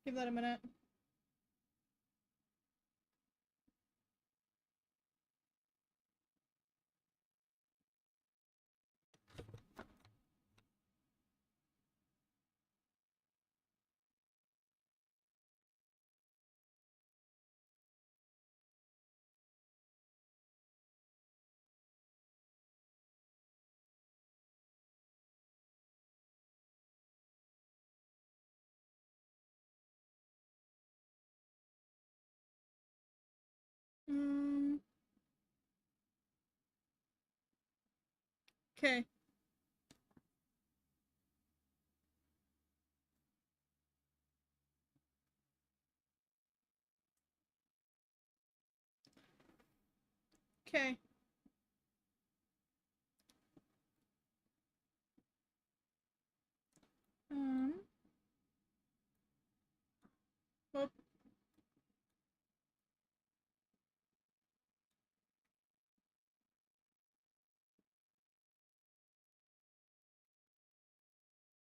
Give that a minute. Mm. Okay. Okay. Um. Well,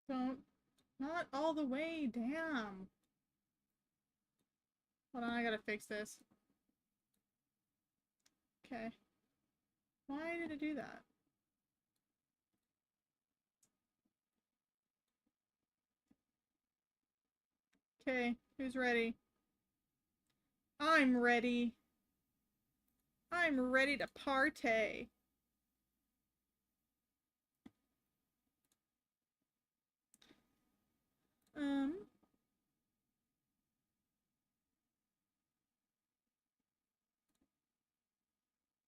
don't. Not all the way. Damn. Hold on, I gotta fix this. Okay. Why did it do that? Okay, who's ready? I'm ready. I'm ready to partay. Um.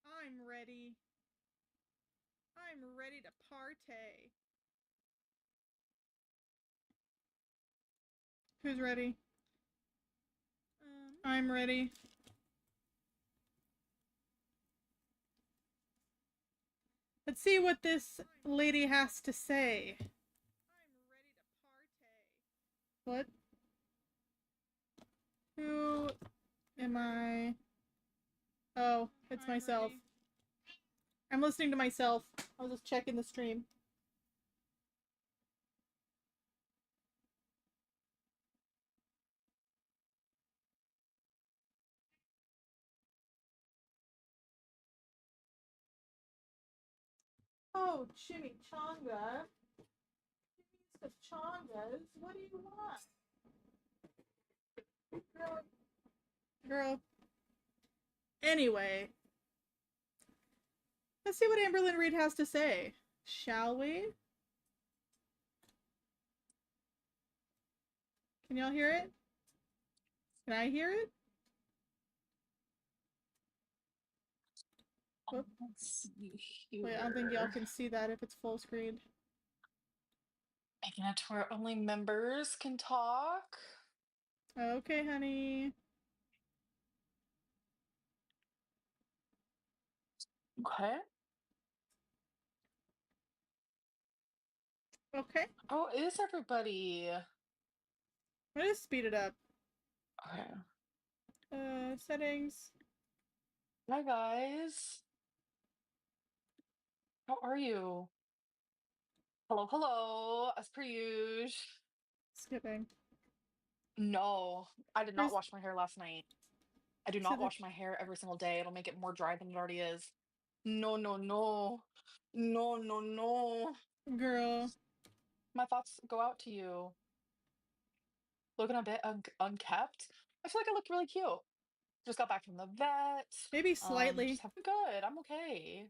I'm ready. I'm ready to partay. Who's ready? I'm ready. Let's see what this lady has to say. I'm ready to partay. What? Who am I? Oh, it's myself. I'm listening to myself. I was just checking the stream. Oh, chimichanga. Chimichangas. What do you want? Girl. Girl. Anyway, let's see what Amberlyn Reed has to say. Shall we? Can y'all hear it? Can I hear it? Whoop. Let's see here. Wait, I don't think y'all can see that if it's full screen. Making it to where only members can talk. Okay, honey. Okay. Okay. Oh, is everybody? I'm gonna speed it up. Okay. Settings. Hi, guys. How are you? Hello, hello, as per usual. Skipping. No, I did not Where's wash my hair last night. I do not setting? wash my hair every single day. It'll make it more dry than it already is. No, no, no. No, no, no. Girl. My thoughts go out to you. Looking a bit unkept. I feel like I looked really cute. Just got back from the vet. Maybe slightly. Just having good. I'm okay.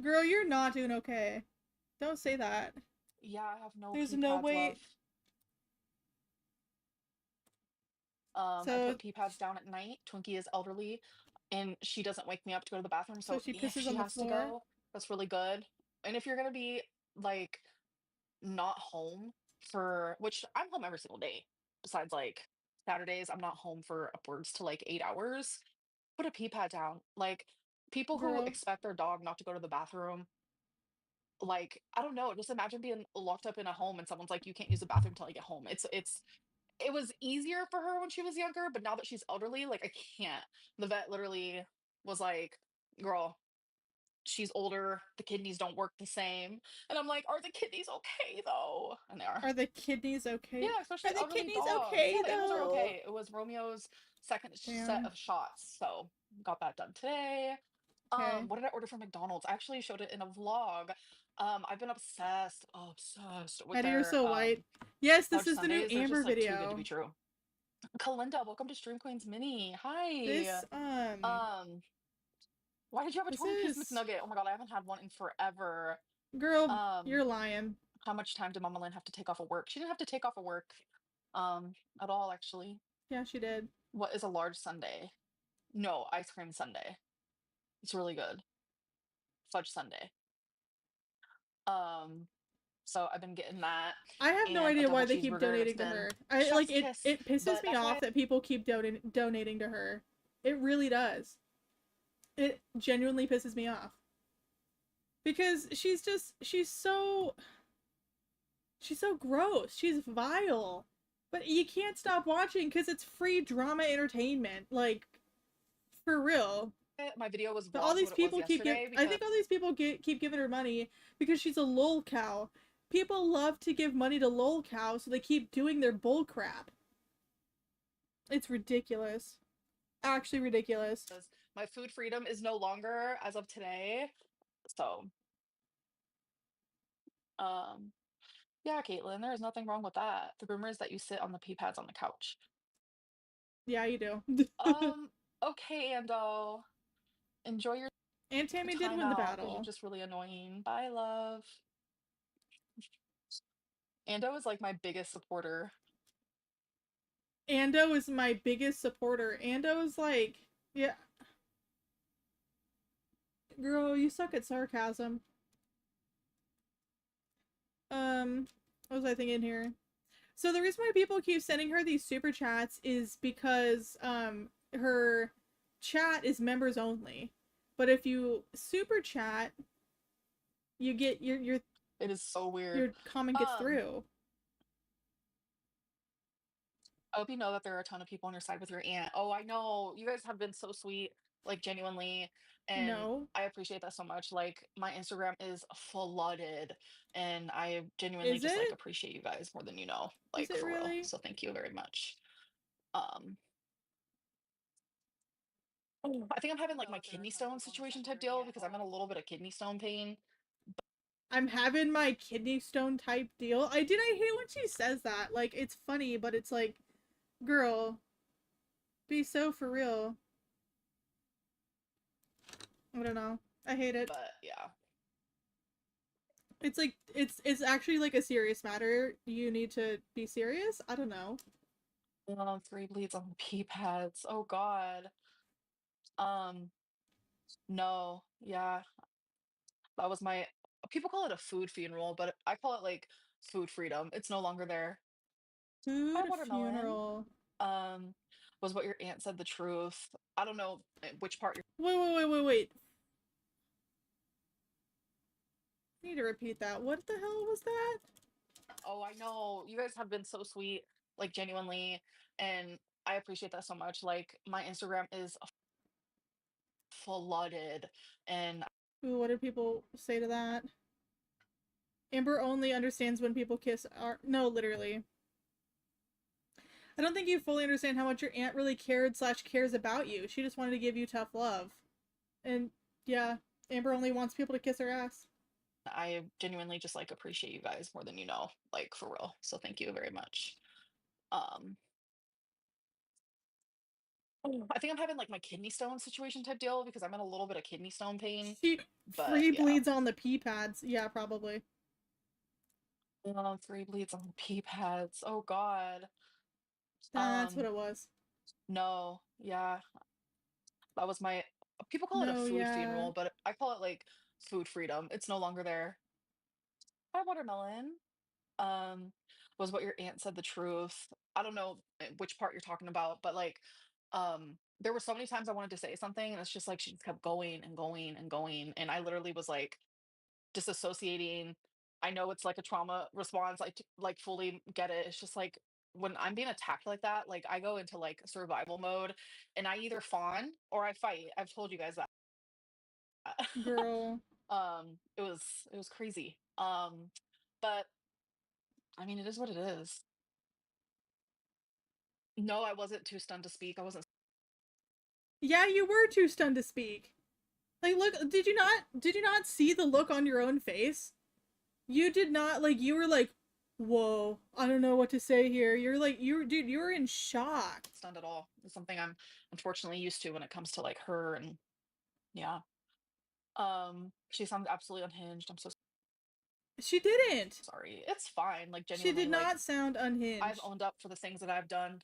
Girl, you're not doing okay. Don't say that. Yeah, I have no There's pee no pads way. left. I So, put pee pads down at night. Twinkie is elderly and she doesn't wake me up to go to the bathroom. so So she if pisses she on the has to floor. go, that's really good. And if you're gonna be like not home for which I'm home every single day, besides like Saturdays, I'm not home for upwards to like 8 hours. Put a pee pad down. Like people who Girl. expect their dog not to go to the bathroom, like I don't know, just imagine being locked up in a home and someone's like, you can't use the bathroom until I get home. It was easier for her when she was younger, but now that she's elderly, like I can't. The vet literally was like, girl, she's older, the kidneys don't work the same. And I'm like, are the kidneys okay though? And they are. Are the kidneys okay? Yeah, Are especially the elderly kidneys dogs. Yeah, okay the animals are though? okay. It was Romeo's second set Damn. of shots, so got that done today. Okay. What did I order from McDonald's? I actually showed it in a vlog. I've been obsessed with Hetty, you're their so white. Yes, this fudge is the new sundaes. They're Amber just like too good to be video. true. Kalinda, welcome to Stream Queens Mini. Hi. This, Um, why did you have a this Tony Peace is... McNugget? Oh my god, I haven't had one in forever. Girl, Um, you're lying. how much time did Mama Lynn have to take off of work? She didn't have to take off of work, at all actually. Yeah, she did. What is a large sundae? No, ice cream sundae. It's really good. Fudge sundae. Um, so I've been getting that I have no and a idea why double they keep cheeseburger. It's donating to been her. I like chef's it. kiss, It pisses but me that's off why that people keep donating to her. It really does. It genuinely pisses me off because she's so gross. She's vile. But you can't stop watching because it's free drama entertainment. Like, for real. my video was But all vlogged these what it was people keep yesterday I because think all these people keep giving her money because she's a lol cow. People love to give money to lol cow, so they keep doing their bull crap. It's ridiculous. Actually ridiculous. my food freedom is no longer as of today. So, um, yeah, Caitlin, there is nothing wrong with that. The rumor is that you sit on the pee pads on the couch. Yeah, you do. Um, okay, Ando. Enjoy your And Tammy did time win the out because you're battle. just really annoying. Bye, love. Ando is like my biggest supporter. Ando is my biggest supporter. Ando is like, yeah. Girl, you suck at sarcasm. What was I thinking here? So the reason why people keep sending her these super chats is because her chat is members only. But if you super chat, you get It is so weird. your comment gets Um, through. I hope you know that there are a ton of people on your side with your aunt. Oh, I know. You guys have been so sweet, like genuinely. And No. I appreciate that so much. Like my Instagram is flooded and I genuinely Is just like it? appreciate you guys more than you know, Is like it for real. really? So thank you very much. Um I think I'm having like my kidney stone situation type deal because I'm in a little bit of kidney stone pain. I'm having my kidney stone type deal. I hate when she says that. Like, it's funny, but it's like, girl, be so for real. I don't know. I hate it. But yeah. It's like it's actually like a serious matter. You need to be serious. I don't know. 3 bleeds on the pee pads. Oh God. Um, no, yeah. That was my people call it a food funeral, but I call it like food freedom. It's no longer there. Hi, Food watermelon. funeral. Um, was what your aunt said the truth? I don't know which part you're. Wait. I need to repeat that. What the hell was that? Oh, I know. You guys have been so sweet, like genuinely, and I appreciate that so much. Like my Instagram is flooded, and Ooh, what did people say to that? Amber only understands when people kiss are no, literally. I don't think you fully understand how much your aunt really cares about you. She just wanted to give you tough love. And yeah, Amber only wants people to kiss her ass. I genuinely just like appreciate you guys more than you know, like for real. So thank you very much. Um, I think I'm having like my kidney stone situation type deal because I'm in a little bit of kidney stone pain. She But free yeah, bleeds on the pee pads. Yeah, probably. 3 bleeds on the pee pads. Oh God. That's what Um, it was. no, yeah, that was my. People call it a No, food yeah. funeral, but I call it like food freedom. It's no longer there. Hi, watermelon. Um, was what your aunt said the truth? I don't know which part you're talking about, but like, there were so many times I wanted to say something, and it's just like she just kept going and going and going, and I literally was like disassociating. I know it's like a trauma response. Like fully get it. It's just like when I'm being attacked like that, like I go into like survival mode and I either fawn or I fight. I've told you guys that. Girl. It was crazy. But I mean, it is what it is. No, I wasn't too stunned to speak. I wasn't. Yeah, you were too stunned to speak. Like, look, did you not see the look on your own face? You did not, like, you were like, whoa, I don't know what to say here. You're like, dude, you were in shock. Stunned at all. It's something I'm unfortunately used to when it comes to like her and yeah. She sounds absolutely unhinged. I'm so She didn't. sorry. It's fine. Like She genuinely, did like not sound I've unhinged. owned up for the things that I've done.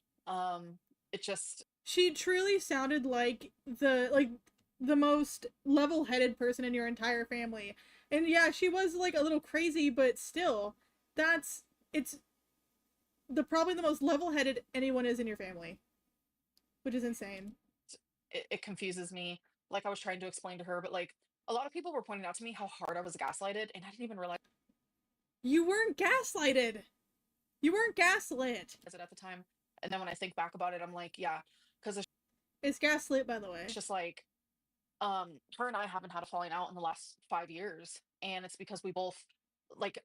It just She truly sounded like the most level-headed person in your entire family. And yeah, she was like a little crazy, but still, that's it's the probably the most level-headed anyone is in your family, which is insane. it confuses me. Like I was trying to explain to her, but like a lot of people were pointing out to me how hard I was gaslighted, and I didn't even realize You weren't gaslighted. You weren't gaslit. it at the time. And then when I think back about it, I'm like, yeah, because it's It's gaslit, by the way. just like her and I haven't had a falling out in the last 5 years, and it's because we both like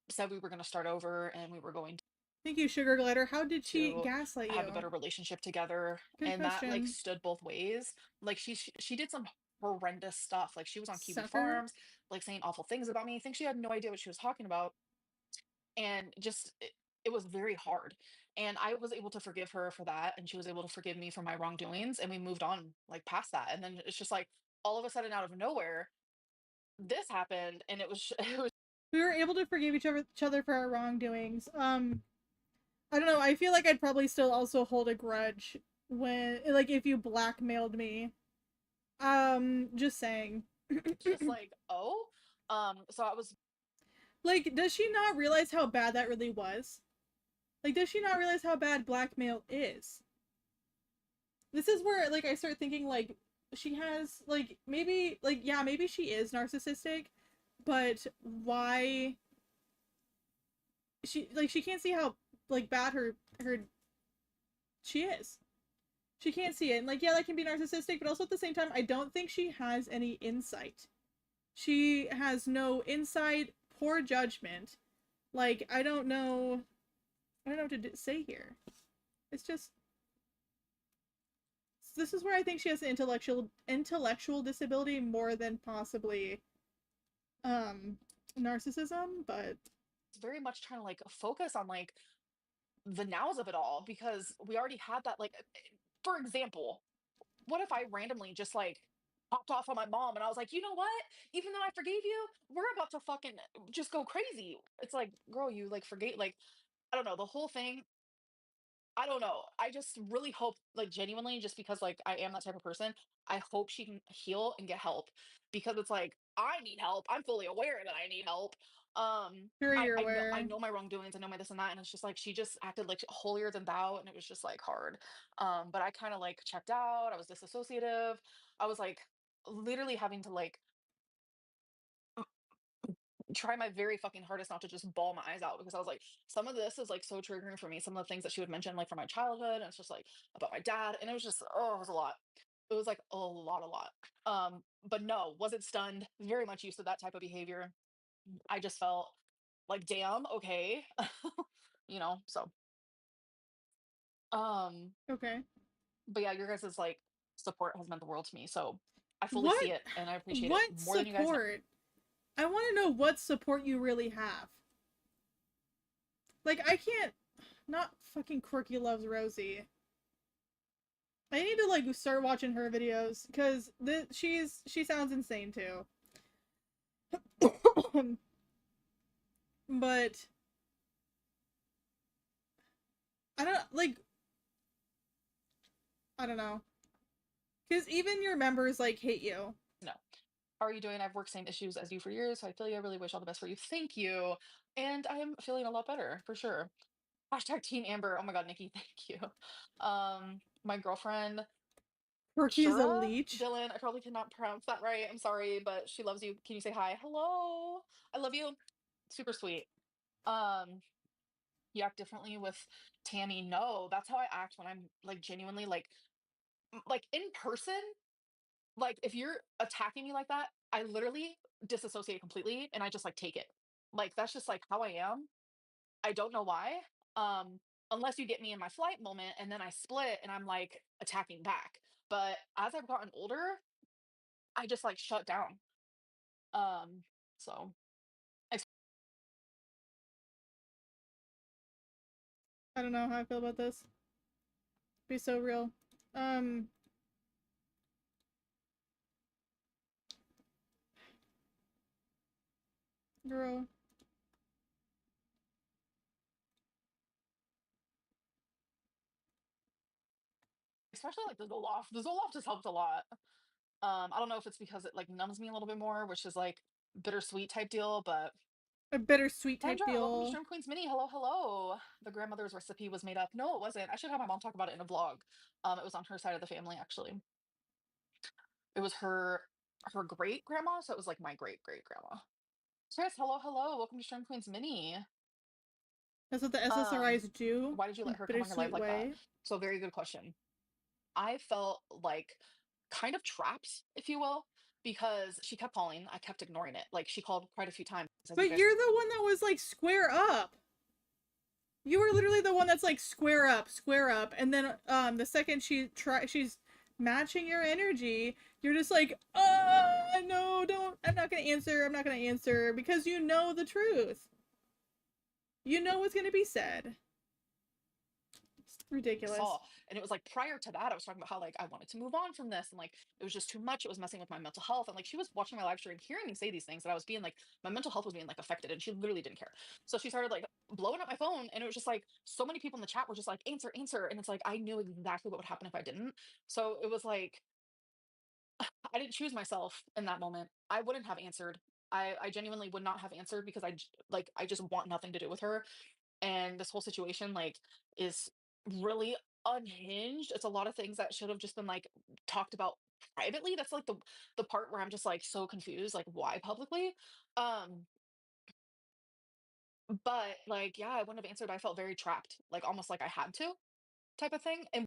said we were going to start over and we were going Thank you, Sugar Glider. How did she to gaslight have a you? better relationship together, Good and that like question. stood both ways. Like she did some horrendous stuff. Like she was on Kiwi Sucker? Farms, like saying awful things about me. I think she had no idea what she was talking about, and just it was very hard. And I was able to forgive her for that, and she was able to forgive me for my wrongdoings, and we moved on like past that. And then it's just like all of a sudden out of nowhere this happened, and it was it was We were able to forgive each other for our wrongdoings. I don't know. I feel like I'd probably still also hold a grudge when, like, if you blackmailed me. Just saying. just like, oh, so I was Like, does she not realize how bad that really was? Like, does she not realize how bad blackmail is? This is where, like, I start thinking, like, she has, like, maybe, like, yeah, maybe she is narcissistic, but why? She can't see how, like, bad her she is. She can't see it. And, like, yeah, that can be narcissistic, but also at the same time, I don't think she has any insight. She has no insight, poor judgment. Like, I don't know what to say here. It's just this is where I think she has an intellectual disability more than possibly um narcissism, but very much trying to like focus on like the nows of it all because we already had that like for example, what if I randomly just like popped off on my mom and I was like, you know what? Even though I forgave you, we're about to fucking just go crazy. It's like, girl, you like forgave like I don't know, the whole thing. I don't know. I just really hope, like genuinely, just because like I am that type of person, I hope she can heal and get help because it's like I need help. I'm fully aware that I need help. sure I you're I know I aware. know my wrongdoings. I know my this and that, and it's just like she just acted like holier than thou, and it was just like hard. But I kind of like checked out. I was disassociative. I was like literally having to like try my very fucking hardest not to just bawl my eyes out because I was like, some of this is like so triggering for me. Some of the things that she would mention, like from my childhood, and it's just like about my dad, and it was just oh, it was a lot. It was like a lot. But no, wasn't stunned. Very much used to that type of behavior. I just felt like, damn, okay, So, um, Okay. but yeah, your guys' like support has meant the world to me. So I fully see What it and I appreciate it what more than you guys know. support? I want to know what support you really have. Like, I can't, not fucking Quirky Loves Rosie. I need to like start watching her videos because she sounds insane too. But I don't like I don't know because even your members like hate you. No. How are you doing? I've worked same issues as you for years, so I feel you. I really wish all the best for you. Thank you. And I am feeling a lot better for sure. Hashtag Team Amber. Oh my God, Nikki, thank you. My girlfriend, Quirky's a Shura leech. Dylan, I probably cannot pronounce that right. I'm sorry, but she loves you. Can you say hi? Hello. I love you. Super sweet. Um, you act differently with Tammy. No, that's how I act when I'm like genuinely like in person. Like if you're attacking me like that, I literally disassociate completely and I just like take it. Like that's just like how I am. I don't know why. Um, unless you get me in my flight moment and then I split and I'm like attacking back. But as I've gotten older, I just like shut down. Um, so ex- I don't know how I feel about this. Be so real. Um, girl. especially like the Zoloft. The Zoloft has helped a lot. I don't know if it's because it like numbs me a little bit more, which is like bittersweet type deal, but A bittersweet type Sandra, welcome to deal. Stream Queens Mini. Hello, hello. The grandmother's recipe was made up. No, it wasn't. I should have my mom talk about it in a vlog. It was on her side of the family actually. It was her great grandma, so it was like my great great grandma. Chris, hello, hello. Welcome to Stream Queens Mini. That's what the Um, SSRIs do. why did you let In her come on your live bittersweet like that? way. So very good question. I felt like kind of trapped, if you will, because she kept calling. I kept ignoring it. Like she called quite a few times, as you But guys. you're the one that was like square up. You were literally the one that's like square up, and then the second she's matching your energy, you're just like, no, don't. I'm not gonna answer. I'm not gonna answer because you know the truth. You know what's gonna be said. It's ridiculous. Saw, and it was like prior to that I was talking about how like I wanted to move on from this and like it was just too much, it was messing with my mental health, and like she was watching my live stream hearing me say these things that I was being like my mental health was being like affected and she literally didn't care. So she started like blowing up my phone and it was just like so many people in the chat were just like answer answer, and it's like I knew exactly what would happen if I didn't. So it was like I didn't choose myself in that moment. I wouldn't have answered. I genuinely would not have answered because like I just want nothing to do with her, and this whole situation like is really unhinged. It's a lot of things that should have just been like talked about privately. That's like the part where I'm just like so confused, like why publicly? Um, but like yeah, I wouldn't have answered. I felt very trapped, like almost like I had to type of thing. And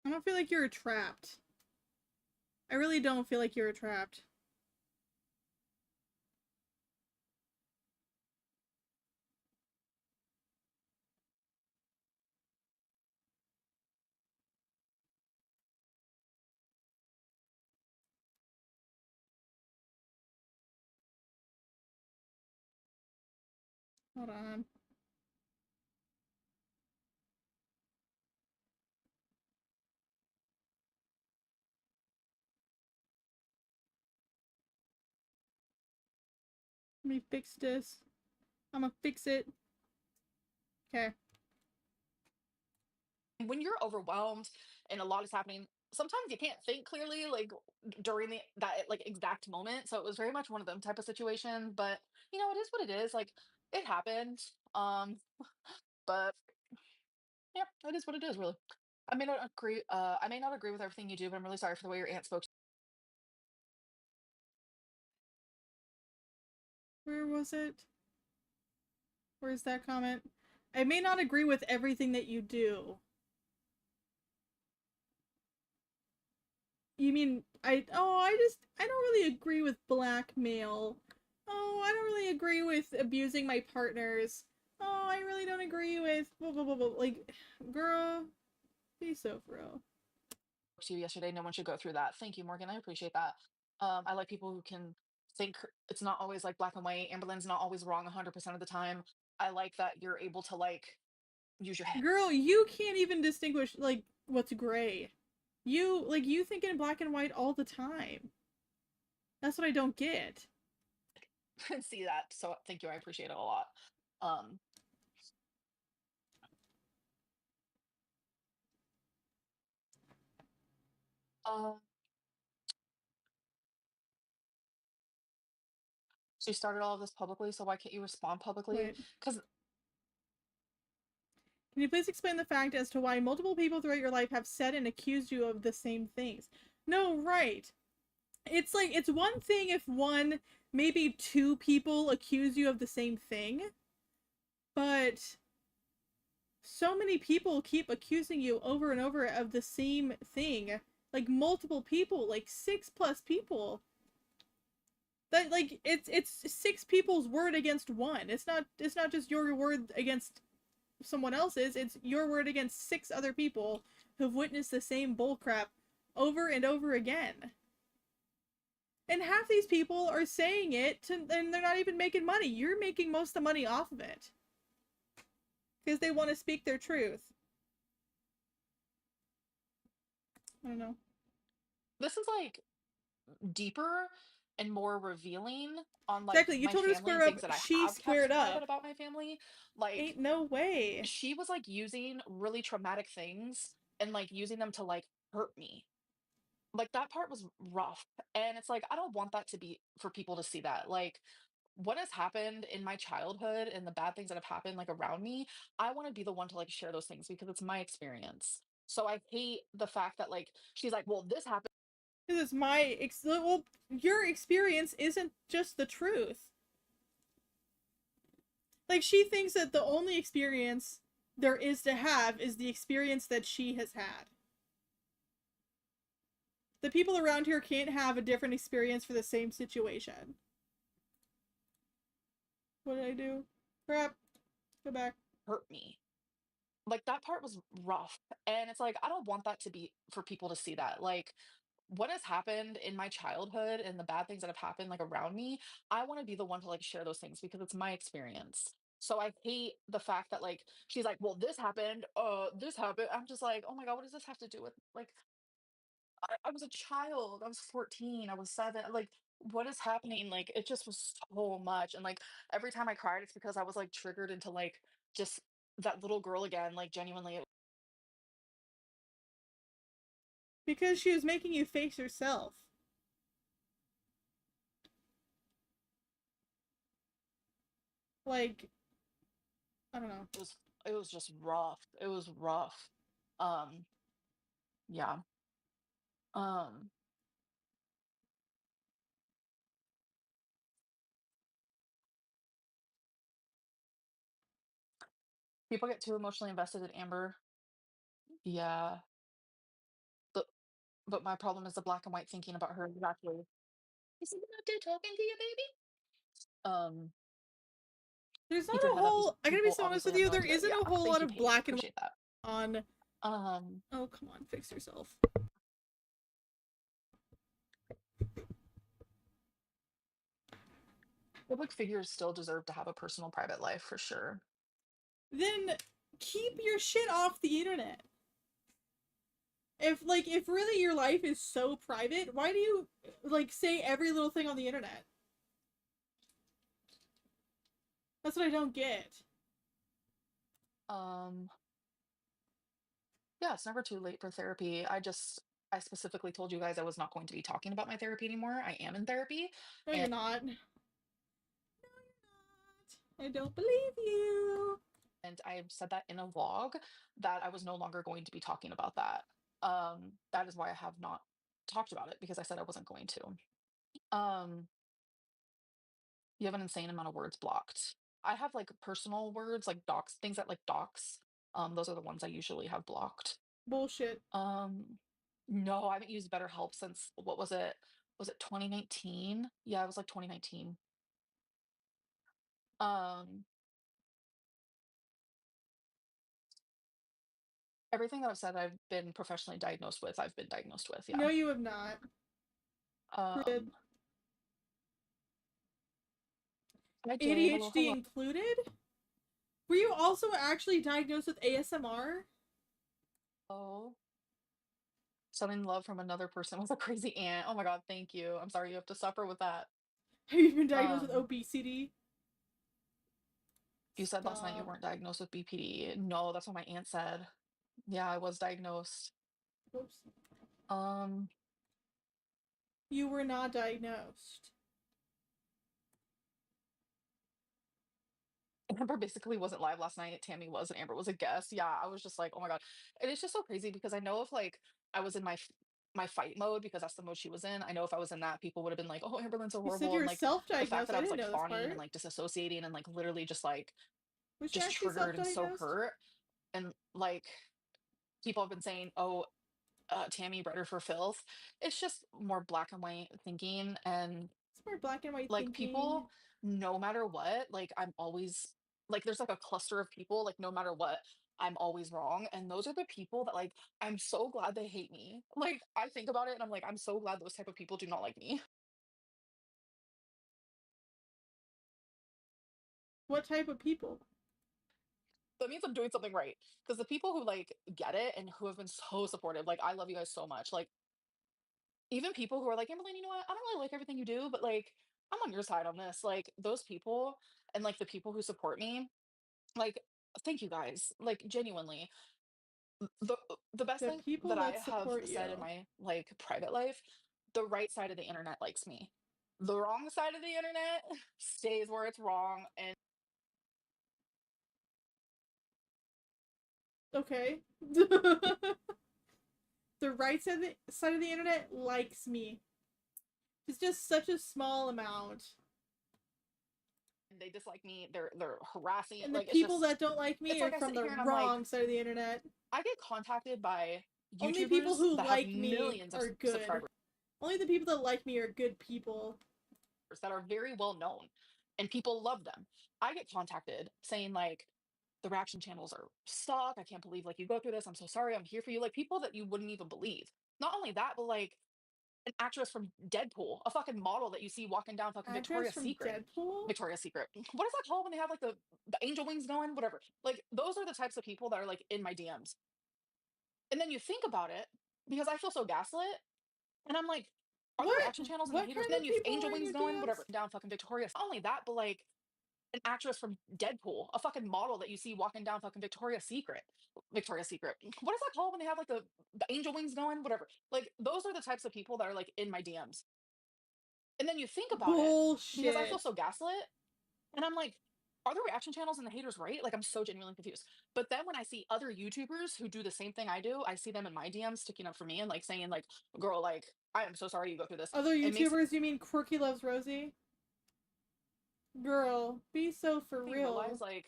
I don't feel like you're trapped. I really don't feel like you're trapped. Hold on. Let me fix this. I'm gonna fix it. Okay. when you're overwhelmed and a lot is happening, sometimes you can't think clearly, like during that like exact moment. So it was very much one of them type of situations. But you know, it is what it is. Like it happened. But yeah, it is what it is. Really, I may not agree. I may not agree with everything you do, but I'm really sorry for the way your aunt spoke. Where was it? Where's that comment? I may not agree with everything that you do. You mean I don't really agree with blackmail. Oh, I don't really agree with abusing my partners. Oh, I really don't agree with blah blah blah blah. Like, girl, be so bro. To you yesterday. No one should go through that. Thank you, Morgan. I appreciate that. I like people who can think it's not always like black and white. Amberlynn's not always wrong 100% of the time. I like that you're able to like use your head. Girl, you can't even distinguish like what's gray. You think in black and white all the time. That's what I don't get. And see that. So thank you. I appreciate it a lot. Um, uh, so you started all of this publicly, so why can't you respond publicly? Wait. Because Can you please explain the fact as to why multiple people throughout your life have said and accused you of the same things? No, right. It's like, it's one thing if one, maybe two people accuse you of the same thing, but so many people keep accusing you over and over of the same thing. Like multiple people, like 6+ people. That like it's 6 people's word against one. It's not just your word against someone else's. It's your word against 6 other people who've witnessed the same bullcrap over and over again. And half these people are saying it and they're not even making money. You're making most of the money off of it. Because they want to speak their truth. I don't know. This is like deeper and more revealing on like Exactly. You my told her to family and square up. things that I She have kept squared private up. about my family. Like Ain't no way. she was like using really traumatic things and like using them to like hurt me. Like that part was rough. And it's like I don't want that to be for people to see that. Like what has happened in my childhood and the bad things that have happened like around me, I want to be the one to like share those things because it's my experience. So I hate the fact that like she's like, well, this happened. This is well, your experience isn't just the truth. Like, she thinks that the only experience there is to have is the experience that she has had. The people around here can't have a different experience for the same situation. What did I do? Crap. Go back. Hurt me. Like that part was rough. And it's like I don't want that to be for people to see that. Like what has happened in my childhood and the bad things that have happened like around me, I want to be the one to like share those things because it's my experience. So I hate the fact that like she's like, well, this happened. I'm just like, oh my God, what does this have to do with like I was a child. I was 14. I was 7. Like, what is happening? Like, it just was so much. And like every time I cried, it's because I was like triggered into like just that little girl again. Like genuinely, Because she was making you face yourself. Like, I don't know. it was just rough. It was rough. Um, yeah. Um, People get too emotionally invested in Amber. Yeah. But my problem is the black and white thinking about her exactly. Is he not done talking to you, baby? There's not Keep your a head up. These whole. I gotta be people so honest obviously with have you. no There idea. isn't Yeah. a whole Thank lot you, of Paige. black and white Appreciate that. on. Um, Oh, come on, fix yourself. Public figures still deserve to have a personal private life for sure. Then keep your shit off the internet. If really your life is so private, why do you like say every little thing on the internet? That's what I don't get. Um, yeah, it's never too late for therapy. I specifically told you guys I was not going to be talking about my therapy anymore. I am in therapy, No, and you're not. No, you're not. I don't believe you. I said that in a vlog that I was no longer going to be talking about that. That is why I have not talked about it because I said I wasn't going to. Um, you have an insane amount of words blocked. I have like personal words like docs, things that like docs. Those are the ones I usually have blocked. Bullshit. Um, no, I haven't used BetterHelp since what was it? Was it 2019? Yeah, it was like 2019. Um, Everything that I've said I've been professionally diagnosed with, I've been diagnosed with, yeah. No, you have not. Crib. Um, Hi Jay, hello, ADHD hello. included? Were you also actually diagnosed with ASMR? Sending love from another person with a crazy aunt. Oh my God, thank you. I'm sorry you have to suffer with that. Have you been diagnosed with Um, obesity? you said last night you Stop. weren't diagnosed with BPD. No, that's what my aunt said. Yeah, I was diagnosed. Whoops. Um, You were not diagnosed. Amber basically wasn't live last night. Tammy was, and Amber was a guest. Yeah, I was just like, oh my God. And it's just so crazy because I know if like I was in my fight mode because that's the mode she was in. I know if I was in that, people would have been like, oh, Amberlynn's so You said horrible. you And were like the fact self-diagnosed. that I I was didn't like know this fawning and part. like disassociating and like literally just like Was she just actually triggered and so self-diagnosed? hurt. And like people have been saying, oh, Tammy bred her for filth. It's just more black and white thinking. And It's more black and white like thinking. people, no matter what, like I'm always like there's like a cluster of people, like no matter what, I'm always wrong. And those are the people that like I'm so glad they hate me. Like I think about it and I'm like, I'm so glad those type of people do not like me. What type of people? That means I'm doing something right. Because the people who like get it and who have been so supportive, like I love you guys so much. Like even people who are like, Amberlynn, you know what? I don't really like everything you do, but like I'm on your side on this. Like those people and like the people who support me, like thank you guys. Like genuinely. The the best The thing people that I that have support said in you. my like private life, the right side of the internet likes me. The wrong side of the internet stays where it's wrong and Okay. The right side of the internet likes me. It's just such a small amount. they dislike me. They're harassing. And the Like it's people just that don't like it's me are like I from sit the here and I'm like, wrong side of the internet. I get contacted by Only people YouTubers who that have like me millions of are good. subscribers Only the people that like me are good people. that are very well known and people love them. I get contacted saying like the reaction channels are suck. I can't believe like you go through this. I'm so sorry. I'm here for you. Like people that you wouldn't even believe. Not only that, but like an actress from Deadpool, a fucking model that you see walking down fucking Address Victoria's from Secret. Deadpool? Victoria's Secret. What is that called when they have like the angel wings going? Whatever. Like those are the types of people that are like in my DMs. And then you think about it because I feel so gaslit. And I'm like, are the What? reaction channels and the What haters? kind And then of you people angel are in wings your going, whatever, DMs? down fucking Victoria's. Not only that, but like an actress from Deadpool, a fucking model that you see walking down fucking Victoria's Secret. Victoria's Secret. What is that called when they have like the angel wings going? Whatever. Like those are the types of people that are like in my DMs. And then you think about it because I feel Bullshit. so gaslit. And I'm like, are the reaction channels and the haters right? Like I'm so genuinely confused. But then when I see other YouTubers who do the same thing I do, I see them in my DMs sticking up for me and like saying like, girl, like I am so sorry you go through this. Other It makes YouTubers, you mean Quirky Loves Rosie? Girl, be so for me realize real. like,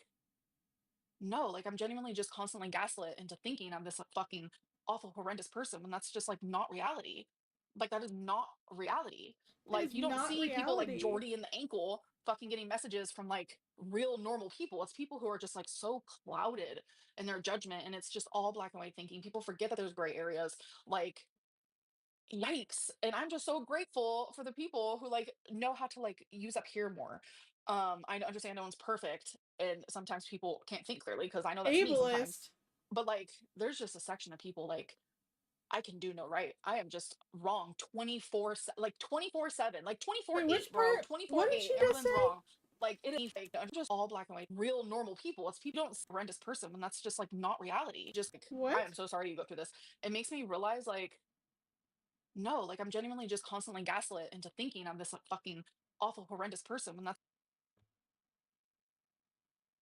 no, like I'm genuinely just constantly gaslit into thinking I'm this like, fucking awful, horrendous person when that's just like not reality. Like that is not reality. That Like is you don't not see people like reality. Jordy and the ankle fucking getting messages from like real normal people. It's people who are just like so clouded in their judgment and it's just all black and white thinking. People forget that there's gray areas. Like yikes. And I'm just so grateful for the people who like know how to like use up here more. I understand no one's perfect and sometimes people can't think clearly because I know that's me sometimes. Ableist. But like there's just a section of people like I can do no right. I am just wrong 24 like 24/7, like Wait, 24/8 which wrong, part? What did 24/8 she just Amberlynn's say? wrong. Like it is fake. I'm just all black and white. Real normal people. It's people don't horrendous person when that's just like not reality. Just like I am What? so sorry you go through this. It makes me realize like no, like I'm genuinely just constantly gaslit into thinking I'm this like, fucking awful, horrendous person when that's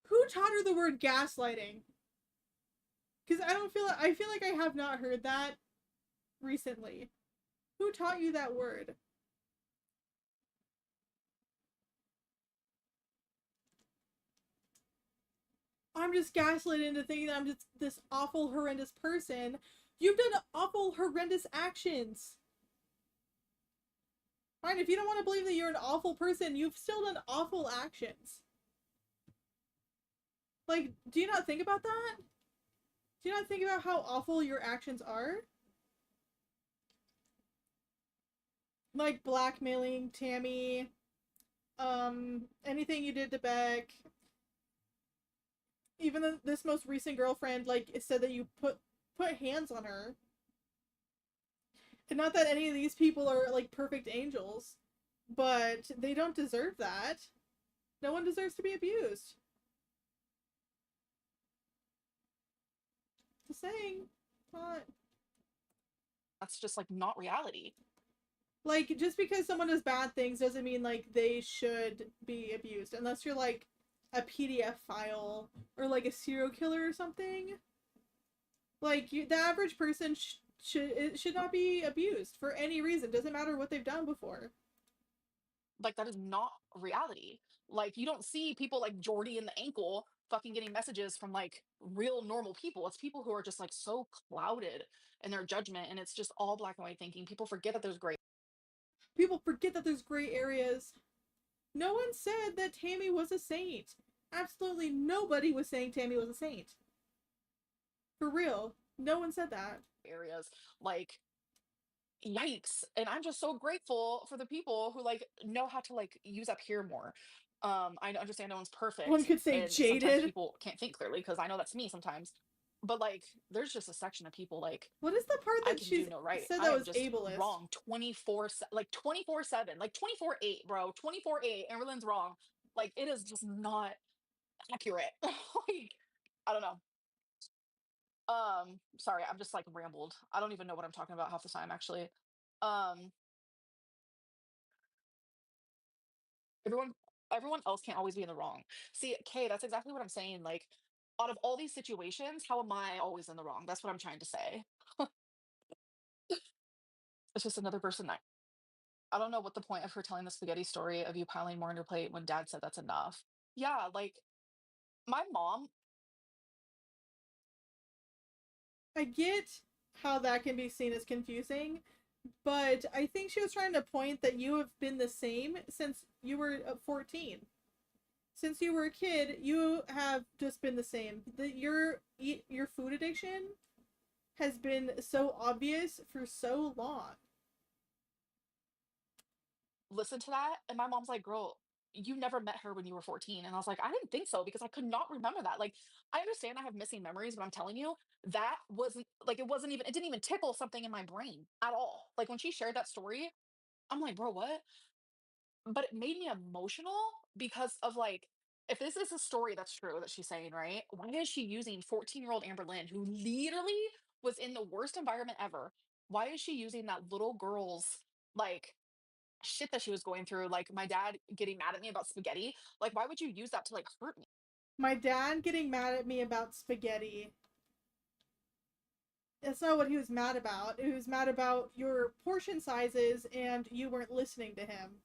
Who taught her the word gaslighting? Because I feel like I have not heard that recently. Who taught you that word? I'm just gaslit into thinking that I'm just this awful, horrendous person. You've done awful, horrendous actions. Fine, if you don't want to believe that you're an awful person, you've still done awful actions. Like, do you not think about that? Do you not think about how awful your actions are? Like blackmailing Tammy, anything you did to Beck, even this most recent girlfriend, like, said that you put hands on her. And not that any of these people are like perfect angels, but they don't deserve that. No one deserves to be abused. Just saying. Not just like not reality. like just because someone does bad things doesn't mean like they should be abused unless you're like a PDF file or like a serial killer or something. Like the average person should not be abused for any reason. Doesn't matter what they've done before. Like that is not reality. Like you don't see people like Jordy and the ankle fucking getting messages from like real normal people. It's people who are just like so clouded in their judgment, and it's just all black and white thinking. People forget that there's gray. People forget that there's gray areas. No one said that Tammy was a saint. Absolutely nobody was saying Tammy was a saint. For real. No one said that. Areas. Like, yikes. And I'm just so grateful for the people who like know how to like use up here more. I understand no one's One perfect, could say and sometimes jaded. people can't think clearly, because I know that's me sometimes. But like, there's just a section of people like, What is the part I that can do she's no right. said I that am was just ableist? wrong 24/7, like 24/8, bro. 24/8. Everyone's wrong. Like, it is just not accurate. Like, I don't know. Sorry, I'm just like rambled. I don't even know what I'm talking about half the time, actually. Um, everyone everyone else can't always be in the wrong. See, Kay, that's exactly what I'm saying. Like, out of all these situations, how am I always in the wrong? That's what I'm trying to say. It's just another person that I don't know what the point of her telling the spaghetti story of you piling more on your plate when dad said that's enough. Yeah, like my mom, I get how that can be seen as confusing, but I think she was trying to point that you have been the same since you were 14. Since you were a kid, you have just been the same. Your food addiction has been so obvious for so long. listened to that, and my mom's like, "Girl, you never met her when you were 14." And I was like, "I didn't think so, because I could not remember that." Like, I understand I have missing memories, but I'm telling you, that wasn't like, it didn't even tickle something in my brain at all. Like, when she shared that story, I'm like, "Bro, what?" But it made me emotional because of like, if this is a story that's true that she's saying, right? Why is she using 14-year-old Amber Lynn, who literally was in the worst environment ever? Why is she using that little girl's like shit that she was going through, like my dad getting mad at me about spaghetti? Like, why would you use that to like hurt me? My dad getting mad at me about spaghetti. That's not what he was mad about. He was mad about your portion sizes and you weren't listening to him.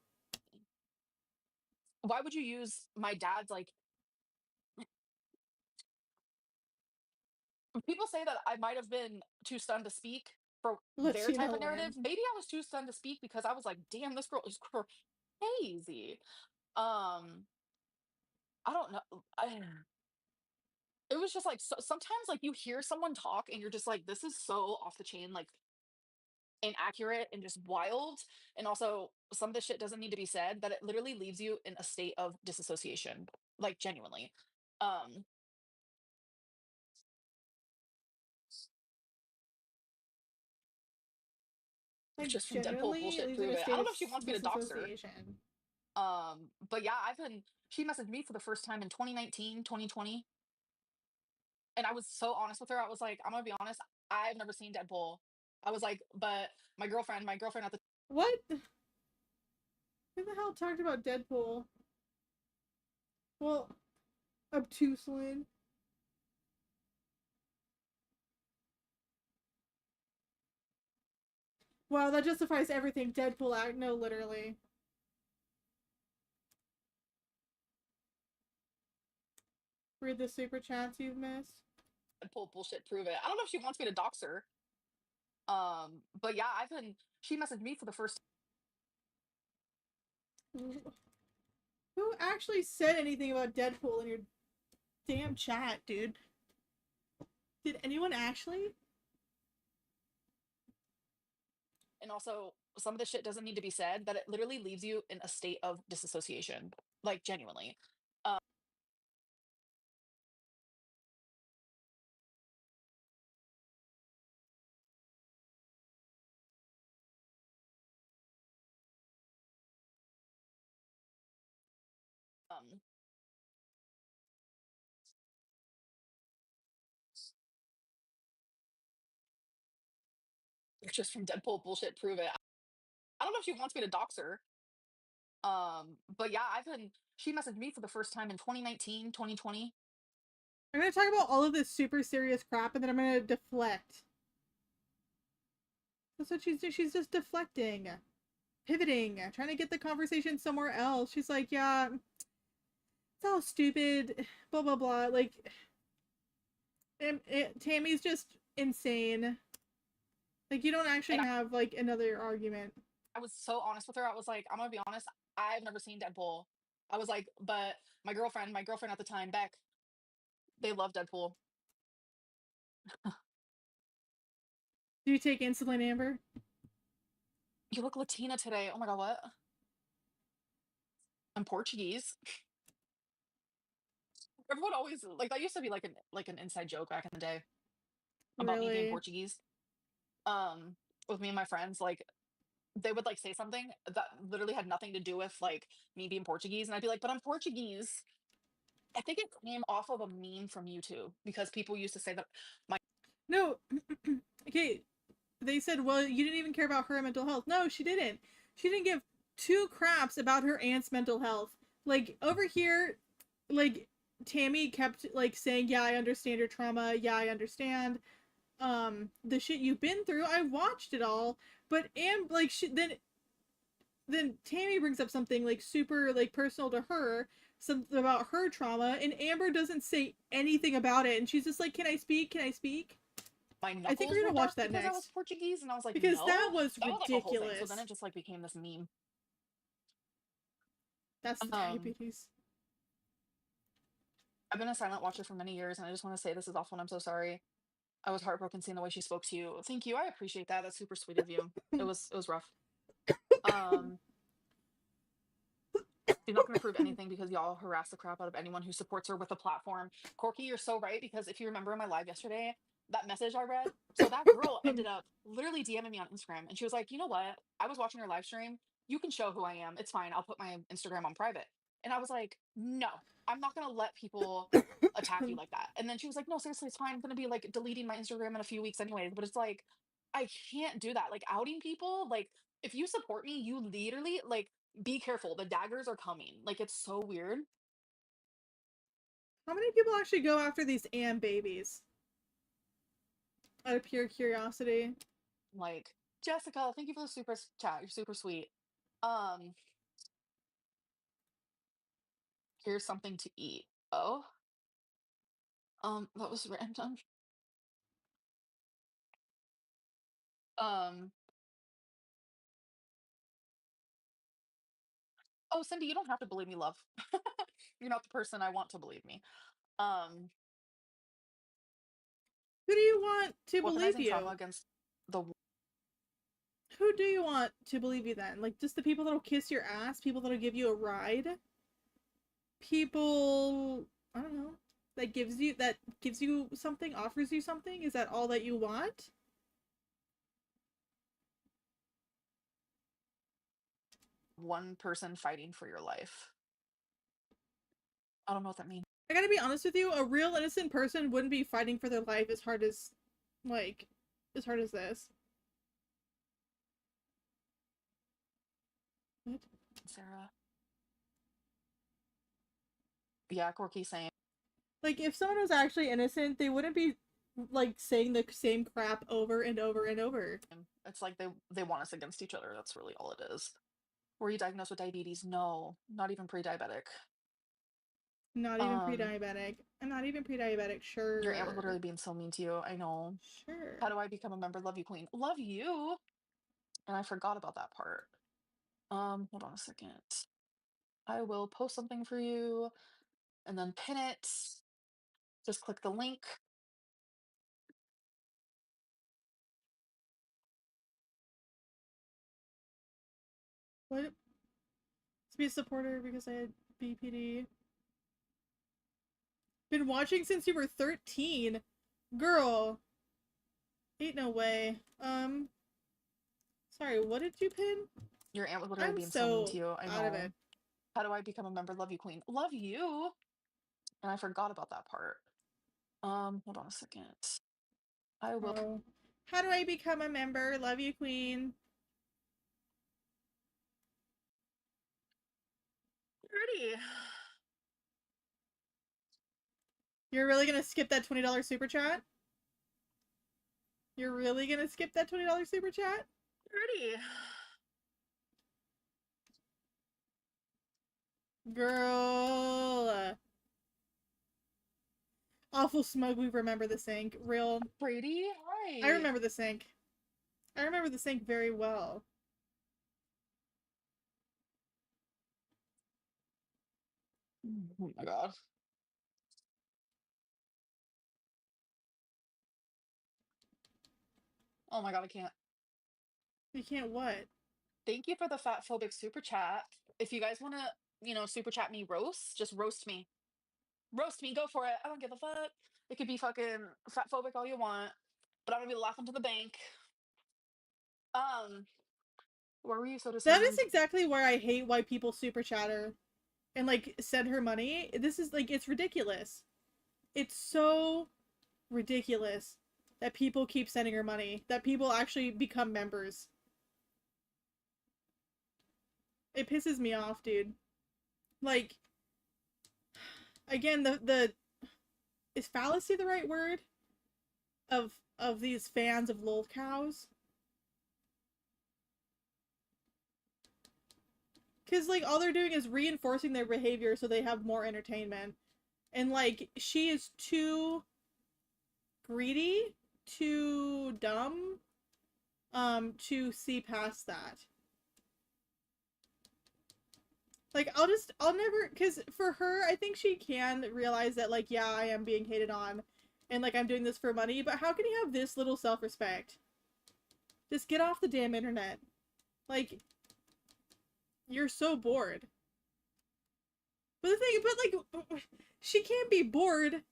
Why would you use my dad's like, people say that I might have been too stunned to speak for Let their you type know of when. narrative. Maybe I was too stunned to speak because I was like, damn, this girl is crazy. Um, I don't know. It was just like, so, sometimes like you hear someone talk and you're just like, this is so off the chain, like inaccurate and just wild. And also, some of the shit doesn't need to be said, that it literally leaves you in a state of disassociation, like genuinely. Um, Like, just from Deadpool genuinely bullshit leaves you in prove a it. I state don't of know if she wants me to dox her. disassociation. But yeah, she messaged me for the first time in 2019, 2020. And I was so honest with her. I was like, I'm gonna be honest, I've never seen Deadpool. I was like, but my girlfriend at the What? Who the hell talked about Deadpool? Well, obtuse Lynn. Wow, that justifies everything Deadpool act. No, literally. Read the super chats you've missed. Deadpool bullshit prove it. I don't know if she wants me to dox her. But yeah, she messaged me for the first Who actually said anything about Deadpool in your damn chat, dude? Did anyone actually? and also, some of the shit doesn't need to be said, that it literally leaves you in a state of disassociation, like genuinely. Um, just from Deadpool bullshit prove it. I don't know if she wants me to dox her. But yeah, she messaged me for the first time in 2019, 2020. I'm gonna talk about all of this super serious crap and then I'm gonna deflect. That's what she's doing. She's just deflecting, pivoting, trying to get the conversation somewhere else. She's like, yeah, it's all stupid, blah blah blah. Like, Tammy's just insane. Like, you don't actually And have like another argument. I was so honest with her. I was like, I'm gonna be honest. I've never seen Deadpool. I was like, but my girlfriend at the time, Beck, they love Deadpool. Do you take insulin, Amber? You look Latina today. Oh my god, what? I'm Portuguese. Everyone always like that used to be like an inside joke back in the day about me being Really? Portuguese. Um, with me and my friends, like they would like say something that literally had nothing to do with like me being Portuguese, and I'd be like, "But I'm Portuguese." I think it came off of a meme from YouTube because people used to say that my No. Okay. They said, well, you didn't even care about her mental health. No, she didn't. She didn't give two craps about her aunt's mental health. Like, over here, like, Tammy kept, like, saying, yeah, I understand your trauma. Yeah, I understand. The shit you've been through. I watched it all. But, like, then Tammy brings up something, like, super, like, personal to her. Something about her trauma. And Amber doesn't say anything about it. And she's just like, can I speak? Can I speak? my I think knuckles we're were gonna watch dark that because I was next. Portuguese, and I was like, Because no, that was that was like a whole thing. So then ridiculous. it just like became this meme. That's the Um, diabetes. I've been a silent watcher for many years, and I just want to say this is awful, and I'm so sorry. I was heartbroken seeing the way she spoke to you. Thank you. I appreciate that. That's super sweet of you. It was rough. Um, she's not going to prove anything because y'all harass the crap out of anyone who supports her with a platform. Corky, you're so right because if you remember in my live yesterday, that message I read, so that girl ended up literally DMing me on Instagram, and she was like, "You know what? I was watching her live stream. You can show who I am. It's fine. I'll put my Instagram on private." And I was like, "No, I'm not going to let people attack you like that." And then she was like, "No, seriously, it's fine. I'm going to be like deleting my Instagram in a few weeks anyways." But it's like, I can't do that. Like outing people, like if you support me, you literally like be careful. The daggers are coming. Like it's so weird. How many people actually go after these babies? Out of pure curiosity. Like Jessica, thank you for the chat. You're super sweet. Um, here's something to eat. Oh, that was random. Um, oh, Cindy, you don't have to believe me, love. You're not the person I want to believe me. Um, Who do you want to believe weaponizing trauma you? against the Who do you want to believe you then? Like, just the people that'll kiss your ass? People that'll give you a ride? People, I don't know, that gives you something, offers you something? Is that all that you want? one person fighting for your life. I don't know what that means. I gotta be honest with you, a real innocent person wouldn't be fighting for their life like, as hard as this. What? Sarah. Yeah, Corky saying Like, if someone was actually innocent, they wouldn't be, like, saying the same crap over and over and over. it's like they want us against each other. That's really all it is. Were you diagnosed with diabetes? No, not even pre-diabetic. Not even Um, pre-diabetic. I'm not even pre-diabetic, your aunt was sure. literally being so mean to you. I know. Sure. How do I become a member? Love you, queen. Love you. And I forgot about that part. Hold on a second. I will post something for you and then pin it. Just click the link. What? To be a supporter because I had BPD. Been watching since you were 13. Girl. Ain't no way. Sorry, what did you pin? Your aunt was literally I'm being so mean so to you. I out of know. it. How do I become a member? Love you, queen. Love you. And I forgot about that part. Hold on a second. I will. Oh. How do I become a member? Love you, queen. Pretty. You're really gonna skip that $20 super chat? You're really gonna skip that $20 super chat? Pretty. Girl. Lawful Smug, we remember the sink. Real. Brady, I hi. remember the sink. I remember the sink very well. Oh my god. Oh my god, I can't. You can't what? Thank you for the fat phobic super chat. If you guys want to, super chat me roast, just roast me. Roast me, go for it. I don't give a fuck. It could be fucking fat phobic all you want, but I'm gonna be laughing to the bank. Um, where were you so That is disarmed? exactly why I hate why people super chatter and like send her money. This is like it's ridiculous. It's so ridiculous that people keep sending her money. That people actually become members. It pisses me off, dude. Like again, the is fallacy the right word of these fans of lol cows? Because like all they're doing is reinforcing their behavior so they have more entertainment, and like she is too greedy, too dumb, to see past that. Like I'll never, because for her I think she can realize that like yeah I am being hated on, and like I'm doing this for money, but how can you have this little self-respect? Just get off the damn internet. Like you're so bored. But the thing, but like, she can't be bored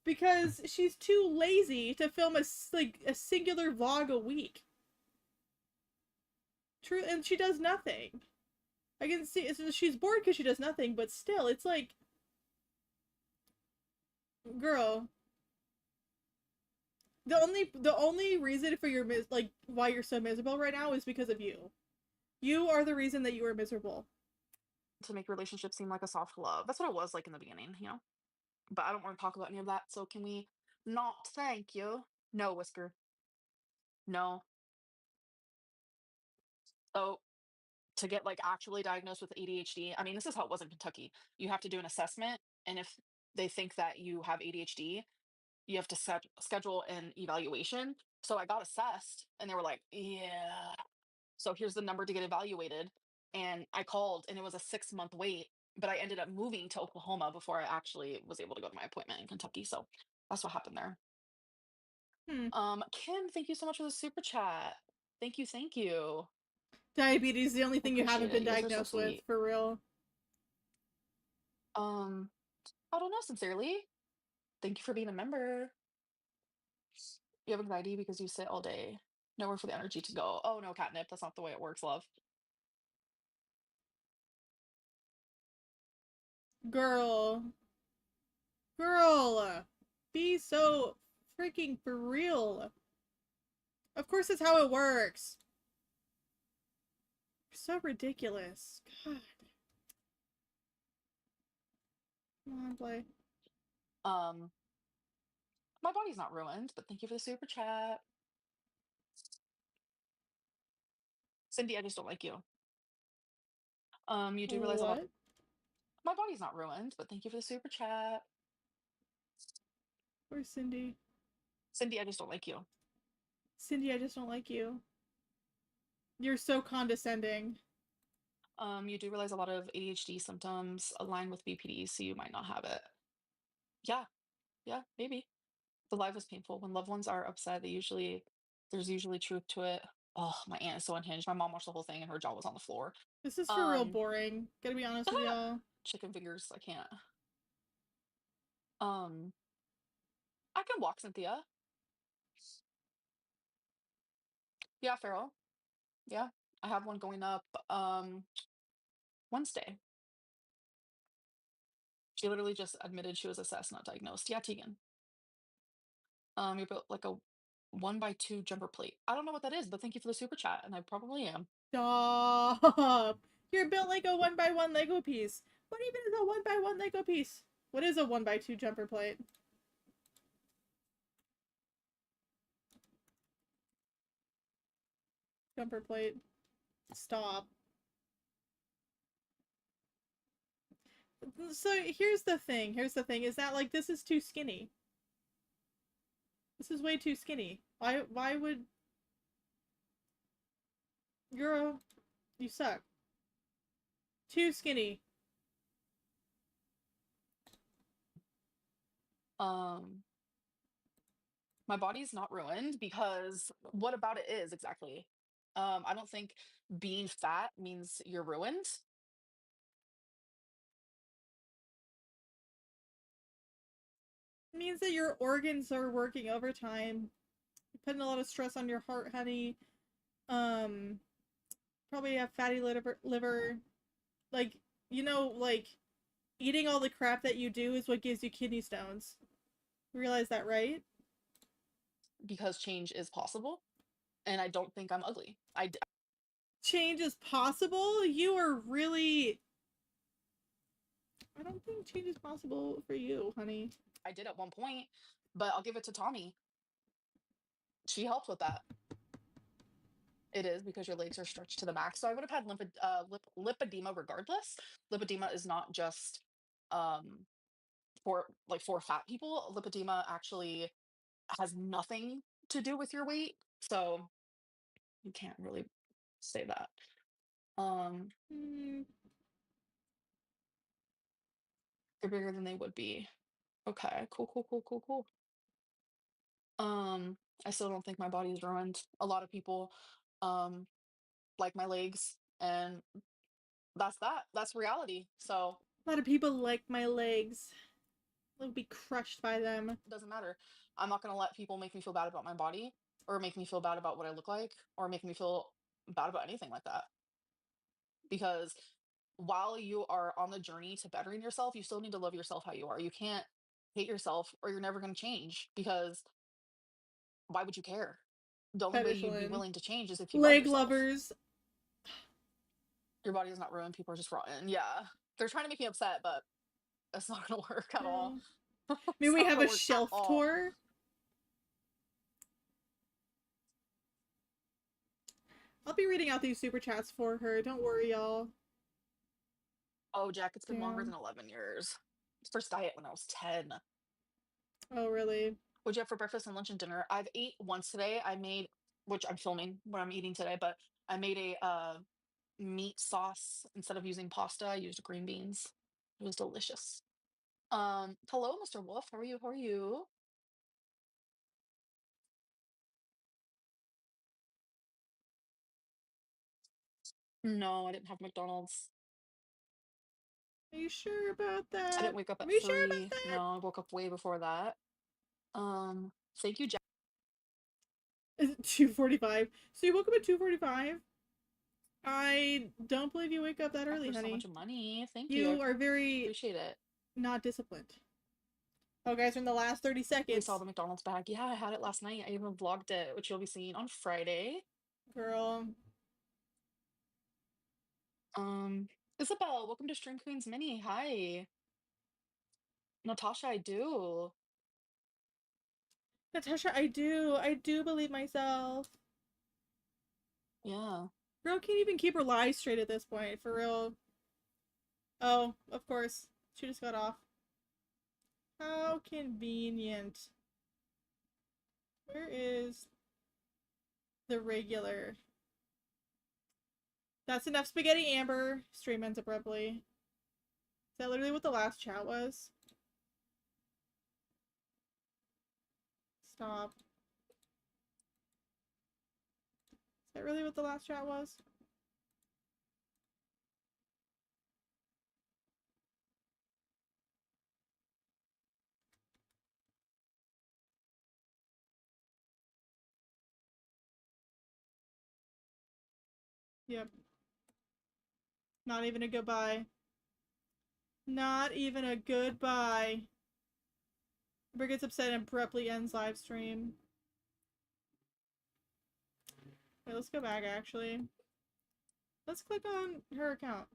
because she's too lazy to film a singular vlog a week. True, and she does nothing. I can see she's bored because she does nothing, but still, it's like, girl, the only reason for your like why you're so miserable right now is because of you. You are the reason that you are miserable. To make relationships seem like a soft love. That's what it was like in the beginning. But I don't want to talk about any of that. So can we not? Thank you. No, Whisker. No. So to get like actually diagnosed with ADHD, I mean, this is how it was in Kentucky. You have to do an assessment, and if they think that you have ADHD, you have to schedule an evaluation. So I got assessed, and they were like, "Yeah, so here's the number to get evaluated." And I called, and it was a 6-month wait. But I ended up moving to Oklahoma before I actually was able to go to my appointment in Kentucky. So that's what happened there. Hmm. Kim, thank you so much for the super chat. Thank you, thank you. Diabetes is the only I thing you appreciate haven't it. been You guys are so diagnosed with, sweet. for real. Um, I don't know, sincerely. Thank you for being a member. You have anxiety because you sit all day. Nowhere for the energy to go. Oh no, catnip. That's not the way it works, love. Girl. Girl. Be so freaking for real. Of course it's how it works. So ridiculous. God. Come on, play. Um, my body's not ruined, but thank you for the super chat. Cindy, I just don't like you. You do realize a lot. What? My body's not ruined, but thank you for the super chat. Where's Cindy? Cindy, I just don't like you. Cindy, I just don't like you. You're so condescending. You do realize a lot of ADHD symptoms align with BPD, so you might not have it. Yeah, yeah, maybe. The life is painful. When loved ones are upset, there's usually truth to it. Oh, my aunt is so unhinged. My mom watched the whole thing and her jaw was on the floor. This is for real Um, boring. Gotta be honest with y'all. chicken fingers, I can't. Um, I can walk, Cynthia. Yeah, Farrell. Yeah, I have one going up Wednesday. She literally just admitted she was assessed, not diagnosed. Yeah, Tegan. You're built like a 1x2 jumper plate. I don't know what that is, but thank you for the super chat, and I probably am. Stop. You're built like a 1x1 Lego piece. What even is a 1x1 Lego piece? What is a 1x2 jumper plate? Jumper plate. Stop. So here's the thing. Here's the thing. Is that like this is too skinny. This is way too skinny. Why would girl, you suck. Too skinny. Um, my body's not ruined because what about it is exactly? I don't think being fat means you're ruined. It means that your organs are working overtime. You're putting a lot of stress on your heart, honey. Um, Probably have fatty liver. Like, like eating all the crap that you do is what gives you kidney stones. You realize that, right? Because change is possible, and I don't think I'm ugly. Change is possible. You are really. I don't think change is possible for you, honey. I did at one point, but I'll give it to Tommy. She helped with that. It is because your legs are stretched to the max. So I would have had lipedema regardless. Lipedema is not just um, for fat people. Lipedema actually has nothing to do with your weight. So you can't really say that. Um, Mm, they're bigger than they would be. Okay, cool, cool, cool, cool, cool. I still don't think my body is ruined. A lot of people um like my legs, and that's that. That's reality. So a lot of people like my legs. I'll be crushed by them. it doesn't matter. I'm not gonna let people make me feel bad about my body or make me feel bad about what I look like or make me feel bad about anything like that. Because while you are on the journey to bettering yourself, you still need to love yourself how you are. You can't hate yourself or you're never gonna change because why would you care? The only way Fetish you'd be Lynn. willing to change is if you love Leg yourself. lovers. Your body is not ruined, people are just rotten. Yeah. They're trying to make me upset, but that's not gonna work at all. Girl. Maybe It's we not have gonna a work at shelf all. tour. I'll be reading out these super chats for her. Don't worry, y'all. Oh, Jack, it's been longer than Damn. 11 years. First diet when I was 10. Oh, really? What'd you have for breakfast and lunch and dinner? I've ate once today. I made, which I'm filming what I'm eating today, but I made a meat sauce instead of using pasta. I used green beans. It was delicious. Hello, Mr. Wolf. How are you? How are you? No, I didn't have McDonald's. Are you sure about I that? didn't wake up Are at you sure about 3. that? No, I woke up way before that. Thank you, Jack. Is it 2:45? So you woke up at 2:45? I don't believe you wake up that early, For so honey. much money. Thank you. I You are very appreciate it. not disciplined. Oh, guys, in the last 30 We saw seconds. the McDonald's bag. Yeah, I had it last night. I even vlogged it, which you'll be seeing on Friday. Girl. Um, Isabel, welcome to Stream Queens Mini. Hi. Natasha, I do. Natasha, I do. I do believe myself. Yeah. Girl can't even keep her lies straight at this point, for real. Oh, of course. She just got off. How convenient. Where is the regular? That's enough spaghetti, Amber. Stream ends abruptly. Is that literally what the last chat was? Stop. Is that really what the last chat was? Yep. Not even a goodbye. Not even a goodbye. Amber gets upset and abruptly ends live stream. Wait, let's go back actually. Let's click on her account.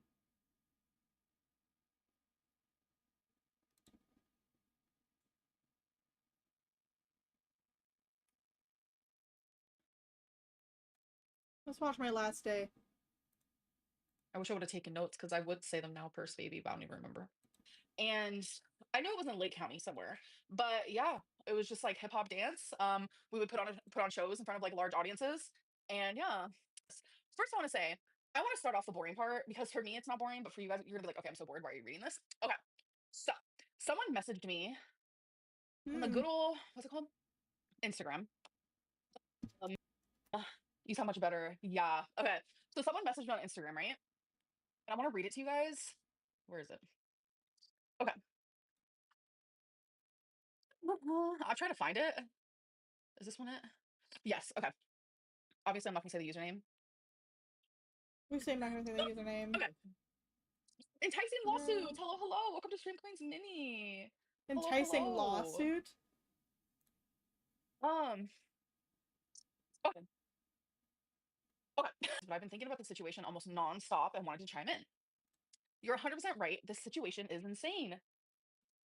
Let's watch my last day. I wish I would have taken notes because I would say them now, Purse Baby, but I don't even remember. And I know it was in Lake County somewhere, but yeah, It was just like hip hop dance. We would put on shows in front of like large audiences, and yeah. First, I want to say I want to start off the boring part because for me it's not boring, but for you guys, you're gonna be like, okay, I'm so bored. Why are you reading this? Okay, so someone messaged me on the Hmm. good old what's it called Instagram. Um, you sound much better. Yeah. Okay. So someone messaged me on Instagram, right? And I want to read it to you guys. Where is it? Okay. I'll try to find it. Is this one it? Yes. Okay. Obviously, I'm not gonna say the username. We say I'm not gonna say the username. Okay. Enticing lawsuits. No. Hello, hello. Welcome to Stream Queens Mini. Hello, Enticing hello. lawsuit? Um. Okay. Okay. But I've been thinking about the situation almost nonstop and wanted to chime in. You're 100% right. This situation is insane.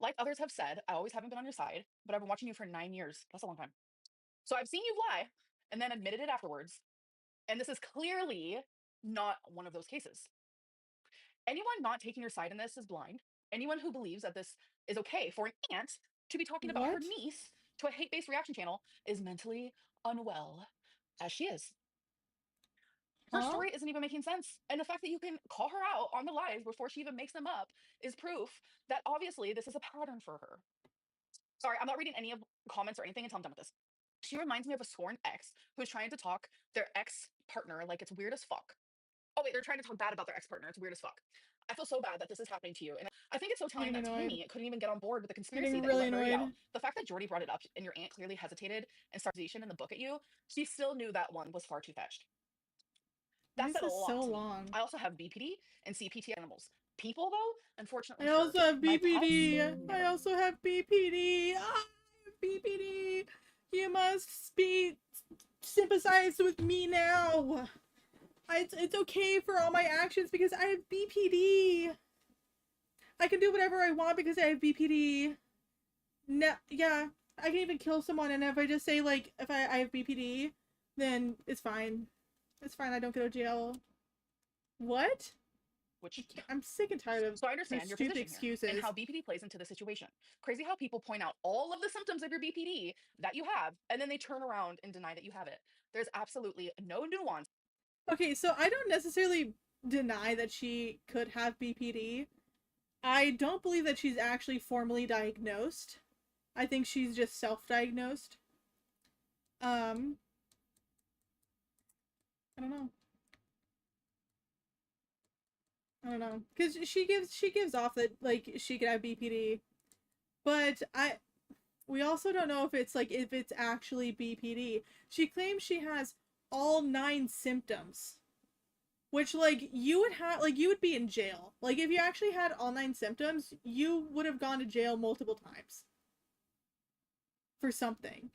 Like others have said, I always haven't been on your side, but I've been watching you for 9 years. That's a long time. So I've seen you lie and then admitted it afterwards. And this is clearly not one of those cases. Anyone not taking your side in this is blind. Anyone who believes that this is okay for an aunt to be talking about her What? niece to a hate based reaction channel is mentally unwell, as she is. Her Huh? story isn't even making sense. And the fact that you can call her out on the lies before she even makes them up is proof that obviously this is a pattern for her. Sorry, I'm not reading any of comments or anything until I'm done with this. She reminds me of a scorned ex who's trying to talk their ex partner like it's weird as fuck. Oh, wait, they're trying to talk bad about their ex partner. It's weird as fuck. I feel so bad that this is happening to you. And I think it's so telling Getting that annoyed. Tammy couldn't even get on board with the conspiracy Getting that you really let her read out. annoyed. The fact that Jordy brought it up and your aunt clearly hesitated and started in the book at you, she still knew that one was far too fetched. Why That is said a this lot so to me. long? I also have BPD and CPT animals. People, though, unfortunately, I sure. also have My pets, BPD. I never. also have BPD. Ah, I have BPD. You must be sympathized with me now. It's okay for all my actions because I have BPD. I can do whatever I want because I have BPD. No, yeah, I can even kill someone, and if I just say like if I have BPD, then it's fine. It's fine. I don't go to jail. What? Which I'm sick and tired of So I her understand your stupid position here and excuses. how BPD plays into the situation. Crazy how people point out all of the symptoms of your BPD that you have, and then they turn around and deny that you have it. There's absolutely no nuance. Okay, so I don't necessarily deny that she could have BPD. I don't believe that she's actually formally diagnosed. I think she's just self-diagnosed. Um, I don't know. I don't know, because she gives off that like she could have BPD, but we also don't know if it's actually BPD. She claims she has all 9 symptoms, which like you would be in jail. Like if you actually had all 9 symptoms, you would have gone to jail multiple times for something,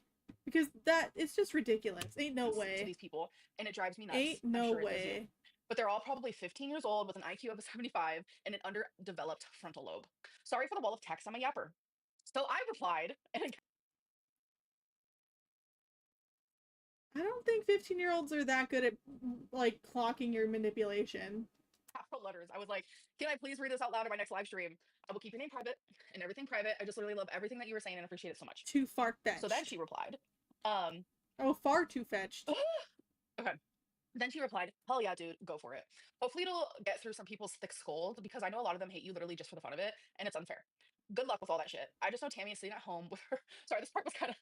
because that it's just ridiculous. Ain't no To way. these people, and it drives me nuts. Ain't I'm no sure it does you. way. But they're all probably 15 years old with an IQ of a 75 and an underdeveloped frontal lobe. Sorry for the wall of text. I'm a yapper. So I replied, and I don't think 15-year-olds are that good at like clocking your manipulation. capital letters. I was like, can I please read this out loud in my next live stream? I will keep your name private and everything private. I just literally love everything that you were saying and appreciate it so much. Too So then far-fetched. she replied, um, Oh, far too fetched. okay. Then she replied, hell yeah, dude, go for it. Hopefully it'll get through some people's thick skulls because I know a lot of them hate you literally just for the fun of it, and it's unfair. Good luck with all that shit. I just know Tammy is sitting at home with her. Sorry, this part was kind of.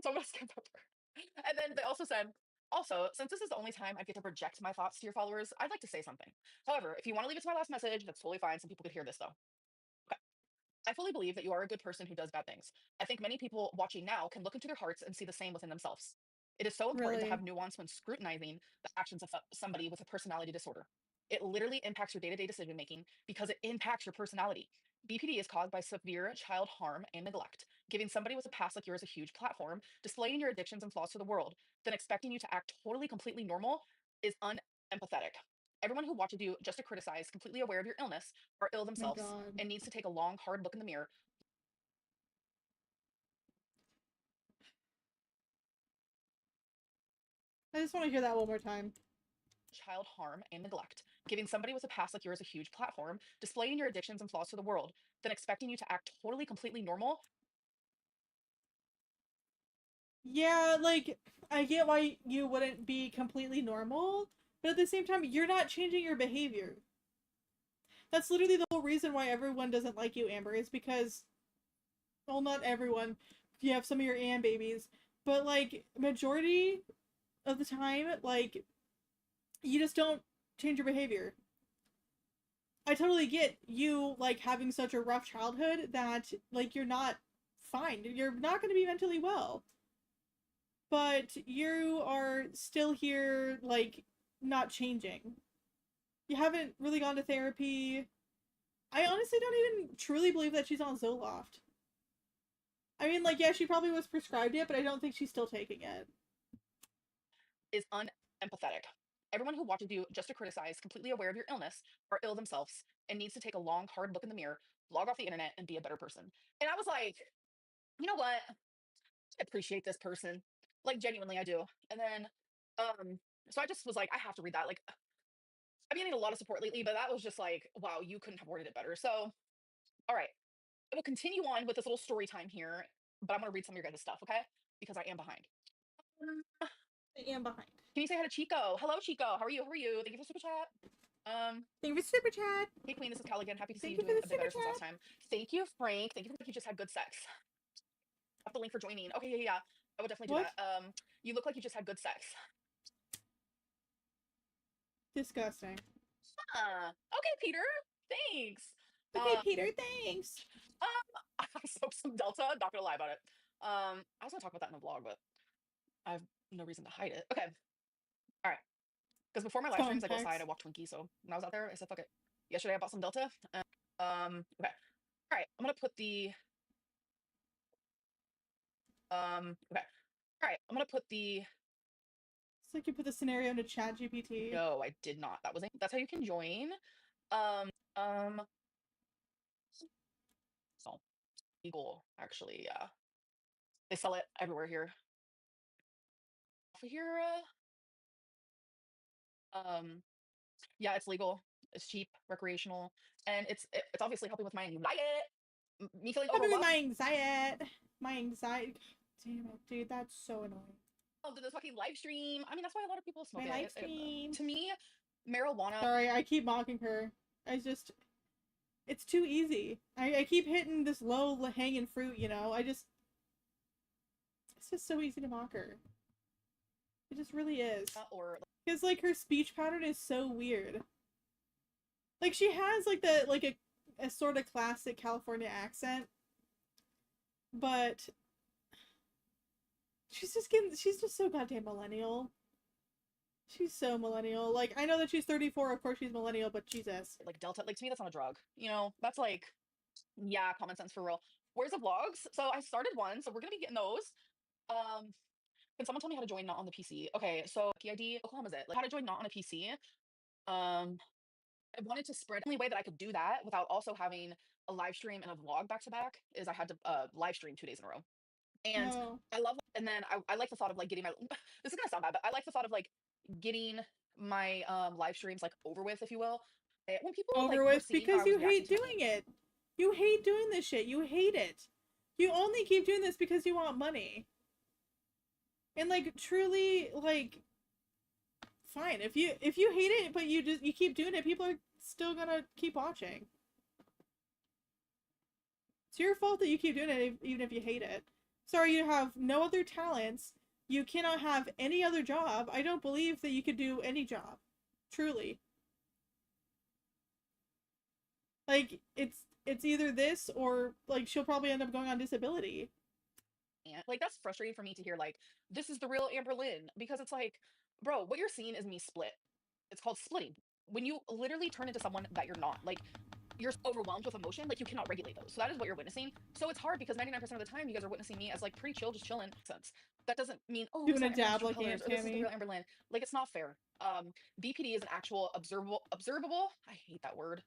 So I'm gonna skip that part. And then they also said, also, since this is the only time I get to project my thoughts to your followers, I'd like to say something. However, if you want to leave it to my last message, that's totally fine. Some people could hear this though. Okay. I fully believe that you are a good person who does bad things. I think many people watching now can look into their hearts and see the same within themselves. It is so important to Really. have nuance when scrutinizing the actions of somebody with a personality disorder. It literally impacts your day to day decision making because it impacts your personality. BPD is caused by severe child harm and neglect. Giving somebody with a past like yours a huge platform, displaying your addictions and flaws to the world, then expecting you to act totally, completely normal is unempathetic. Everyone who watches you just to criticize, completely aware of your illness, are ill My themselves God. and needs to take a long, hard look in the mirror. I just want to hear that one more time. Child harm and neglect. Giving somebody with a past like yours a huge platform, displaying your addictions and flaws to the world, then expecting you to act totally, completely normal Yeah, like, I get why you wouldn't be completely normal, but at the same time, you're not changing your behavior. That's literally the whole reason why everyone doesn't like you, Amber, is because, well, not everyone. You have some of your Ann babies, but like, majority of the time, like, you just don't change your behavior. I totally get you, like, having such a rough childhood that, like, you're not fine. You're not going to be mentally well. But you are still here, like, not changing. You haven't really gone to therapy. I honestly don't even truly believe that she's on Zoloft. I mean, like, yeah, she probably was prescribed it, but I don't think she's still taking it. Is unempathetic. Everyone who watches you just to criticize, completely aware of your illness, are ill themselves and needs to take a long, hard look in the mirror, log off the internet, and be a better person. And I was like, you know what? I appreciate this person. Like genuinely, I do. And then, so I just was like, I have to read that. Like, I've been getting a lot of support lately, but that was just like, wow, you couldn't have worded it better. So, all right, I will continue on with this little story time here, but I'm gonna read some of your guys' stuff, okay? Because I am behind. I am behind. Can you say hi to Chico? Hello, Chico. How are you? How are you? Thank you for super chat. Thank you for super chat. Hey Queen, this is Cal again. Happy to see Thank you you for doing the a bit super better since last chat. time. Thank you, Frank. Thank you for you just had good sex. Have the link for joining. Okay, yeah. I would definitely do What? that. You look like you just had good sex. Disgusting. Okay, Peter. Thanks. Okay, Um, Peter, thanks. I soaked some Delta. Not gonna lie about it. I was gonna talk about that in a vlog, but I have no reason to hide it. Okay. All right. Because before my live streams, I go outside, I Context. walk Twinkie. So when I was out there, I said, fuck it. Yesterday, I bought some Delta. Okay. All right. I'm gonna put the. Okay. All right. I'm gonna put the. It's like you put the scenario into Chat GPT. No, I did not. That's how you can join. Um. So legal, actually. Yeah. They sell it everywhere here. For here. Um. Yeah, it's legal. It's cheap, recreational, and it's obviously helping with my anxiety. Me feeling Help me with overwhelmed. my anxiety. My anxiety. Damn it, dude, that's so annoying. To this fucking live stream. I mean, that's why a lot of people smoke My it. live stream. To me, marijuana. Sorry, I keep mocking her. I just, it's too easy. I keep hitting this low hanging fruit, you know? It's just so easy to mock her. It just really is. Or Because, like, her speech pattern is so weird. Like, she has, like, a sort of classic California accent, but she's just so goddamn millennial. She's so millennial. Like, I know that she's 34, of course she's millennial, but Jesus. like Delta. Like to me, that's not a drug. You know, that's like, yeah, common sense for real. Where's the vlogs? So I started one, so we're gonna be getting those. Um, can someone tell me how to join not on the PC? Okay, so PID, Oklahoma is it? Like how to join not on a PC. I wanted to spread. The only way that I could do that without also having a live stream and a vlog back to back is I had to live stream 2 days in a row. And Oh. I love, and then I like the thought of like getting my. This is gonna sound bad, but I like the thought of like getting my live streams like over with, if you will. When people like Over were with seeing how because I was you reacting hate to my doing it. You hate doing this shit. You hate it. You only keep doing this because you want money. And like truly like fine. If you hate it but you keep doing it, people are still gonna keep watching. It's your fault that you keep doing it even if you hate it. Sorry, you have no other talents. You cannot have any other job. I don't believe that you could do any job. Truly. Like it's either this or like she'll probably end up going on disability. aunt. Like that's frustrating for me to hear. Like this is the real Amber Lynn because it's like, bro, what you're seeing is me split. It's called splitting. When you literally turn into someone that you're not, like you're overwhelmed with emotion, like you cannot regulate those. So that is what you're witnessing. So it's hard because 99% of the time you guys are witnessing me as like pretty chill, just chilling. Sense. That doesn't mean oh Doing this is a not Amber Lynn's dab true like colors Aunt or this is the Tammy. real Amber Lynn. Like it's not fair. BPD is an actual observable. I hate that word.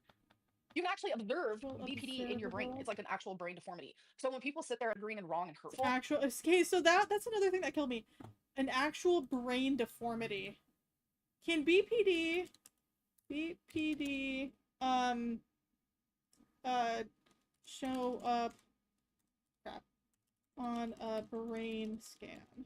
You can actually observe Actual BPD in your brain. observable. It's like an actual brain deformity. So when people sit there agreeing and wrong and It's hurtful, actual okay, so that's another thing that killed me. An actual brain deformity. Can BPD um uh show up crap. on a brain scan.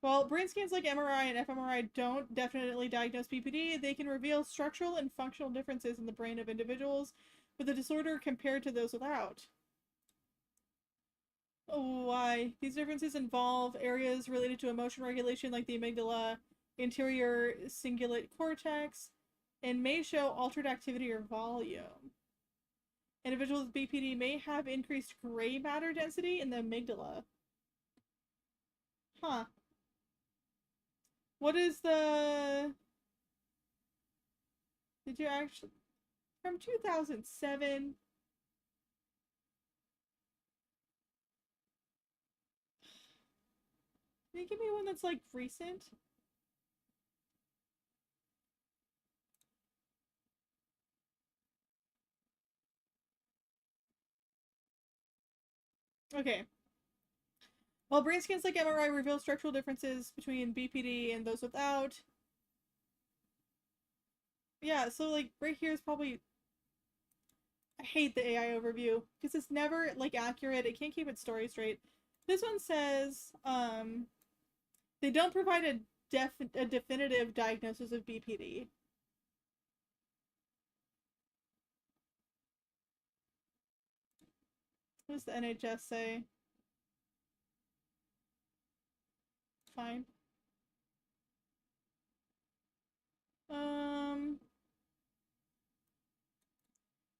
While brain scans like MRI and fMRI don't definitely diagnose BPD, they can reveal structural and functional differences in the brain of individuals with the disorder compared to those without. Why? These differences involve areas related to emotion regulation like the amygdala, anterior cingulate cortex, and may show altered activity or volume. Individuals with BPD may have increased gray matter density in the amygdala. Huh. What is the... Did you actually... From 2007? Can you give me one that's, like, recent? Okay. While brain scans like MRI reveal structural differences between BPD and those without... Yeah, so, like, right here is probably... I hate the AI overview, because it's never, like, accurate. It can't keep its story straight. This one says, they don't provide a definitive diagnosis of BPD. What does the NHS say? Fine.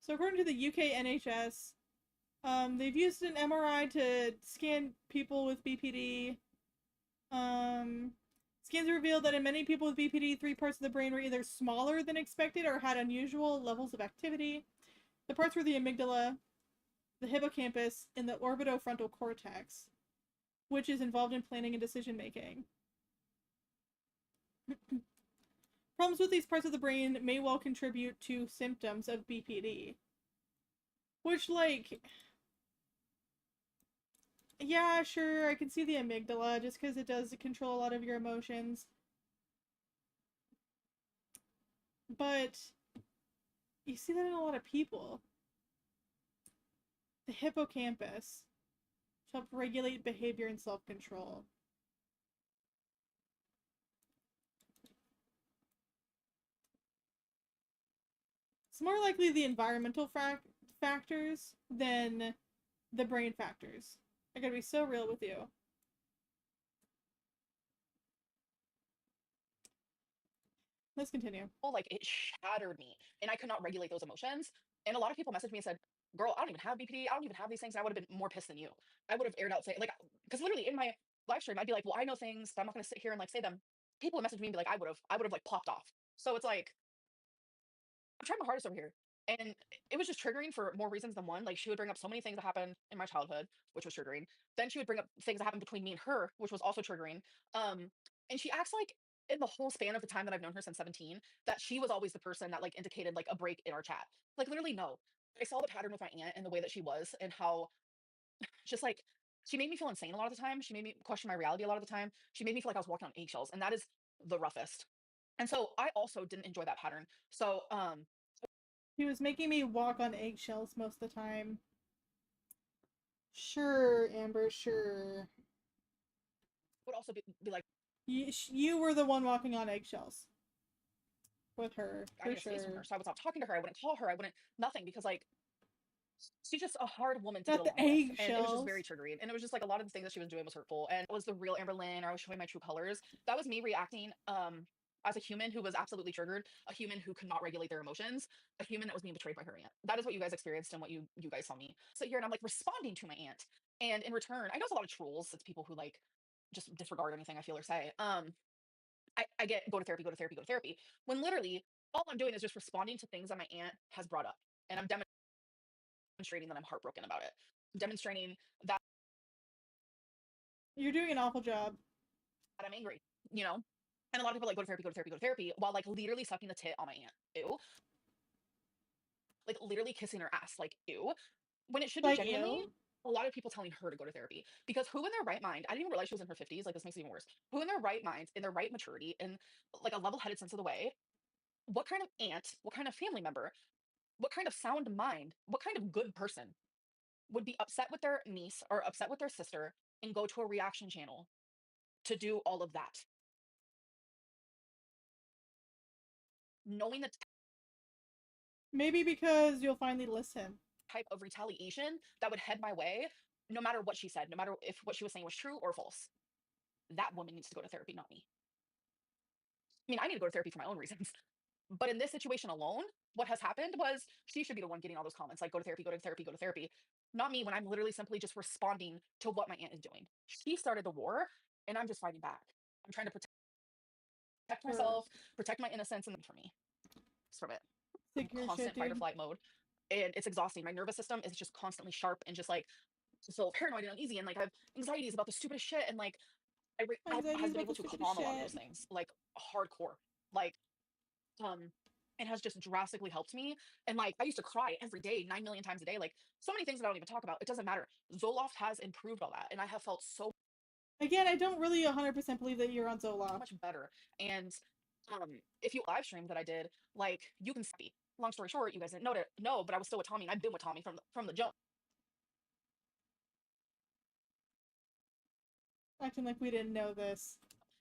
So according to the UK NHS, they've used an MRI to scan people with BPD. Scans revealed that in many people with BPD, 3 parts of the brain were either smaller than expected or had unusual levels of activity. The parts were the amygdala, the hippocampus, and the orbitofrontal cortex, which is involved in planning and decision making. Problems with these parts of the brain may well contribute to symptoms of BPD. Which, like, yeah, sure, I can see the amygdala just because it does control a lot of your emotions. But you see that in a lot of people. The hippocampus to help regulate behavior and self control. It's more likely the environmental factors than the brain factors. I gotta be so real with you. Let's continue. Like it shattered me, and I could not regulate those emotions. And a lot of people messaged me and said, "Girl, I don't even have BPD. I don't even have these things." And I would have been more pissed than you. I would have aired out say like, because literally in my live stream, I'd be like, "Well, I know things, but I'm not gonna sit here and like say them." People would message me and be like, I would have like popped off." So it's like I'm trying my hardest over here. And it was just triggering for more reasons than one. Like she would bring up so many things that happened in my childhood, which was triggering. Then she would bring up things that happened between me and her, which was also triggering. And she acts like in the whole span of the time that I've known her since 17, that she was always the person that like indicated like a break in our chat. Like literally no. I saw the pattern with my aunt and the way that she was and how just like she made me feel insane a lot of the time. She made me question my reality a lot of the time. She made me feel like I was walking on eggshells, and that is the roughest. And so I also didn't enjoy that pattern. So He was making me walk on eggshells most of the time. Sure, Amber, sure. would also be like, You were the one walking on eggshells with her, I for need a space from her. sure. So I would stop talking to her. I wouldn't call her. I wouldn't nothing because like she's just a hard woman to get Not the along with. And it was just very eggshells. triggering. And it was just like a lot of the things that she was doing was hurtful. And it was the real Amber Lynn, or I was showing my true colors. That was me reacting as a human who was absolutely triggered, a human who could not regulate their emotions, a human that was being betrayed by her aunt. That is what you guys experienced and what you guys saw me. So here and I'm like responding to my aunt. And in return, I know it's a lot of trolls. It's people who like just disregard anything I feel or say. I get go to therapy, go to therapy, go to therapy. When literally all I'm doing is just responding to things that my aunt has brought up. And I'm demonstrating that I'm heartbroken about it. Demonstrating that You're doing an awful job. I'm angry, you know? And a lot of people like go to therapy, go to therapy, go to therapy, while like literally sucking the tit on my aunt. Ew. Like literally kissing her ass. Like, ew. When it should be Like genuinely you? a lot of people telling her to go to therapy. Because who in their right mind, I didn't even realize she was in her 50s, like this makes it even worse. Who in their right minds, in their right maturity, in like a level-headed sense of the way, what kind of aunt, what kind of family member, what kind of sound mind, what kind of good person would be upset with their niece or upset with their sister and go to a reaction channel to do all of that, knowing the Maybe because you'll finally listen. type of retaliation that would head my way, no matter what she said, no matter if what she was saying was true or false. That woman needs to go to therapy, not me. I mean, I need to go to therapy for my own reasons. But in this situation alone, what has happened was she should be the one getting all those comments like, go to therapy, go to therapy, go to therapy. Not me, when I'm literally simply just responding to what my aunt is doing. She started the war, and I'm just fighting back. I'm trying to protect Sure. myself, protect my innocence, and for me, just from it. Sick your shit, Constant fight or dude. flight mode. And it's exhausting. My nervous system is just constantly sharp and just like so paranoid and uneasy. And like I have anxieties about the stupidest shit. And like I Anxiety's has been about able the to stupidest calm a lot of those shit. things, like hardcore. Like um it has just drastically helped me. And like I used to cry every day, 9 million times a day. Like so many things that I don't even talk about. It doesn't matter. Zoloft has improved all that. And I have felt so Again, I don't really 100% believe that you're on Zoloft. much better. And if you live stream that I did, like you can see. Long story short, you guys didn't know it, no, but I was still with Tommy, and I've been with Tommy from the jump. Acting like we didn't know this.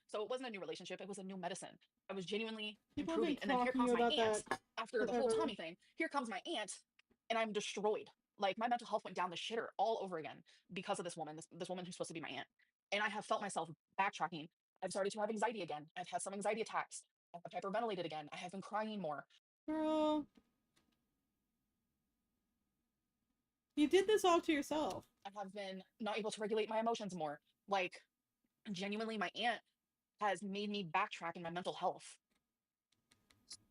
So it wasn't a new relationship, it was a new medicine. I was genuinely People have improving. been And then here talking to comes you my about aunt that after the whole forever. Tommy thing. Here comes my aunt, and I'm destroyed. Like my mental health went down the shitter all over again because of this woman, this woman who's supposed to be my aunt. And I have felt myself backtracking. I've started to have anxiety again. I've had some anxiety attacks. I've hyperventilated again. I have been crying more. Girl, you did this all to yourself. I have been not able to regulate my emotions more. Like genuinely, my aunt has made me backtrack in my mental health.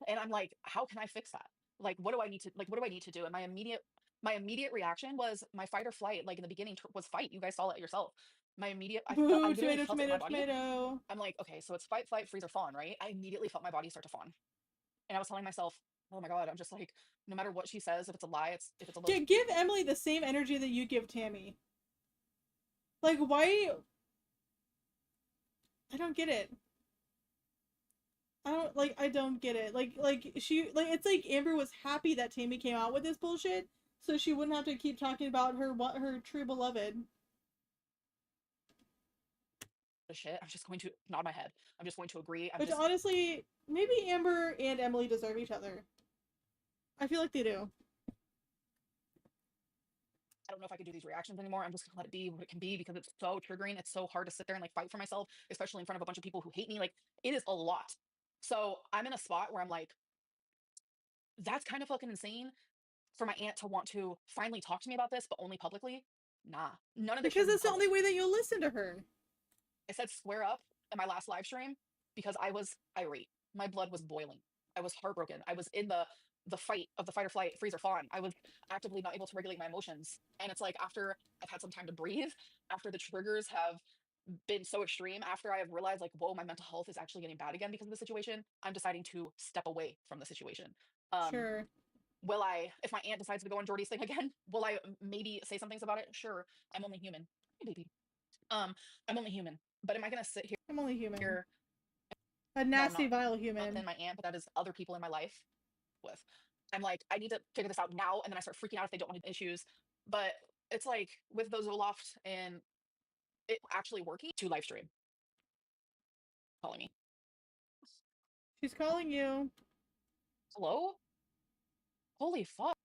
And I'm like, how can I fix that? Like, what do I need to like? What do I need to do? And my immediate reaction was my fight or flight. Like in the beginning was fight. You guys saw it yourself. I Boo, literally tomato, felt it in tomato, my body. tomato. I'm like, okay, so it's fight, flight, freeze, or fawn, right? I immediately felt my body start to fawn, and I was telling myself, oh my god, I'm just like, no matter what she says, if it's a lie, if it's a little Give Emily the same energy that you give Tammy. Like, why? I don't get it. I don't get it. It's like Amber was happy that Tammy came out with this bullshit, so she wouldn't have to keep talking about her true beloved. shit, I'm just going to nod my head. I'm just going to agree. Which honestly, maybe Amber and Emily deserve each other. I feel like they do. I don't know if I could do these reactions anymore. I'm just gonna let it be what it can be because it's so triggering. It's so hard to sit there and like fight for myself, especially in front of a bunch of people who hate me. Like it is a lot. So I'm in a spot where I'm like, that's kind of fucking insane for my aunt to want to finally talk to me about this, but only publicly. Nah, none of this Because should be it's the public. only way that you'll listen to her. I said square up in my last live stream because I was irate. My blood was boiling. I was heartbroken. I was in the fight of the fight or flight, freeze or fawn. I was actively not able to regulate my emotions. And it's like after I've had some time to breathe, after the triggers have been so extreme, after I have realized like, whoa, my mental health is actually getting bad again because of the situation, I'm deciding to step away from the situation. Um, Sure. will I, if my aunt decides to go on Jordy's thing again, will I maybe say some things about it? Sure. I'm only human. Hey, baby. Um, I'm only human. But am I gonna sit I'm only human. here? A No, I'm nasty, not. vile Not than human. my aunt, but that is other people in my life with. I'm like, I need to figure this out now, and then I start freaking out if they don't want issues. But it's like with those Zoloft and it actually working to live stream calling me. She's calling you. Hello? Holy fuck.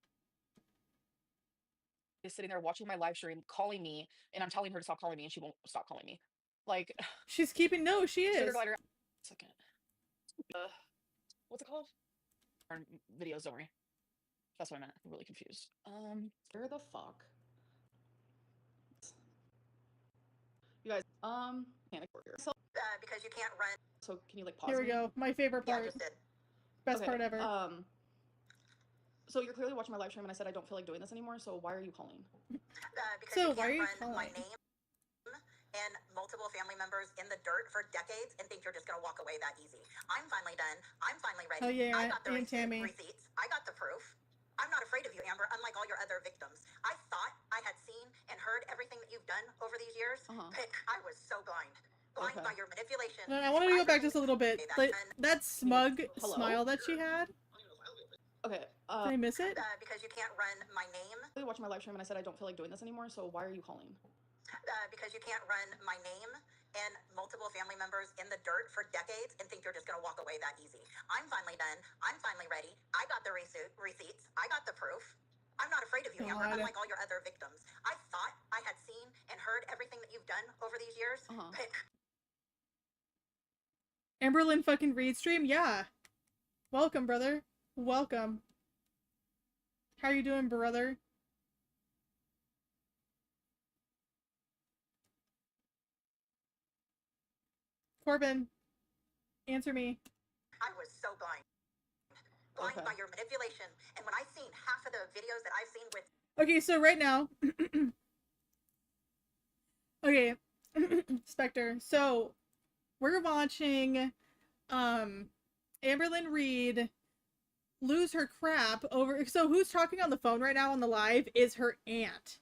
Is sitting there watching my live stream, calling me, and I'm telling her to stop calling me, and she won't stop calling me. Like, She's keeping. No, she sugar is. glider. Second. What's it called? Videos, don't worry. That's what I meant. I'm really confused. Where the fuck? You guys, panic warrior. So, because you can't run. So can you like pause Here we me? go. My favorite part. Yeah, I just did. Best Okay, part ever. So you're clearly watching my live stream, and I said I don't feel like doing this anymore. So why are you calling? So why are you calling? My name and multiple family members in the dirt for decades and think you're just gonna walk away that easy. I'm finally done. I'm finally ready. Oh yeah, I got the Aunt Tammy. receipts. I got the proof. I'm not afraid of you, Amber, unlike all your other victims. I thought I had seen and heard everything that you've done over these years, but I was so blind. Blind by your manipulation. I wanted to go back just a little bit. Like that smug Hello? smile that she had. Okay, Did I miss it? Because you can't run my name. Really watching my live stream and I said I don't feel like doing this anymore, so why are you calling? Because you can't run my name and multiple family members in the dirt for decades and think you're just going to walk away that easy. I'm finally done. I'm finally ready. I got the receipts. I got the proof. I'm not afraid of you, Amber, unlike all your other victims. I thought I had seen and heard everything that you've done over these years. But Amberlynn fucking Reed stream? Yeah. Welcome, brother. Welcome. How you doing, brother? Corbin, answer me. I was so blind. Blind by your manipulation. And when I seen half of the videos that I've seen with... Okay, so right now... okay, Spectre. So, we're watching Amberlynn Reed lose her crap over... So, who's talking on the phone right now on the live is her aunt.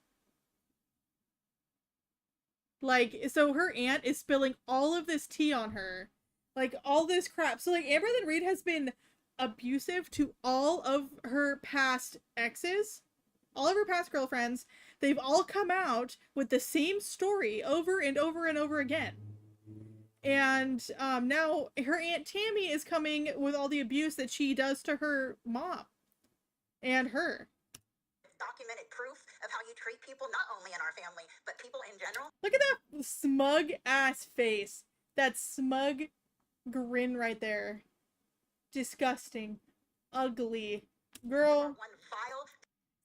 Like, so her aunt is spilling all of this tea on her. Like, all this crap. So, like, Amberlynn Reed has been abusive to all of her past exes, all of her past girlfriends. They've all come out with the same story over and over and over again. And now her Aunt Tammy is coming with all the abuse that she does to her mom and her. Documented proof of how you treat people, not only in our family, but people in general. Look at that smug ass face. That smug grin right there. Disgusting. Ugly. Girl. One vile,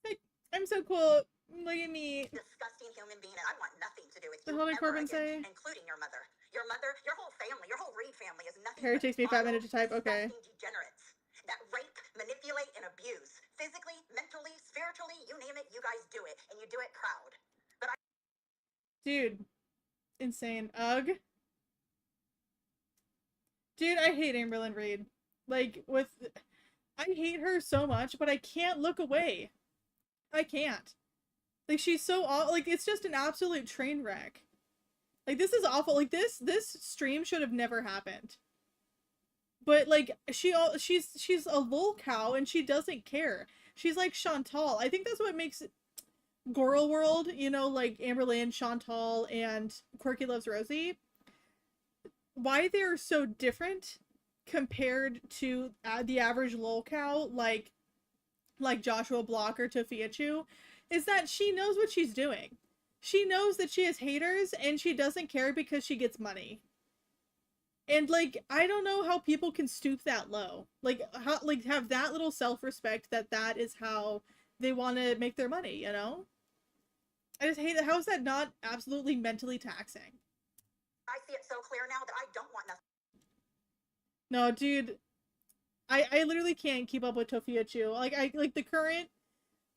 Like, I'm so cool. Look at me. disgusting human being, and I want nothing to do with you. The hell did Corbin again, say? including your mother. Your mother, your whole family, your whole Reed family is nothing. Harry takes me 5 minutes to type. Okay. Degenerates that rape, manipulate, and abuse. Physically, mentally, spiritually, you name it, you guys do it. And you do it proud. But Dude. Insane. Ugh. Dude, I hate Amberlynn Reed. Like, I hate her so much, but I can't look away. I can't. Like, she's so like, it's just an absolute train wreck. Like, this is awful. Like, this stream should have never happened. But, like, she's a lol cow, and she doesn't care. She's like Chantal. I think that's what makes Goral World, you know, like Amberlynn, Chantal, and Quirky Loves Rosie, why they're so different compared to the average lol cow, like Joshua Block or Tofia Chu, is that she knows what she's doing. She knows that she has haters, and she doesn't care because she gets money. And, like, I don't know how people can stoop that low. Like, how, like, have that little self-respect that is how they want to make their money, you know? I just hate it. How is that not absolutely mentally taxing? I see it so clear now that I don't want nothing. No, dude. I literally can't keep up with Tofia Chu. Like the current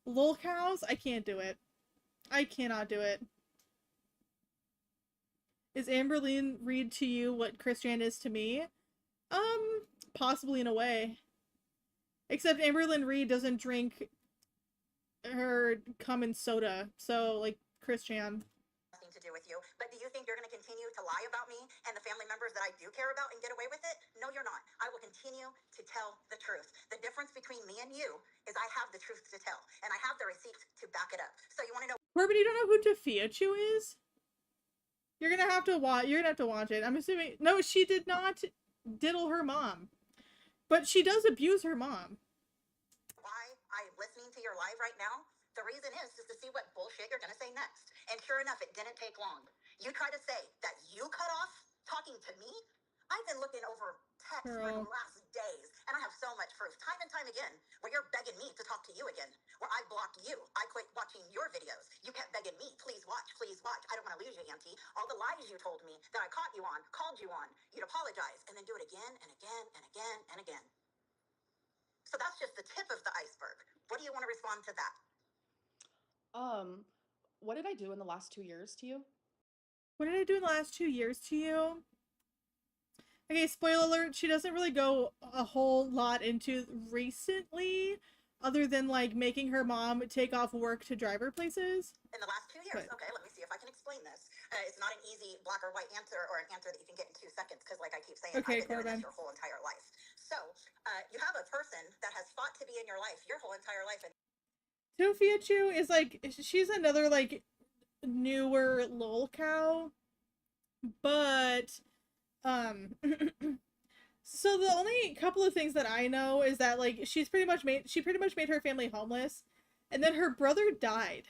lol cows, I can't do it. I cannot do it. Is Amberlynn Reed to you what Christian is to me? Possibly in a way. Except Amberlynn Reed doesn't drink her cum and soda, so, like, Christian. Nothing to do with you. But do you think you're going to continue to lie about me and the family members that I do care about and get away with it? No, you're not. I will continue to tell the truth. The difference between me and you is I have the truth to tell, and I have the receipts to back it up. So you want to know? Corbin, you don't know who Tofia Chu is? You're gonna have to watch. You're gonna have to watch it. I'm assuming. No, she did not diddle her mom, but she does abuse her mom. Why I'm listening to your live right now? The reason is just to see what bullshit you're gonna say next. And sure enough, it didn't take long. You try to say that you cut off talking to me. I've been looking over texts for the last days, and I have so much proof, time and time again, where you're begging me to talk to you again, where I blocked you. I quit watching your videos. You kept begging me, please watch, please watch. I don't want to lose you, Auntie. All the lies you told me that I caught you on, called you on, you'd apologize, and then do it again and again and again and again. So that's just the tip of the iceberg. What do you want to respond to that? What did I do in the last 2 years to you? What did I do in the last 2 years to you? Okay, spoiler alert, she doesn't really go a whole lot into recently, other than, like, making her mom take off work to drive her places. In the last 2 years. Okay, let me see if I can explain this. It's not an easy black or white answer or an answer that you can get in 2 seconds because, like I keep saying, Okay, I've been doing Corbin. this your whole entire life. So, you have a person that has fought to be in your life your whole entire life. And Sophia Chu is like, she's another like newer lol cow, but so the only couple of things that I know is that like she pretty much made her family homeless, and then her brother died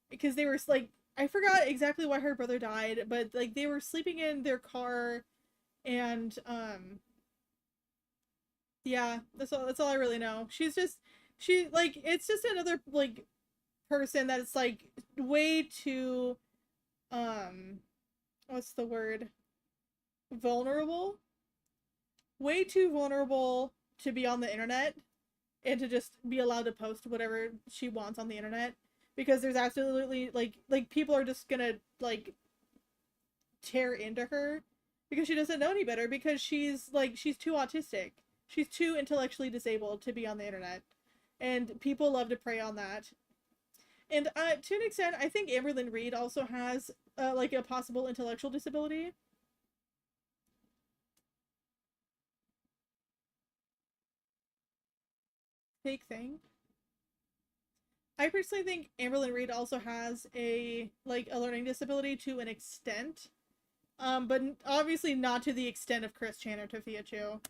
because they were like, I forgot exactly why her brother died, but like they were sleeping in their car, and yeah, that's all I really know. She like, it's just another like person that's like way too what's the word, vulnerable, way too vulnerable to be on the internet and to just be allowed to post whatever she wants on the internet, because there's absolutely like people are just gonna like tear into her because she doesn't know any better, because she's too autistic, she's too intellectually disabled to be on the internet, and people love to prey on that. And to an extent, I think Amberlynn Reed also has like a possible intellectual disability. Fake thing. I personally think Amberlynn Reed also has a learning disability to an extent, but obviously not to the extent of Chris Chan or Tofia Chu.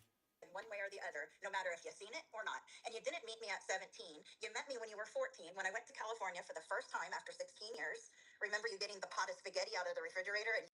one way or the other, no matter if you've seen it or not. And you didn't meet me at 17. You met me when you were 14, when I went to California for the first time after 16 years. Remember you getting the pot of spaghetti out of the refrigerator and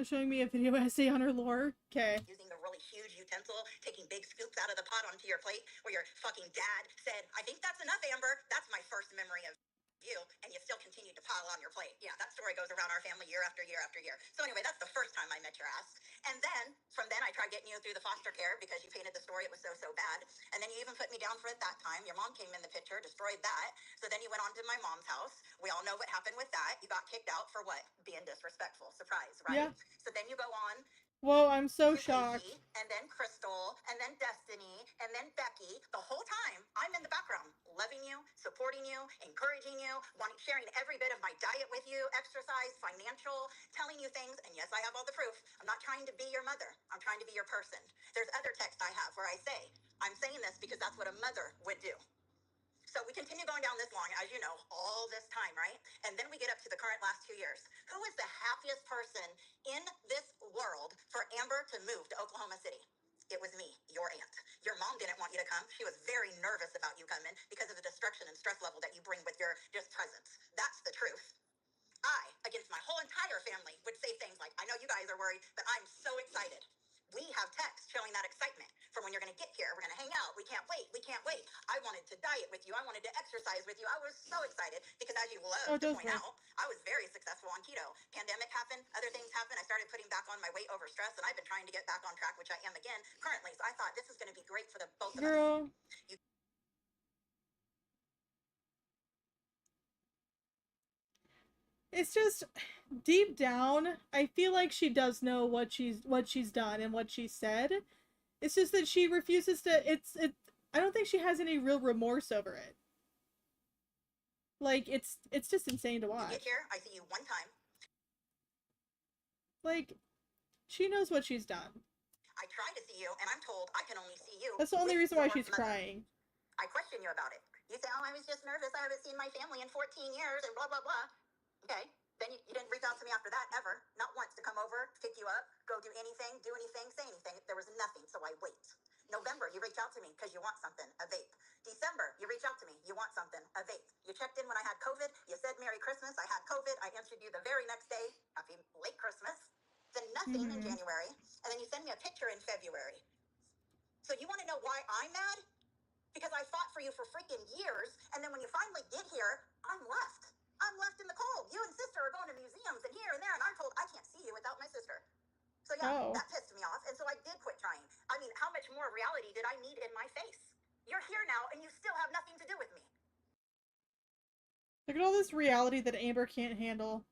Showing me a video essay on her lore. Okay. using the really huge utensil, taking big scoops out of the pot onto your plate, where your fucking dad said, I think that's enough, Amber. That's my first memory of you, and you still continued to pile on your plate. Yeah, that story goes around our family year after year after year. So anyway, that's the first time I met your ass. And then, from then, I tried getting you through the foster care because you painted the story. It was so, so bad. And then you even put me down for it that time. Your mom came in the picture, destroyed that. So then you went on to my mom's house. We all know what happened with that. You got kicked out for what? Being disrespectful. Surprise, right? Yeah. So then you go on Whoa, I'm so to shocked. Casey, and then Crystal, and then Destiny, and then Becky. The whole time, I'm in the background, loving you, supporting you, encouraging you, sharing every bit of my diet with you, exercise, financial, telling you things. And yes, I have all the proof. I'm not trying to be your mother. I'm trying to be your person. There's other texts I have where I say, I'm saying this because that's what a mother would do. So we continue going down this long, as you know, all this time, right? And then we get up to the current last 2 years. Who is the happiest person in this world for Amber to move to Oklahoma City? It was me, your aunt. Your mom didn't want you to come. She was very nervous about you coming because of the destruction and stress level that you bring with your just presence. That's the truth. I, against my whole entire family, would say things like, I know you guys are worried, but I'm so excited. We have text showing that excitement from when you're going to get here. We're going to hang out. We can't wait. We can't wait. I wanted to diet with you. I wanted to exercise with you. I was so excited because, as you love to point out, I was very successful on keto. Pandemic happened. Other things happened. I started putting back on my weight over stress, and I've been trying to get back on track, which I am again currently. So I thought this is going to be great for the both of us. Girl. It's just deep down, I feel like she does know what she's done and what she said. It's just that she refuses to. I don't think she has any real remorse over it. Like it's just insane to watch. You get here, I see you one time. Like, she knows what she's done. I try to see you, and I'm told I can only see you. That's the only reason why she's crying. I question you about it. You say, oh, I was just nervous. I haven't seen my family in 14 years and blah, blah, blah. Okay. Then you didn't reach out to me after that, ever. Not once to come over, pick you up, go do anything, say anything. There was nothing, so I wait. November, you reach out to me because you want something, a vape. December, you reach out to me, you want something, a vape. You checked in when I had COVID. You said Merry Christmas. I had COVID. I answered you the very next day. Happy late Christmas. Then nothing in January. And then you send me a picture in February. So you want to know why I'm mad? Because I fought for you for freaking years, and then when you finally get here, I'm left. I'm left in the cold. You and sister are going to museums and here and there, and I'm told I can't see you without my sister. So yeah, that pissed me off, and so I did quit trying. I mean, how much more reality did I need in my face? You're here now, and you still have nothing to do with me. Look at all this reality that Amber can't handle.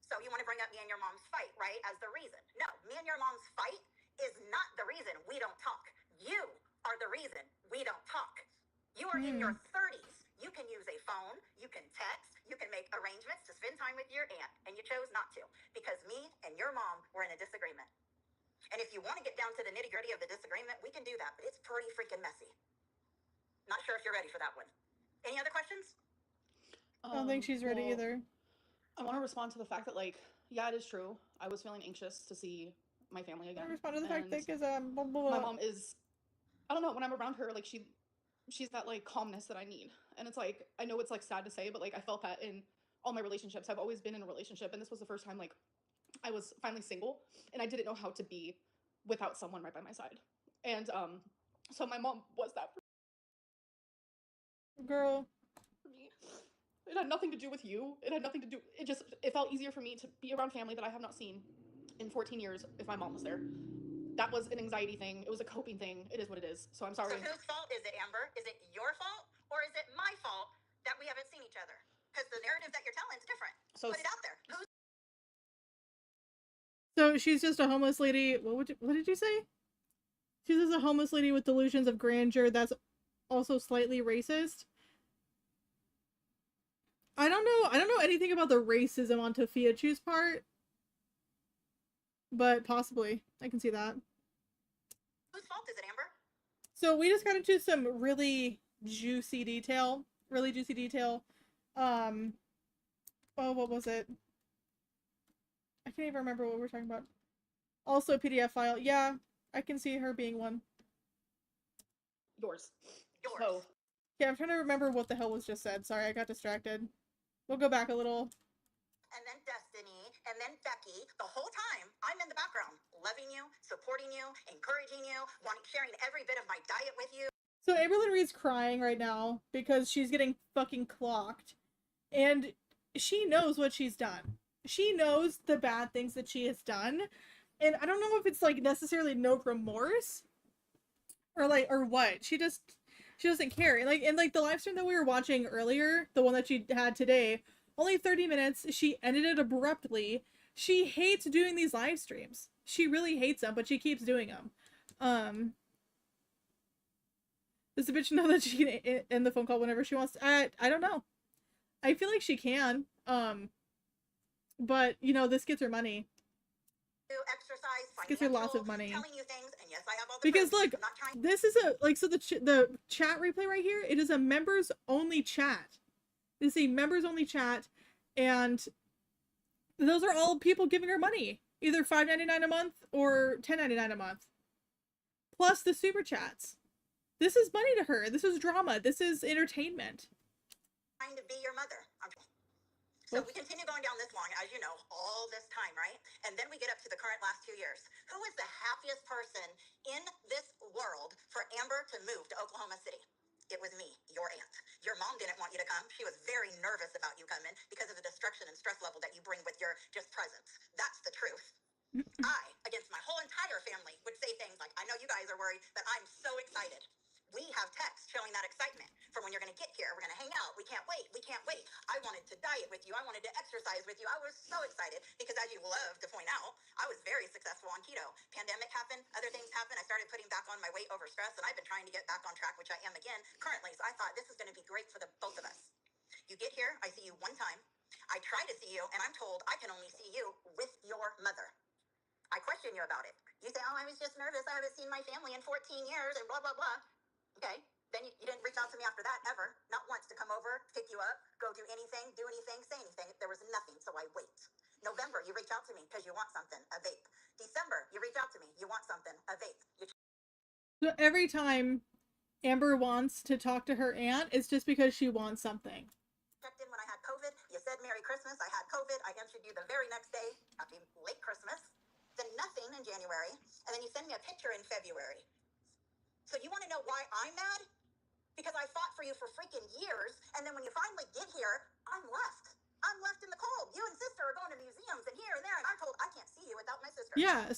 So you want to bring up me and your mom's fight, right, as the reason? No, me and your mom's fight is not the reason we don't talk. You are the reason we don't talk. You are in your 30s. You can use a phone, you can text, you can make arrangements to spend time with your aunt, and you chose not to because me and your mom were in a disagreement. And if you want to get down to the nitty gritty of the disagreement, we can do that, but it's pretty freaking messy. Not sure if you're ready for that one. Any other questions? I don't think she's ready Well, either. I want to respond to the fact that, like, yeah, it is true. I was feeling anxious to see my family I again. respond to the fact and that because blah, blah, my blah. mom is, I don't know, when I'm around her, like, she's that, like, calmness that I need. And it's like, I know it's, like, sad to say, but, like, I felt that in all my relationships. I've always been in a relationship, and this was the first time, like, I was finally single, and I didn't know how to be without someone right by my side. And so my mom was that Girl, for me. It had nothing to do with you. It had nothing to do. It felt easier for me to be around family that I have not seen in 14 years if my mom was there. That was an anxiety thing. It was a coping thing. It is what it is. So I'm sorry. So whose fault is it, Amber? Is it your fault or is it my fault that we haven't seen each other? Because the narrative that you're telling is different. So Put it out there. Who's so she's just a homeless lady. What did you say? She's just a homeless lady with delusions of grandeur. That's also slightly racist. I don't know anything about the racism on Tafia Chu's part, but possibly I can see that. whose fault is it, Amber? So we just got into some really juicy detail. Oh, what was it? I can't even remember what we're talking about. Also a PDF file. Yeah, I can see her being one. yours. Yours. So Yeah, I'm trying to remember what the hell was just said. Sorry, I got distracted. We'll go back a little. And then Destiny, and then Becky. The whole time, I'm in the background, loving you, supporting you, encouraging you, sharing every bit of my diet with you. So Amberlyn Reed's crying right now because she's getting fucking clocked. And she knows what she's done. She knows the bad things that she has done. And I don't know if it's like necessarily no remorse or what. She doesn't care. And like the live stream that we were watching earlier, the one that she had today, only 30 minutes. She ended it abruptly. She hates doing these live streams. She really hates them, but she keeps doing them. Does the bitch know that she can end the phone call whenever she wants to? I don't know. I feel like she can. But you know, this gets her money. Exercise, Gets her lots of money. telling you things, and yes, I have all the Because proof. look, I'm not trying. this is so the chat replay right here, it is a members only chat. It's a members only chat, and those are all people giving her money, either $5.99 a month or $10.99 a month, plus the super chats. This is money to her. This is drama. This is entertainment. Trying to be your mother. So we continue going down this long, as you know, all this time, right? And then we get up to the current last 2 years. Who is the happiest person in this world for Amber to move to Oklahoma City? It was me, your aunt. Your mom didn't want you to come. She was very nervous about you coming because of the destruction and stress level that you bring with your just presence. That's the truth. I, against my whole entire family, would say things like, I know you guys are worried, but I'm so excited. We have texts showing that excitement from when you're going to get here. We're going to hang out. We can't wait. We can't wait. I wanted to diet with you. I wanted to exercise with you. I was so excited because, as you love to point out, I was very successful on keto. Pandemic happened. Other things happened. I started putting back on my weight over stress, and I've been trying to get back on track, which I am again currently. So I thought this is going to be great for the both of us. You get here. I see you one time. I try to see you, and I'm told I can only see you with your mother. I question you about it. You say, oh, I was just nervous. I haven't seen my family in 14 years and blah, blah, blah. Okay. Then you didn't reach out to me after that ever. Not once to come over, pick you up, go do anything, say anything. There was nothing, so I wait. November, you reach out to me because you want something, a vape. December, you reach out to me, you want something, a vape. So every time Amber wants to talk to her aunt, it's just because she wants something. Checked in when I had COVID. You said Merry Christmas. I had COVID. I answered you the very next day. Happy late Christmas. Then nothing in January. And then you send me a picture in February. So you want to know why I'm mad? Because I fought for you for freaking years, and then when you finally get here, I'm left. I'm left in the cold. You and sister are going to museums and here and there, and I'm told I can't see you without my sister. Yeah,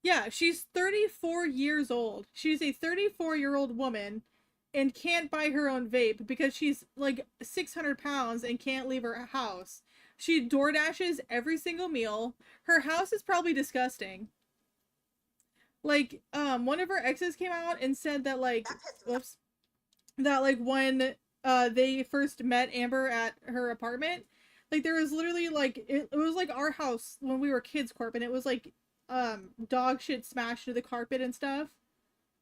yeah, she's 34 years old. She's a 34-year-old woman and can't buy her own vape because she's like 600 pounds and can't leave her house. She door dashes every single meal. Her house is probably disgusting. Like, one of her exes came out and said that, like, when, they first met Amber at her apartment, like, there was literally, like, it was like our house when we were kids, Corp, and it was, like, dog shit smashed to the carpet and stuff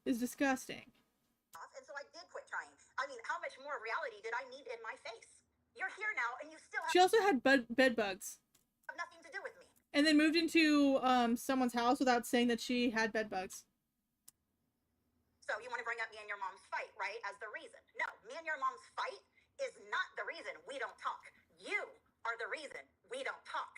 is disgusting. And so I did quit trying. I mean, how much more reality did I need in my face? You're here now, and you still She also had bed bugs. have nothing to do with me. And then moved into someone's house without saying that she had bed bugs. So you want to bring up me and your mom's fight, right, as the reason? No, me and your mom's fight is not the reason we don't talk. You are the reason we don't talk.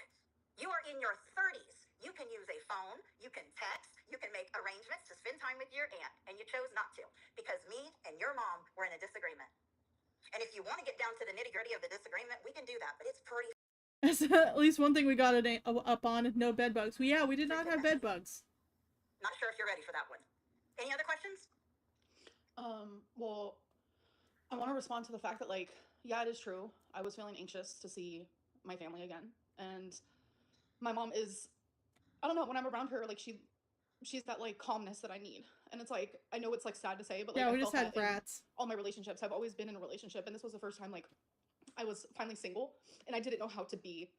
You are in your 30s. You can use a phone, you can text, you can make arrangements to spend time with your aunt, and you chose not to because me and your mom were in a disagreement. And if you want to get down to the nitty-gritty of the disagreement, we can do that, but it's pretty That's at least one thing we got up on. No bed bugs. We did not have bed bugs. not sure if you're ready for that one. Any other questions? Well, I want to respond to the fact that, like, yeah, it is true. I was feeling anxious to see my family again. And my mom is, I don't know, when I'm around her, like, she's that, like, calmness that I need. And it's like, I know it's, like, sad to say, but, like, Yeah, I we just felt had that in brats. all my relationships. I've always been in a relationship, and this was the first time, like, I was finally single, and I didn't know how to be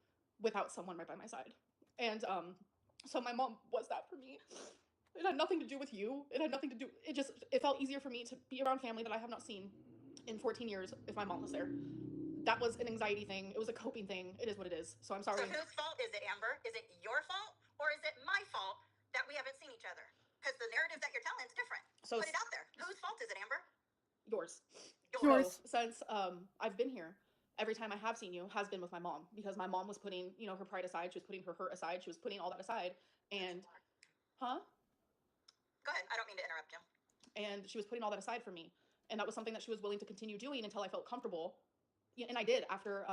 without someone right by my side. And, so my mom was that for me. It had nothing to do with you. It had nothing to do. It felt easier for me to be around family that I have not seen in 14 years if my mom was there. That was an anxiety thing. It was a coping thing. It is what it is. So I'm sorry. So whose fault is it, Amber? Is it your fault or is it my fault that we haven't seen each other? Because the narrative that you're telling is different. So Put it out there. Whose fault is it, Amber? yours. Yours. So since I've been here, every time I have seen you has been with my mom because my mom was putting, you know, her pride aside. She was putting her hurt aside. She was putting all that aside. And, huh? Go ahead. I don't mean to interrupt you. And she was putting all that aside for me. And that was something that she was willing to continue doing until I felt comfortable. Yeah, and I did after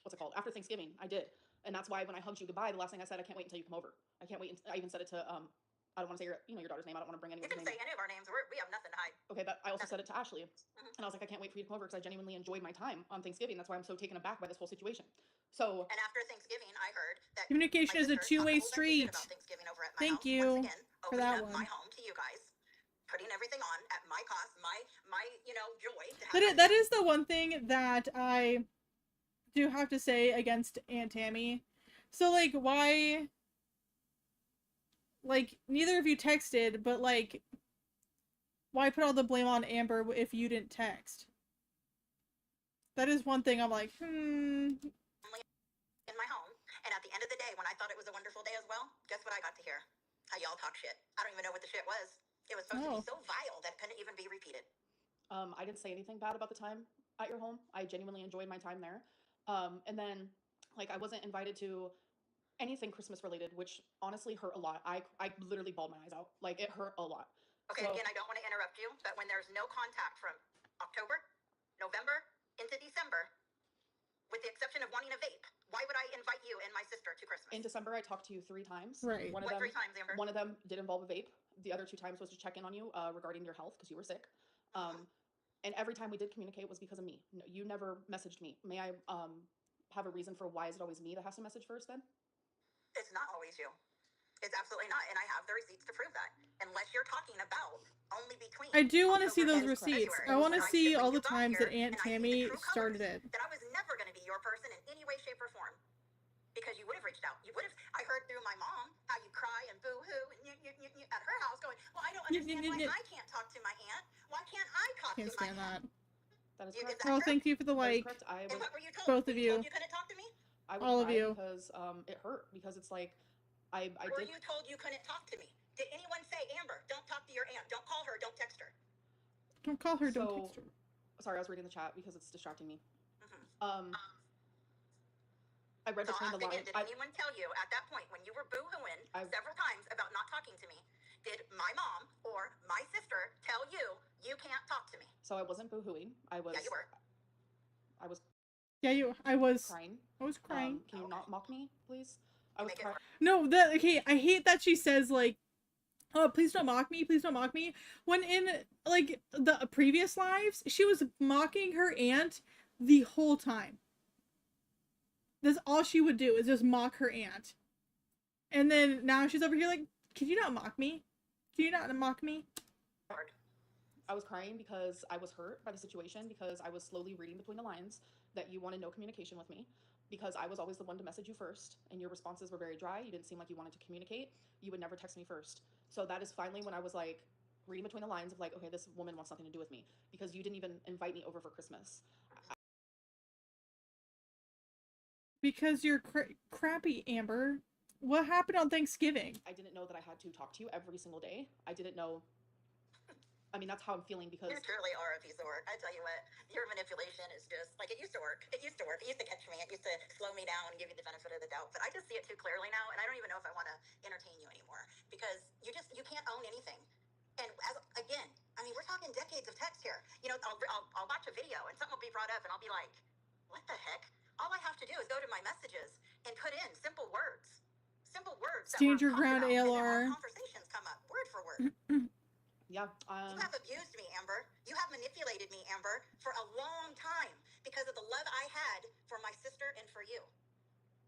what's it called? After Thanksgiving, I did. And that's why when I hugged you goodbye, the last thing I said, I can't wait until you come over. I can't wait. I even said it to I don't want to say your daughter's name. I don't want to bring You anyone's can name. say any of our names. We have nothing to hide. Okay, but I also said it to Ashley. And I was like, I can't wait for you to come over because I genuinely enjoyed my time on Thanksgiving. That's why I'm so taken aback by this whole situation. So And after Thanksgiving, I heard that Communication my is a sister two-way talked a whole bunch of shit street. about Thanksgiving over at my Thank house. you Once again, for opening that up my one. home to you guys, putting everything on at my cost, my joy to have That is the one thing that I do have to say against Aunt Tammy. So, like, why... Like, neither of you texted, but, like, why put all the blame on Amber if you didn't text? That is one thing I'm like, in my home. And at the end of the day, when I thought it was a wonderful day as well, guess what I got to hear? How y'all talk shit. I don't even know what the shit was. It was supposed to Oh. be so vile that it couldn't even be repeated. I didn't say anything bad about the time at your home. I genuinely enjoyed my time there. And then, like, I wasn't invited to anything Christmas related, which honestly hurt a lot. I literally bawled my eyes out. Like, it hurt a lot. Okay, So- again, I don't want to interrupt you, but when there's no contact from October, November, into December, with the exception of wanting a vape, why would I invite you and my sister to Christmas? In December, I talked to you 3 times. Right. One of What, them, 3 times, Amber? one of them did involve a vape. The other 2 times was to check in on you regarding your health because you were sick. And every time we did communicate was because of me. No, you never messaged me. May I have a reason for why is it always me that has to message first then? It's not always you. It's absolutely not, and I have the receipts to prove that. Unless you're talking about only between. I do want to see October those and receipts. February, I want to when see when all you the got times here that Aunt and I see the Tammy true started colors, it. That I was never going to be your person in any way, shape, or form. Because you would have reached out. You would have. I heard through my mom how you cry and boo-hoo and you at her house going, well, I don't understand why I can't talk to my aunt. Why can't I talk Can't to my stand aunt? that. That is Is correct. that Oh, true? thank you for the That is like. correct. I And would, what were you told? Both of Were you you. told you couldn't talk to me? I would all of cry you. because it hurt because it's like I Were did. you told you couldn't talk to me? Did anyone say, Amber, don't talk to your aunt. Don't call her. Don't text her. Don't call her, don't So- text her. Sorry, I was reading the chat because it's distracting me. Mhm. I read So between the again, lines. did anyone tell you at that point when you were boo-hooing several times about not talking to me, did my mom or my sister tell you you can't talk to me? So I wasn't boo-hooing. I was. Yeah, you were. I was Yeah, I was crying. crying. Can you not mock me, please? I was Make it crying. No, that okay. I hate that she says like, "Oh, please don't mock me. Please don't mock me." When in like the previous lives, she was mocking her aunt the whole time. That's all she would do is just mock her aunt. And then now she's over here like, "Can you not mock me? Can you not mock me?" Hard. I was crying because I was hurt by the situation because I was slowly reading between the lines that you wanted no communication with me. because I was always the one to message you first, and your responses were very dry. You didn't seem like you wanted to communicate. You would never text me first. So that is finally when I was like reading between the lines of like, okay, this woman wants nothing to do with me because you didn't even invite me over for Christmas. Because you're crappy, Amber. What happened on Thanksgiving? I didn't know that I had to talk to you every single day. I didn't know. I mean, that's how I'm feeling because You truly are a piece of work. I tell you what, your manipulation is just like it used to work. It used to work. It used to catch me. It used to slow me down and give you the benefit of the doubt. But I just see it too clearly now, and I don't even know if I want to entertain you anymore because you can't own anything. And again, I mean, we're talking decades of text here. You know, I'll watch a video and something will be brought up, and I'll be like, what the heck? All I have to do is go to my messages and put in simple words Stand your that were ground, talked about, and then ALR. our conversations come up word for word. yeah. You have abused me, Amber. You have manipulated me, Amber, for a long time because of the love I had for my sister and for you.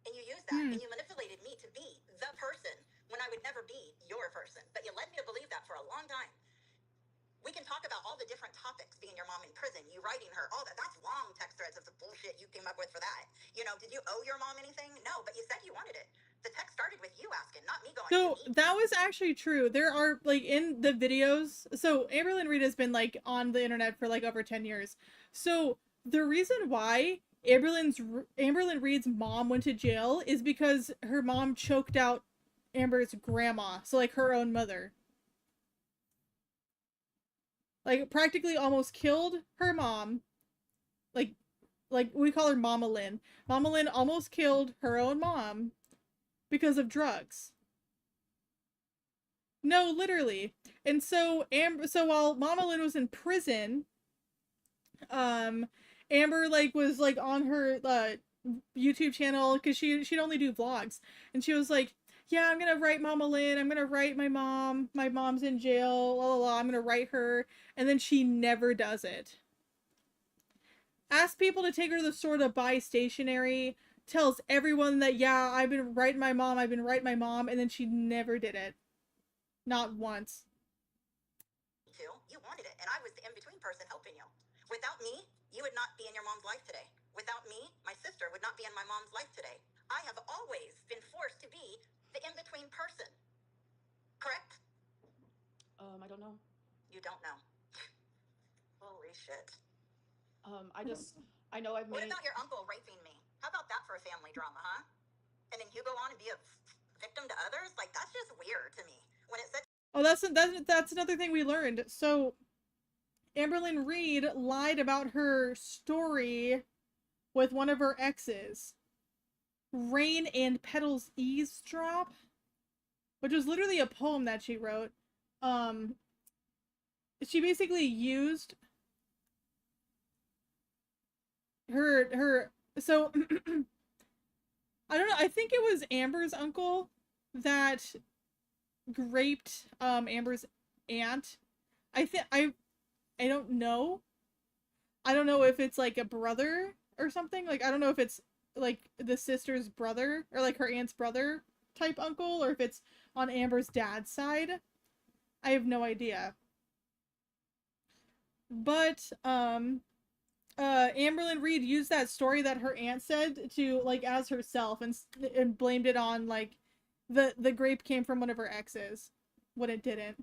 And you used that, and you manipulated me to be the person when I would never be your person. But you led me to believe that for a long time. We can talk about all the different topics, being your mom in prison, you writing her, all that. That's long text threads of the bullshit you came up with for that. You know, did you owe your mom anything? No, but you said you wanted it. The text started with you asking, not me going. So that was actually true. There are like in the videos. So Amberlynn Reid has been like on the internet for like over 10 years. So the reason why Amberlynn Reid's mom went to jail is because her mom choked out Amber's grandma. So like her own mother. Like practically almost killed her mom. Like we call her Mama Lynn. Mama Lynn almost killed her own mom because of drugs. No, literally. And so while Mama Lynn was in prison, Amber like was like on her YouTube channel because she'd only do vlogs, and she was like, yeah, I'm gonna write Mama Lynn, I'm gonna write my mom, my mom's in jail, la la la, I'm gonna write her, and then she never does it. Asks people to take her to the store to buy stationery, tells everyone that, yeah, I've been writing my mom, and then she never did it. Not once. You wanted it, and I was the in-between person helping you. Without me, you would not be in your mom's life today. Without me, my sister would not be in my mom's life today. I have always been forced to be the in-between person. Correct? I don't know. You don't know. Holy shit. I know I've made. What about your uncle raping me? How about that for a family drama, huh? And then you go on and be a victim to others? Like, that's just weird to me. When it's such. Oh, that's another thing we learned. So Amberlynn Reid lied about her story with one of her exes. Rain and Petals Eavesdrop, which was literally a poem that she wrote. She basically used her so I don't know, I think it was Amber's uncle that raped Amber's aunt. I don't know. I don't know if it's like a brother or something. Like I don't know if it's like the sister's brother or like her aunt's brother type uncle, or if it's on Amber's dad's side. I have no idea. But Amberlynn Reid used that story that her aunt said to like as herself and blamed it on like the grape came from one of her exes when it didn't.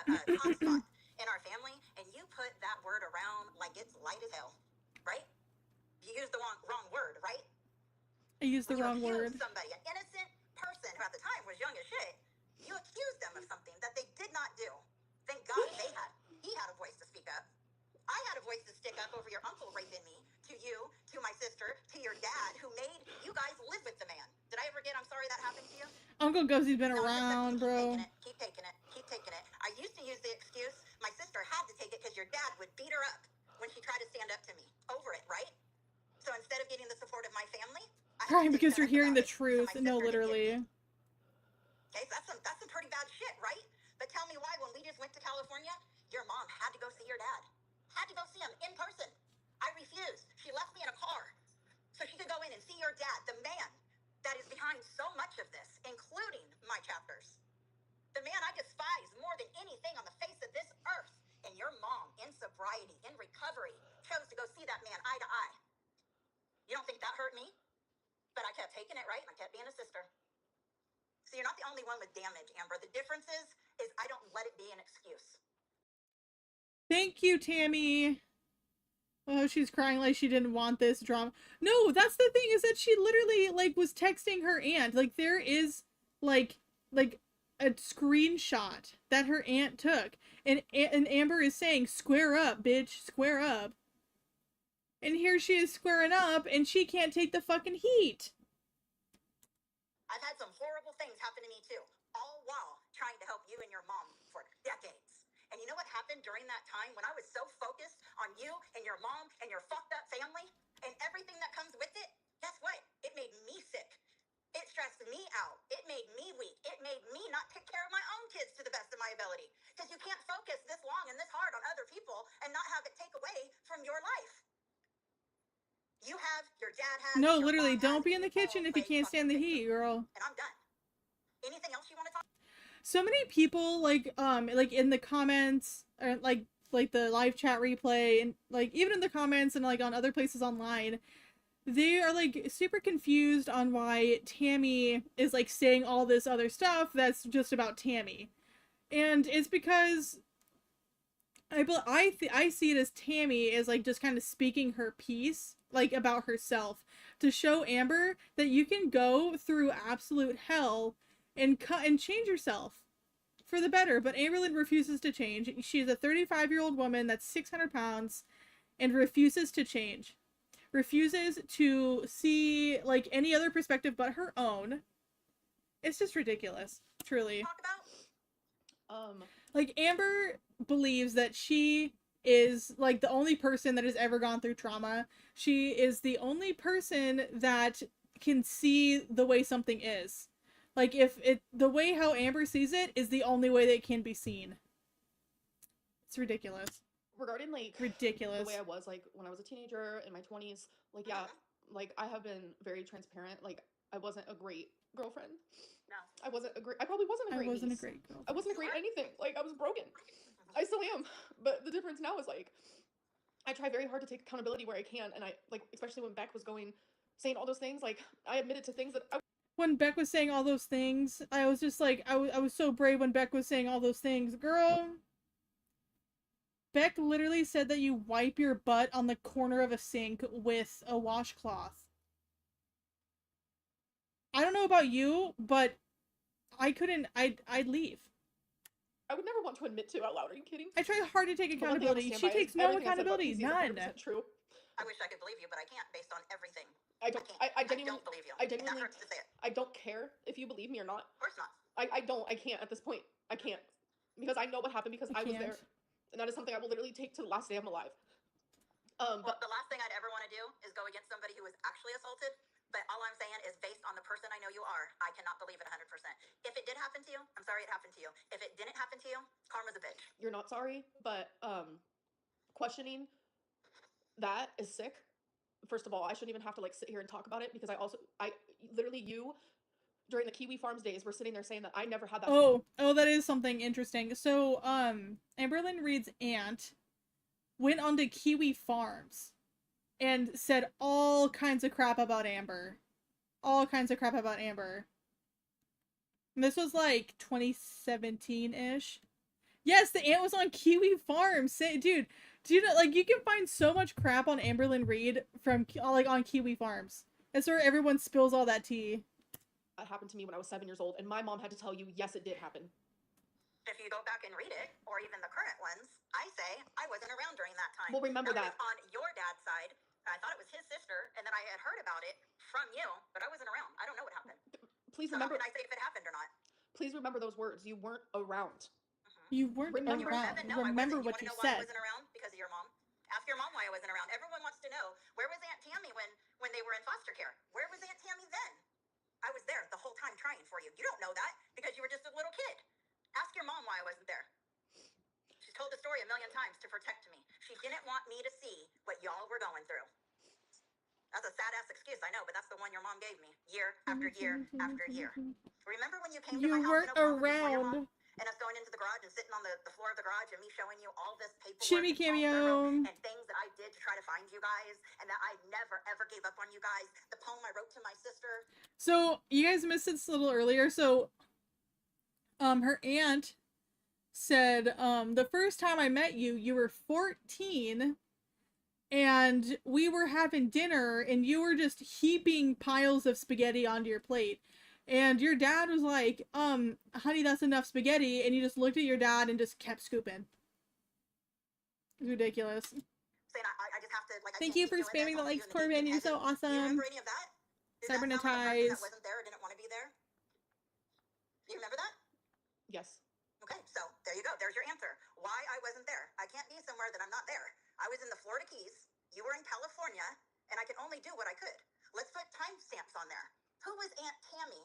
Hotspot in our family, and you put that word around like it's light as hell, right? You used the wrong word, right? I used the wrong word. Somebody, an innocent person who at the time was young as shit, you accused them of something that they did not do. Thank God he had a voice to speak up. I had a voice to stick up over your uncle raping me, to you, to my sister, to your dad, who made you guys live with the man. Did I ever get, I'm sorry that happened to you? Uncle Guzzy's been around, bro. Keep taking it. I used to use the excuse my sister had to take it because your dad would beat her up when she tried to stand up to me. Over it, right? So instead of getting the support of my family, right, because you're hearing the truth. No, literally. Okay, so that's some pretty bad shit, right? But tell me why when we just went to California, your mom had to go see your dad. Had to go see him in person. I refused. She left me in a car so she could go in and see your dad, the man that is behind so much of this, including my chapters. The man I despise more than anything on the face of this earth. And your mom, in sobriety, in recovery, chose Thank you, Tammy. Oh, she's crying like she didn't want this drama. No, that's the thing, is that she literally like was texting her aunt. Like there is like a screenshot that her aunt took, and Amber is saying, "Square up, bitch, square up." And here she is squaring up, and she can't take the fucking heat. I've had some horrible things happen to me too, all while trying to help you and your mom for decades. And you know what happened during that time when I was so focused on you and your mom and your fucked up family and everything that comes with it? Guess what? It made me sick. It stressed me out. It made me weak. It made me not take care of my own kids to the best of my ability. Because you can't focus this long and this hard on other people and not have it take away from your life. You have, your dad has. No, your literally, mom has, don't be in and the you all kitchen if you play can't stand the fucking heat, victim. girl. And I'm done. Anything else you want to talk? So many people like in the comments, or like the live chat replay, and like even in the comments and like on other places online, they are like super confused on why Tammy is like saying all this other stuff that's just about Tammy. And it's because I see it as Tammy is like just kind of speaking her piece, like about herself, to show Amber that you can go through absolute hell and cut and change yourself for the better. But Amberlynn refuses to change. She's a 35-year-old woman that's 600 pounds and refuses to change. Refuses to see like any other perspective but her own. It's just ridiculous, truly. Talk about? Like, Amber believes that she is like the only person that has ever gone through trauma. She is the only person that can see the way something is. Like, if it, the way how Amber sees it is the only way that it can be seen. It's ridiculous. Regarding like Ridiculous. the way I was like when I was a teenager in my 20s, like yeah, like I have been very transparent. Like I wasn't a great girlfriend. No. I wasn't a great. I probably wasn't a I great. wasn't a niece. great girl. I wasn't a great anything. Like I was broken. I still am. But the difference now is like I try very hard to take accountability where I can, and I like especially when Beck was saying all those things. Like I admitted to things that I When Beck was saying all those things, I was just like, I was so brave when Beck was saying all those things. Girl, Beck literally said that you wipe your butt on the corner of a sink with a washcloth. I don't know about you, but I couldn't, I'd leave. would never want to admit to out loud. Are you kidding? I try hard to take But one thing I will accountability. stand She by is takes no everything I said about accountability. PC is None. 100% true. I wish I could believe you, but I can't based on everything. I don't. can't. I genuinely. don't believe you. I And that genuinely. hurts to say it. I don't care if you believe me or not. Of course not. I don't. I can't at this point. I can't because I know what happened because I I was can't. there, and that is something I will literally take to the last day I'm alive. Well, But the last thing I'd ever want to do is go against somebody who was actually assaulted. But all I'm saying is, based on the person I know you are, I cannot believe it 100%. If it did happen to you, I'm sorry it happened to you. If it didn't happen to you, karma's a bitch. you're not sorry. But questioning that is sick. First of all, I shouldn't even have to like sit here and talk about it because I literally you during the Kiwi Farms days were sitting there saying that I never had that. Oh, that is something interesting. So, Amberlynn Reed's aunt went onto Kiwi Farms and said all kinds of crap about Amber. All kinds of crap about Amber. And this was like 2017-ish. Yes, the aunt was on Kiwi Farms. Dude, do you know, like, you can find so much crap on Amberlynn Reed from, like, on Kiwi Farms. That's where everyone spills all that tea. That happened to me when I was 7 years old, and my mom had to tell you, yes, it did happen. If you go back and read it, or even the current ones, I say I wasn't around during that time. Well, remember that. Was on your dad's side. I thought it was his sister, and then I had heard about it from you, but I wasn't around. I don't know what happened. Please So remember. how can I say if it happened or not? Please remember those words. You weren't around. You weren't When you were around. 7, no, I Remember wasn't. what You you wanna know why I said. wasn't around? Because of your mom. Ask your mom why I wasn't around. Everyone wants to know, where was Aunt Tammy when they were in foster care? Where was Aunt Tammy then? I was there the whole time trying for you. You don't know that because you were just a little kid. Ask your mom why I wasn't there. She's told the story a million times to protect me. She didn't want me to see what y'all were going through. That's a sad ass excuse, I know, but that's the one your mom gave me, year after year after year. Remember when you came to You my house weren't in Oklahoma before your around. mom? And us going into the garage and sitting on the floor of the garage and me showing you all this paperwork Shimmy and poems I wrote cameo. and things that I did to try to find you guys and that I never ever gave up on you guys. The poem I wrote to my sister. So, you guys missed this a little earlier. So, her aunt said, the first time I met you, you were 14 and we were having dinner and you were just heaping piles of spaghetti onto your plate. And your dad was like, honey, that's enough spaghetti. And you just looked at your dad and just kept scooping. It's ridiculous. Saying I just have to, like, I Thank can't you keep for doing spamming this. the I'll see likes, you in the Corbin. deep You're so heaven. Do you awesome. remember any of that? Did that sound like a person Cybernetize. that wasn't there or didn't want to be there? Do you remember that? Yes. Okay, so there you go. There's your answer. Why I wasn't there. I can't be somewhere that I'm not there. I was in the Florida Keys. You were in California, and I could only do what I could. Let's put timestamps on there. Who was Aunt Tammy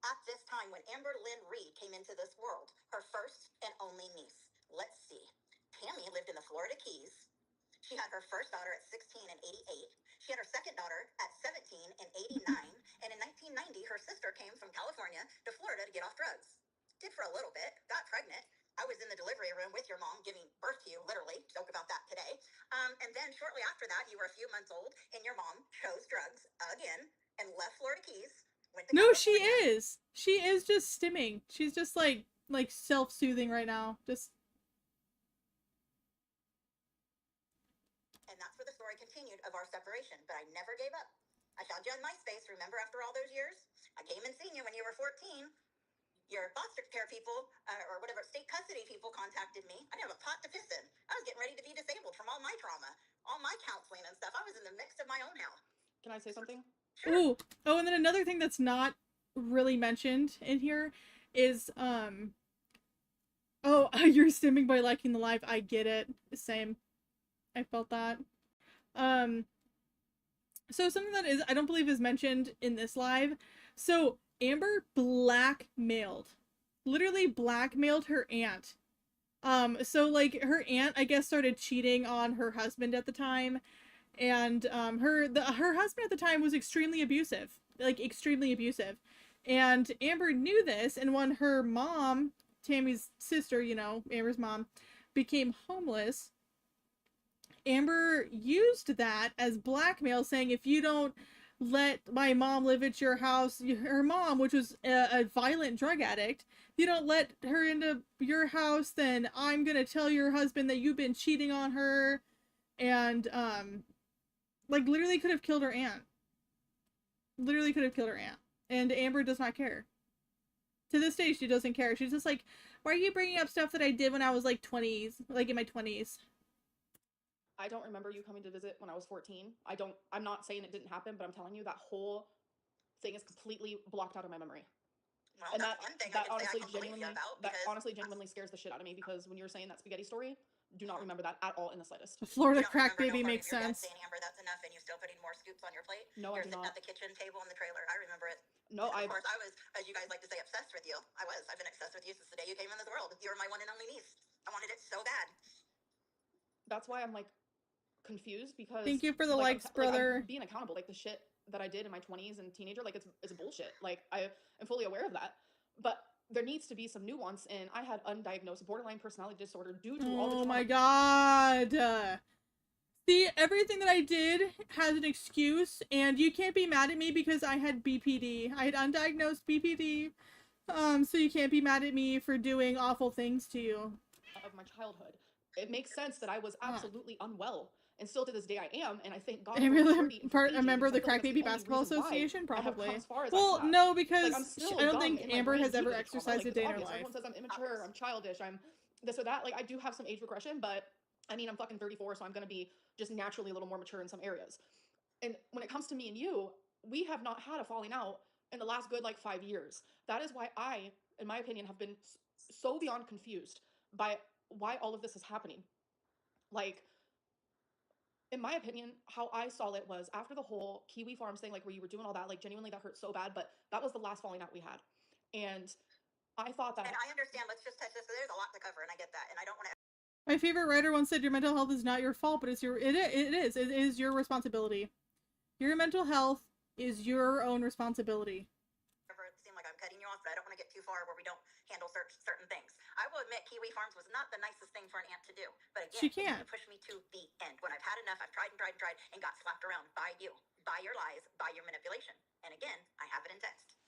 at this time when Amber Lynn Reed came into this world? Her first and only niece. Let's see. Tammy lived in the Florida Keys. She had her first daughter at 16 and 88. She had her second daughter at 17 and 89. And in 1990, her sister came from California to Florida to get off drugs. Did for a little bit, got pregnant. I was in the delivery room with your mom giving birth to you, literally. Joke about that today. And then shortly after that, you were a few months old, and your mom chose drugs again and left Florida Keys. Went to No, she California. is. She is just stimming. She's just like self-soothing right now. Just And that's where the story continued of our separation. But I never gave up. I found you on MySpace. Remember, after all those years, I came and seen you when you were 14. Your foster care people, or whatever, state custody people contacted me. I didn't have a pot to piss in. I was getting ready to be disabled from all my trauma, all my counseling and stuff. I was in the mix of my own hell. Can I say something? Sure. ooh. Oh, and then another thing that's not really mentioned in here is oh, you're stimming by liking the live. I get it. Same. I felt that. So something that is I don't believe is mentioned in this live. So Amber literally blackmailed her aunt. So like her aunt, I guess, started cheating on her husband at the time, and her husband at the time was extremely abusive, and Amber knew this, and when her mom, Tammy's sister, Amber's mom, became homeless, Amber used that as blackmail, saying, if you don't let my mom live at your house, her mom, which was a violent drug addict, if you don't let her into your house, then I'm gonna tell your husband that you've been cheating on her. And like literally could have killed her aunt. And Amber does not care. To this day, she doesn't care. She's just like, why are you bringing up stuff that I did when I was like 20s, like in my 20s? I don't remember you coming to visit when I was 14. I'm not saying it didn't happen, but I'm telling you that whole thing is completely blocked out of my memory. Well, And that's one thing I can say I honestly don't believe you about, genuinely scares the shit out of me, because when you're saying that spaghetti story, do not remember that at all in the slightest. The Florida you don't crack remember baby no part makes of your dad sense. saying, Amber, that's enough, and you still putting more scoops on your plate? No, You're I do sitting not. at the kitchen table in the trailer. I remember it. No, Of course, I was, as you guys like to say, obsessed with you. I was. I've been obsessed with you since the day you came in this world. You were my one and only niece. I wanted it so bad. That's why I'm like confused, because Thank you for the like, likes, I'm brother. being accountable. Like the shit that I did in my 20s and teenager, like it's bullshit. Like I am fully aware of that, but there needs to be some nuance. And I had undiagnosed borderline personality disorder due to all the Oh trauma. my god. See, everything that I did has an excuse, and you can't be mad at me because I had BPD. I had undiagnosed BPD. So you can't be mad at me for doing awful things to you. Of my childhood, it makes sense that I was absolutely unwell, and still to this day I am. And I thank God for maturity and for A aging, member of the because I Crack feel like Baby that's the Basketball only reason why Association, I have probably. come as far as Well, I have. no, because Like, I'm still I don't young think in my Amber brain has due ever to the trauma. exercised Like, a day in it's her obvious. life. Everyone says I'm immature, I'm childish, I'm this or that. Like, I do have some age regression, but I mean, I'm fucking 34, so I'm gonna be just naturally a little more mature in some areas. And when it comes to me and you, we have not had a falling out in the last good like 5 years. That is why I, in my opinion, have been so beyond confused by why all of this is happening. Like, in my opinion, how I saw it was after the whole Kiwi Farms thing, like where you were doing all that, like genuinely that hurt so bad, but that was the last falling out we had. And I thought that. And I understand. Let's just touch this. So there's a lot to cover, and I get that. And I don't want to. My favorite writer once said, your mental health is not your fault, but it is your responsibility. Your mental health is your own responsibility. It seem like I'm cutting you off, but I don't want to get too far where we don't handle certain things. I will admit Kiwi Farms was not the nicest thing for an aunt to do. But again, She can't. it pushed me to the end. When I've had enough, I've tried and got slapped around by you, by your lies, by your manipulation. And again, I have it in text.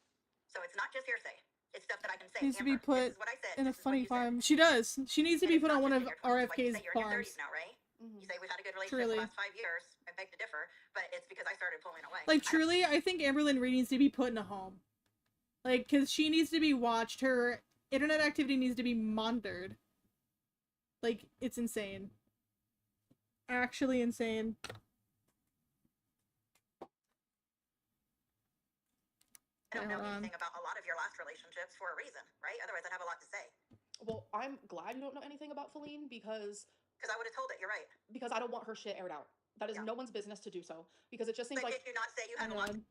So it's not just hearsay. It's stuff that I can say. Needs to be Amber, put this is what I said. in a this is what funny you said. farm. She does. She needs to And be it's put on not one just of in your 20s, like you RFK's say, you're in your 30s farms. now, right? Mhm. You say we've had a good relationship Truly. the last 5 years. I beg to differ, but it's because I started pulling away. Like, truly, I think Amberlyn Reed needs to be put in a home. Like, because she needs to be watched. Her internet activity needs to be monitored. Like, it's insane. Actually insane. I don't know Hold on. anything about a lot of your last relationships for a reason, right? Otherwise, I'd have a lot to say. Well, I'm glad you don't know anything about Feline because Because I would have told it. You're right. I don't want her shit aired out. That is Yeah. no one's business to do so because it just seems But like did you not say you had Hang a lot on.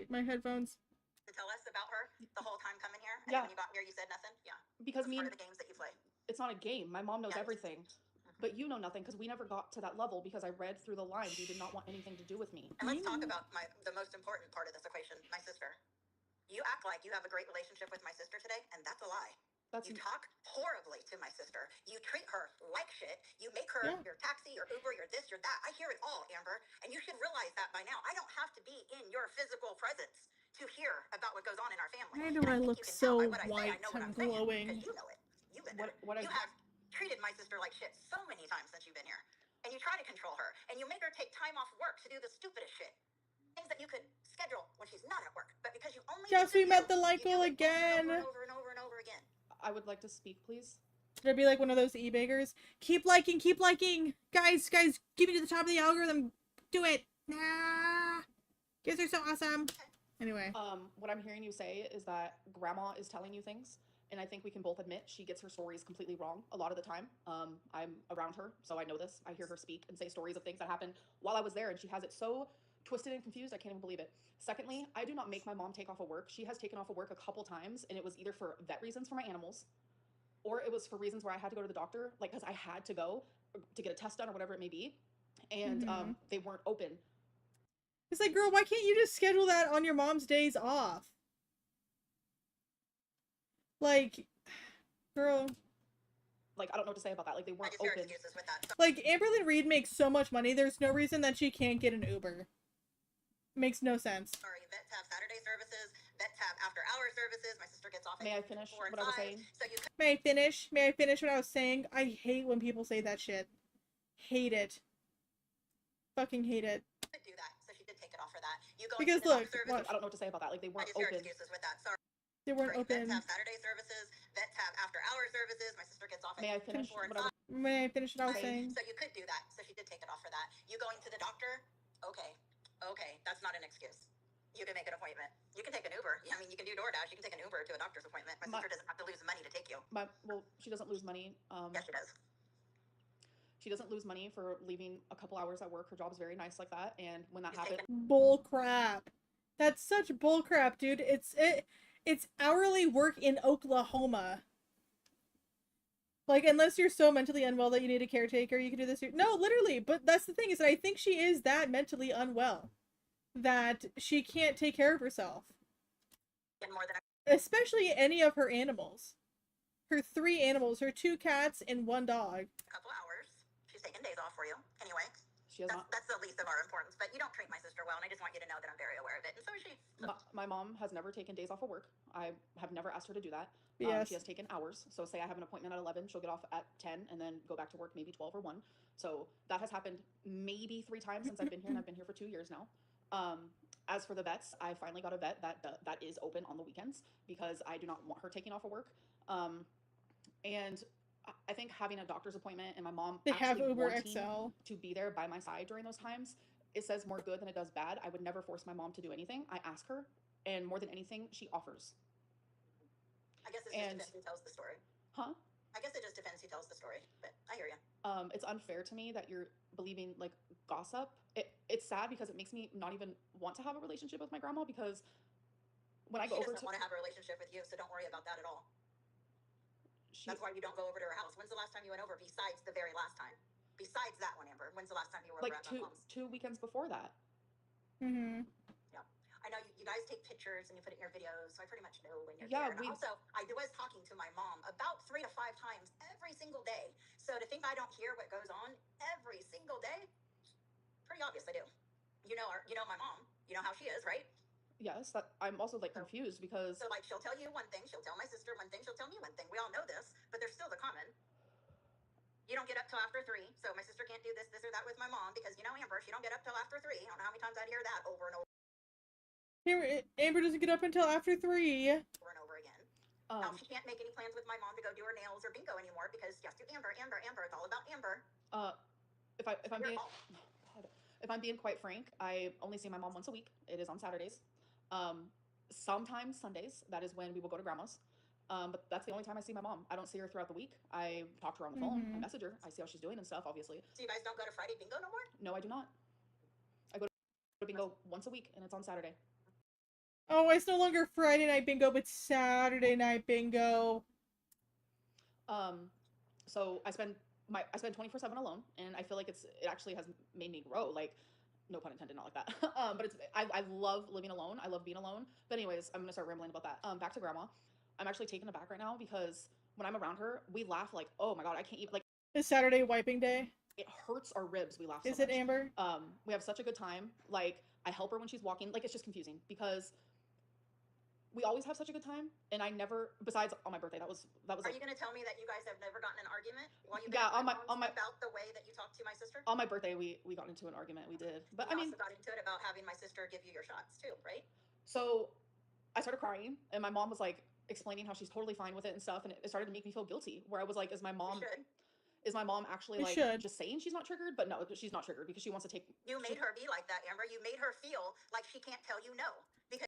My headphones. to tell us about her the whole time coming here? And Yeah. when you got here, you said nothing? Yeah. because That's me part and of the games that you play. it's not a game. My mom knows Yes. everything, but you know nothing because we never got to that level because I read through the lines. You did not want anything to do with me. And let's talk Mm. about the most important part of this equation, my sister. You act like you have a great relationship with my sister today, and that's a lie. That's You talk horribly to my sister. You treat her like shit. You make her Yeah. your taxi, your Uber, your this, your that. I hear it all, Amber, and you should realize that by now. I don't have to be in your physical presence to hear about what goes on in our family. Why do And I think look you can tell so by what I say, I white know what and I'm saying, glowing? because you know it. You've been there. what I You have treated my sister like shit so many times since you've been here. And you try to control her. And you make her take time off work to do the stupidest shit. Things that you could schedule when she's not at work. But because you only Yes, do we them met you, the light you do goal it again. over and over and over again. I would like to speak, please. Should I be like one of those e-beggars? Keep liking, keep liking. Guys, give me to the top of the algorithm. Do it. Nah. You guys are so awesome. Anyway. What I'm hearing you say is that grandma is telling you things, and I think we can both admit she gets her stories completely wrong a lot of the time. I'm around her, so I know this. I hear her speak and say stories of things that happened while I was there, and she has it so twisted and confused, I can't even believe it. Secondly, I do not make my mom take off of work. She has taken off of work a couple times, and it was either for vet reasons for my animals, or it was for reasons where I had to go to the doctor, like because I had to go to get a test done or whatever it may be, and Mhm. they weren't open. It's like, girl, why can't you just schedule that on your mom's days off? Like, girl. Like, I don't know what to say about that. Like, they I weren't just hear open. excuses with that. So Like, Amberlyn Reed makes so much money, there's no reason that she can't get an Uber. Makes no sense. sorry, vets have Saturday services. Vets have after-hour services. My sister gets off at May I finish 4 and what I was 5, saying? So you May I finish? May I finish what I was saying? I hate when people say that shit. Hate it. Fucking hate it. could do that. So she did take it off for that. You go Because into the look, doc service. watch. I don't know what to say about that. Like, they I weren't just hear open. excuses with that. Sorry. They weren't Vets open. have Saturday services. Vets have after-hour services. My sister gets off at May I finish 4 and what I 5. was May I finish what I was saying? saying? So you could do that. So she did take it off for that. You going to the doctor? Okay, that's not an excuse. You can make an appointment. You can take an Uber. I mean, you can do DoorDash. You can take an Uber to a doctor's appointment. My sister doesn't have to lose money to take you. Well, she doesn't lose money. Yes, she does. She doesn't lose money for leaving a couple hours at work. Her job's very nice like that. And when that She's happened, taken Bull crap. That's such bull crap, dude. It's hourly work in Oklahoma. Like, unless you're so mentally unwell that you need a caretaker, you can do this. No, literally. But that's the thing, is that I think she is that mentally unwell that she can't take care of herself. more than Especially any of her animals. Her 3 animals, her 2 cats and 1 dog. a couple hours. She's taking days off for you. Anyway, she has not. that's the least of our importance. But you don't treat my sister well, and I just want you to know that I'm very aware of it. And so is she. My mom has never taken days off of work. I have never asked her to do that. Yes. She has taken hours. So say I have an appointment at 11, she'll get off at 10 and then go back to work maybe 12 or 1. So that has happened maybe 3 times since I've been here, and I've been here for 2 years now. As for the vets, I finally got a vet that is open on the weekends because I do not want her taking off of work. And I think having a doctor's appointment and my mom They have actually Uber wanting XL. to be there by my side during those times, it says more good than it does bad. I would never force my mom to do anything. I ask her, and more than anything, she offers. I guess it And- just depends who tells the story. Huh? I guess it just depends who tells the story. But I hear you. It's unfair to me that you're believing like gossip. It's sad because it makes me not even want to have a relationship with my grandma because when I She go over doesn't to want to have a relationship with you, so don't worry about that at all. she, That's why you don't go over to her house. When's the last time you went over? Besides the very last time. Besides that one, Amber. When's the last time you were like over at my mom's? two weekends before that. Mm-hmm. I know you guys take pictures and you put it in your videos, so I pretty much know when you're Yeah, here. And also, I was talking to my mom about 3 to 5 times every single day. So to think I don't hear what goes on every single day, pretty obvious I do. You know my mom. You know how she is, right? Yes, that I'm also like So- confused because So like she'll tell you one thing, she'll tell my sister one thing, she'll tell me one thing. We all know this, but there's still the common. You don't get up till after 3, so my sister can't do this, this or that with my mom because you know Amber, she don't get up till after 3. I don't know how many times I'd hear that over and Amber doesn't get up until after 3. over and over again. Now um she can't make any plans with my mom to go do her nails or bingo anymore because she has to Amber, Amber, Amber. It's all about Amber. if I'm You're being all- God, if I'm being quite frank, I only see my mom once a week. It is on Saturdays. Sometimes Sundays. That is when we will go to grandma's. But that's the only time I see my mom. I don't see her throughout the week. I talk to her on the phone. I Mhm. message her. I see how she's doing and stuff, obviously. So you guys don't go to Friday bingo no more? No, I do not. I go to bingo once a week, and it's on Saturday. Oh, it's no longer Friday night bingo, but Saturday night bingo. So I spend 24/7 alone, and I feel like it actually has made me grow. Like, no pun intended, not like that. But I love living alone. I love being alone. But anyways, I'm gonna start rambling about that. Back to grandma. I'm actually taken aback right now because when I'm around her, we laugh like, oh my god, I can't even like. Is Saturday wiping day? It hurts our ribs. We laugh so Is it much. Amber? We have such a good time. Like, I help her when she's walking. Like, it's just confusing because we always have such a good time, and I never. Besides on my birthday, that was Are like you going to tell me that you guys have never gotten an argument while you've Yeah, been on my- about the way that you talk to my sister? on my birthday we got into an argument. We did, but I We mean, also got into it about having my sister give you your shots too, right? so I started crying, and my mom was like explaining how she's totally fine with it and stuff, and it started to make me feel guilty. Where I was like, is my mom actually It like should. just saying she's not triggered? But no, she's not triggered because she wants to take. You made her be like that, Amber. You made her feel like she can't tell you no because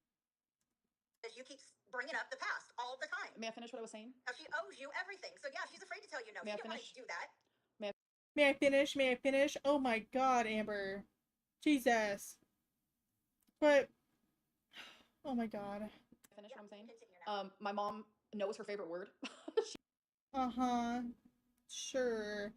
you keep bringing up the past all the time. May I finish what I was saying? Now she owes you everything, so yeah, she's afraid to tell you no. May I She didn't want finish? to do that. May I finish? May I finish? Oh my god, Amber. Jesus. But oh my god. Finish what I'm saying. Continue now. My mom knows her favorite word. Uh-huh. Sure.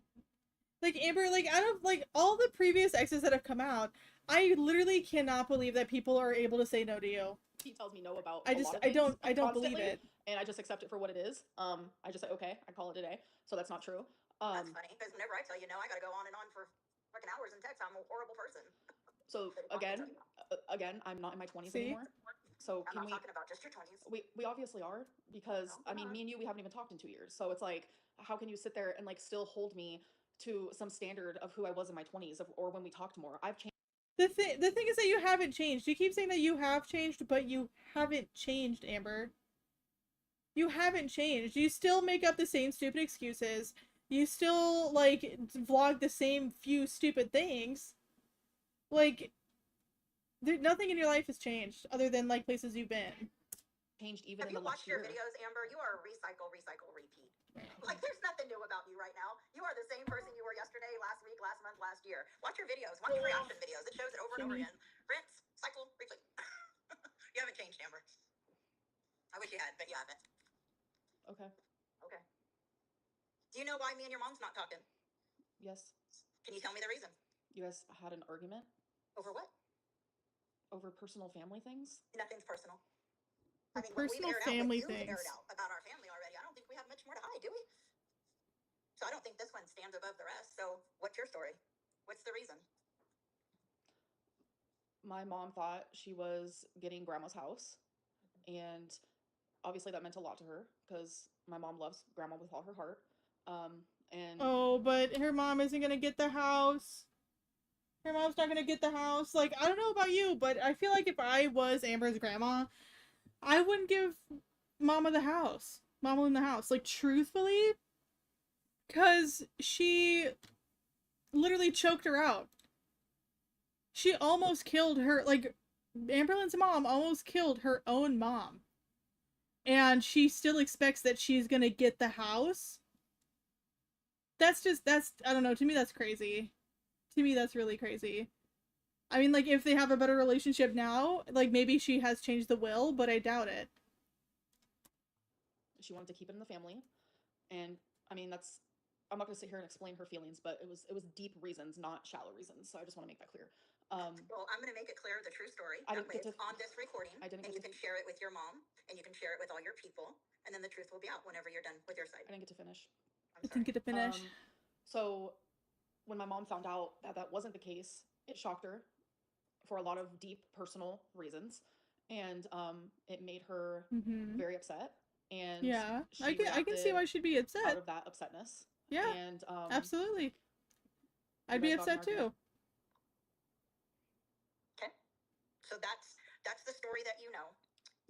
Like Amber, like out of like all the previous exes that have come out, I literally cannot believe that people are able to say no to you. He tells me no about. I a just lot of I don't things believe constantly, it. and I just accept it for what it is. I just say okay, I call it a day. So that's not true. That's funny because whenever I tell you no, I got to go on and on for fucking hours in text. I'm a horrible person. So again, I'm not in my 20s See? anymore. So I'm can not we? talking about just your 20s. We obviously are because No, I mean, we're me and you, we haven't even talked in 2 years. So it's like, how can you sit there and like still hold me to some standard of who I was in my 20s or when we talked more? I've changed. The thing is that you haven't changed. You keep saying that you have changed, but you haven't changed, Amber. You haven't changed. You still make up the same stupid excuses. You still like vlog the same few stupid things. Like nothing in your life has changed other than like places you've been. Changed even Have in you the last watched your year. videos, Amber? You are a recycle, repeat. Like, there's nothing new about you right now. You are the same person you were yesterday, last week, last month, last year. Watch your videos. Watch your reaction videos. It shows it over and over Jimmy. again. Rinse, cycle, repeat. You haven't changed, Amber. I wish you had, but you haven't. Okay. Okay. Do you know why me and your mom's not talking? Yes. Can you tell me the reason? You guys had an argument Over what? over personal family things. Nothing's personal. For I mean, what we've personal aired family out, what you've things. aired out about our family already, I don't think we have much more to hide, do we? So I don't think this one stands above the rest. So what's your story? What's the reason? My mom thought she was getting grandma's house, and obviously that meant a lot to her because my mom loves grandma with all her heart. And Oh, but her mom isn't gonna get the house. Her mom's not gonna get the house. Like, I don't know about you, but I feel like if I was Amber's grandma, I wouldn't give Mama the house. Mama in the house. Like, truthfully. Because she literally choked her out. She almost killed her. Like, Amberlynn's mom almost killed her own mom. And she still expects that she's gonna get the house. That's, I don't know, to me that's crazy. To me that's really crazy. I mean, like, if they have a better relationship now, like, maybe she has changed the will, but I doubt it. she wanted to keep it in the family. And I mean, I'm not going to sit here and explain her feelings, but it was deep reasons, not shallow reasons. So I just want to make that clear. Well, I'm going to make it clear the true story. I That didn't way get it's to- on this recording, I didn't and get you to- can share it with your mom, and you can share it with all your people, and then the truth will be out whenever you're done with your side. I didn't get to finish. I'm I didn't get to finish. So when my mom found out that that wasn't the case, it shocked her for a lot of deep personal reasons. and it made her Mm-hmm. very upset, and Yeah, she I can see reacted why she'd be out upset. of that upsetness. Yeah, And absolutely. you I'd be guys got in an upset too. argument. Okay. So that's the story that you know.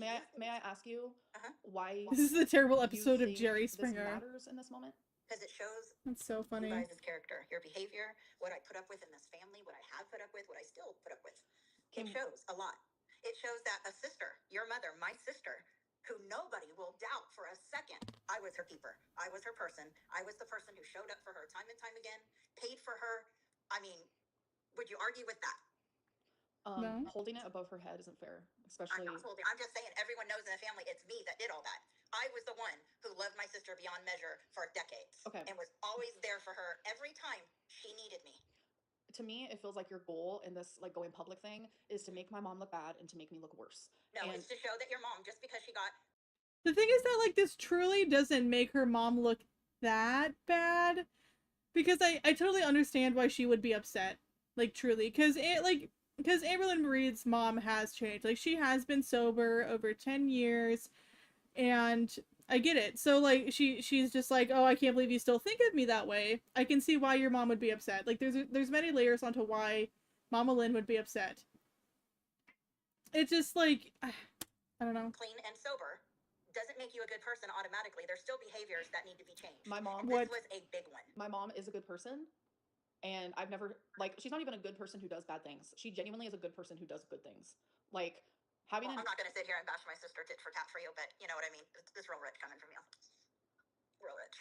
May I ask you Uh-huh. why This is the terrible you episode of think Jerry this Springer. matters in this moment? Because it shows That's so you funny. guys' character, your behavior, what I put up with in this family, what I have put up with, what I still put up with. It shows a lot. It shows that a sister, your mother, my sister, who nobody will doubt for a second, I was her keeper. I was her person. I was the person who showed up for her time and time again, paid for her. I mean, would you argue with that? No. Holding it above her head isn't fair, I'm especially. not holding. I'm just saying everyone knows in the family it's me that did all that. I was the one who loved my sister beyond measure for decades. Okay. And was always there for her every time she needed me. To me, it feels like your goal in this like going public thing is to make my mom look bad and to make me look worse. No, And it's to show that your mom, just because she got The thing is that like this truly doesn't make her mom look that bad, because I totally understand why she would be upset, like truly, because Amberlynn Reed's mom has changed. Like she has been sober over 10 years, and I get it. So like she's just like, oh, I can't believe you still think of me that way. I can see why your mom would be upset. Like there's many layers onto why Mama Lynn would be upset. It's just like I don't know. clean and sober doesn't make you a good person automatically. There's still behaviors that need to be changed. my mom, And What- this was a big one. my mom is a good person, and I've never like she's not even a good person who does bad things. She genuinely is a good person who does good things. Like having Well, an I'm not going to sit here and bash my sister tit for tat for you, but you know what I mean. It's real rich coming from you. Real rich.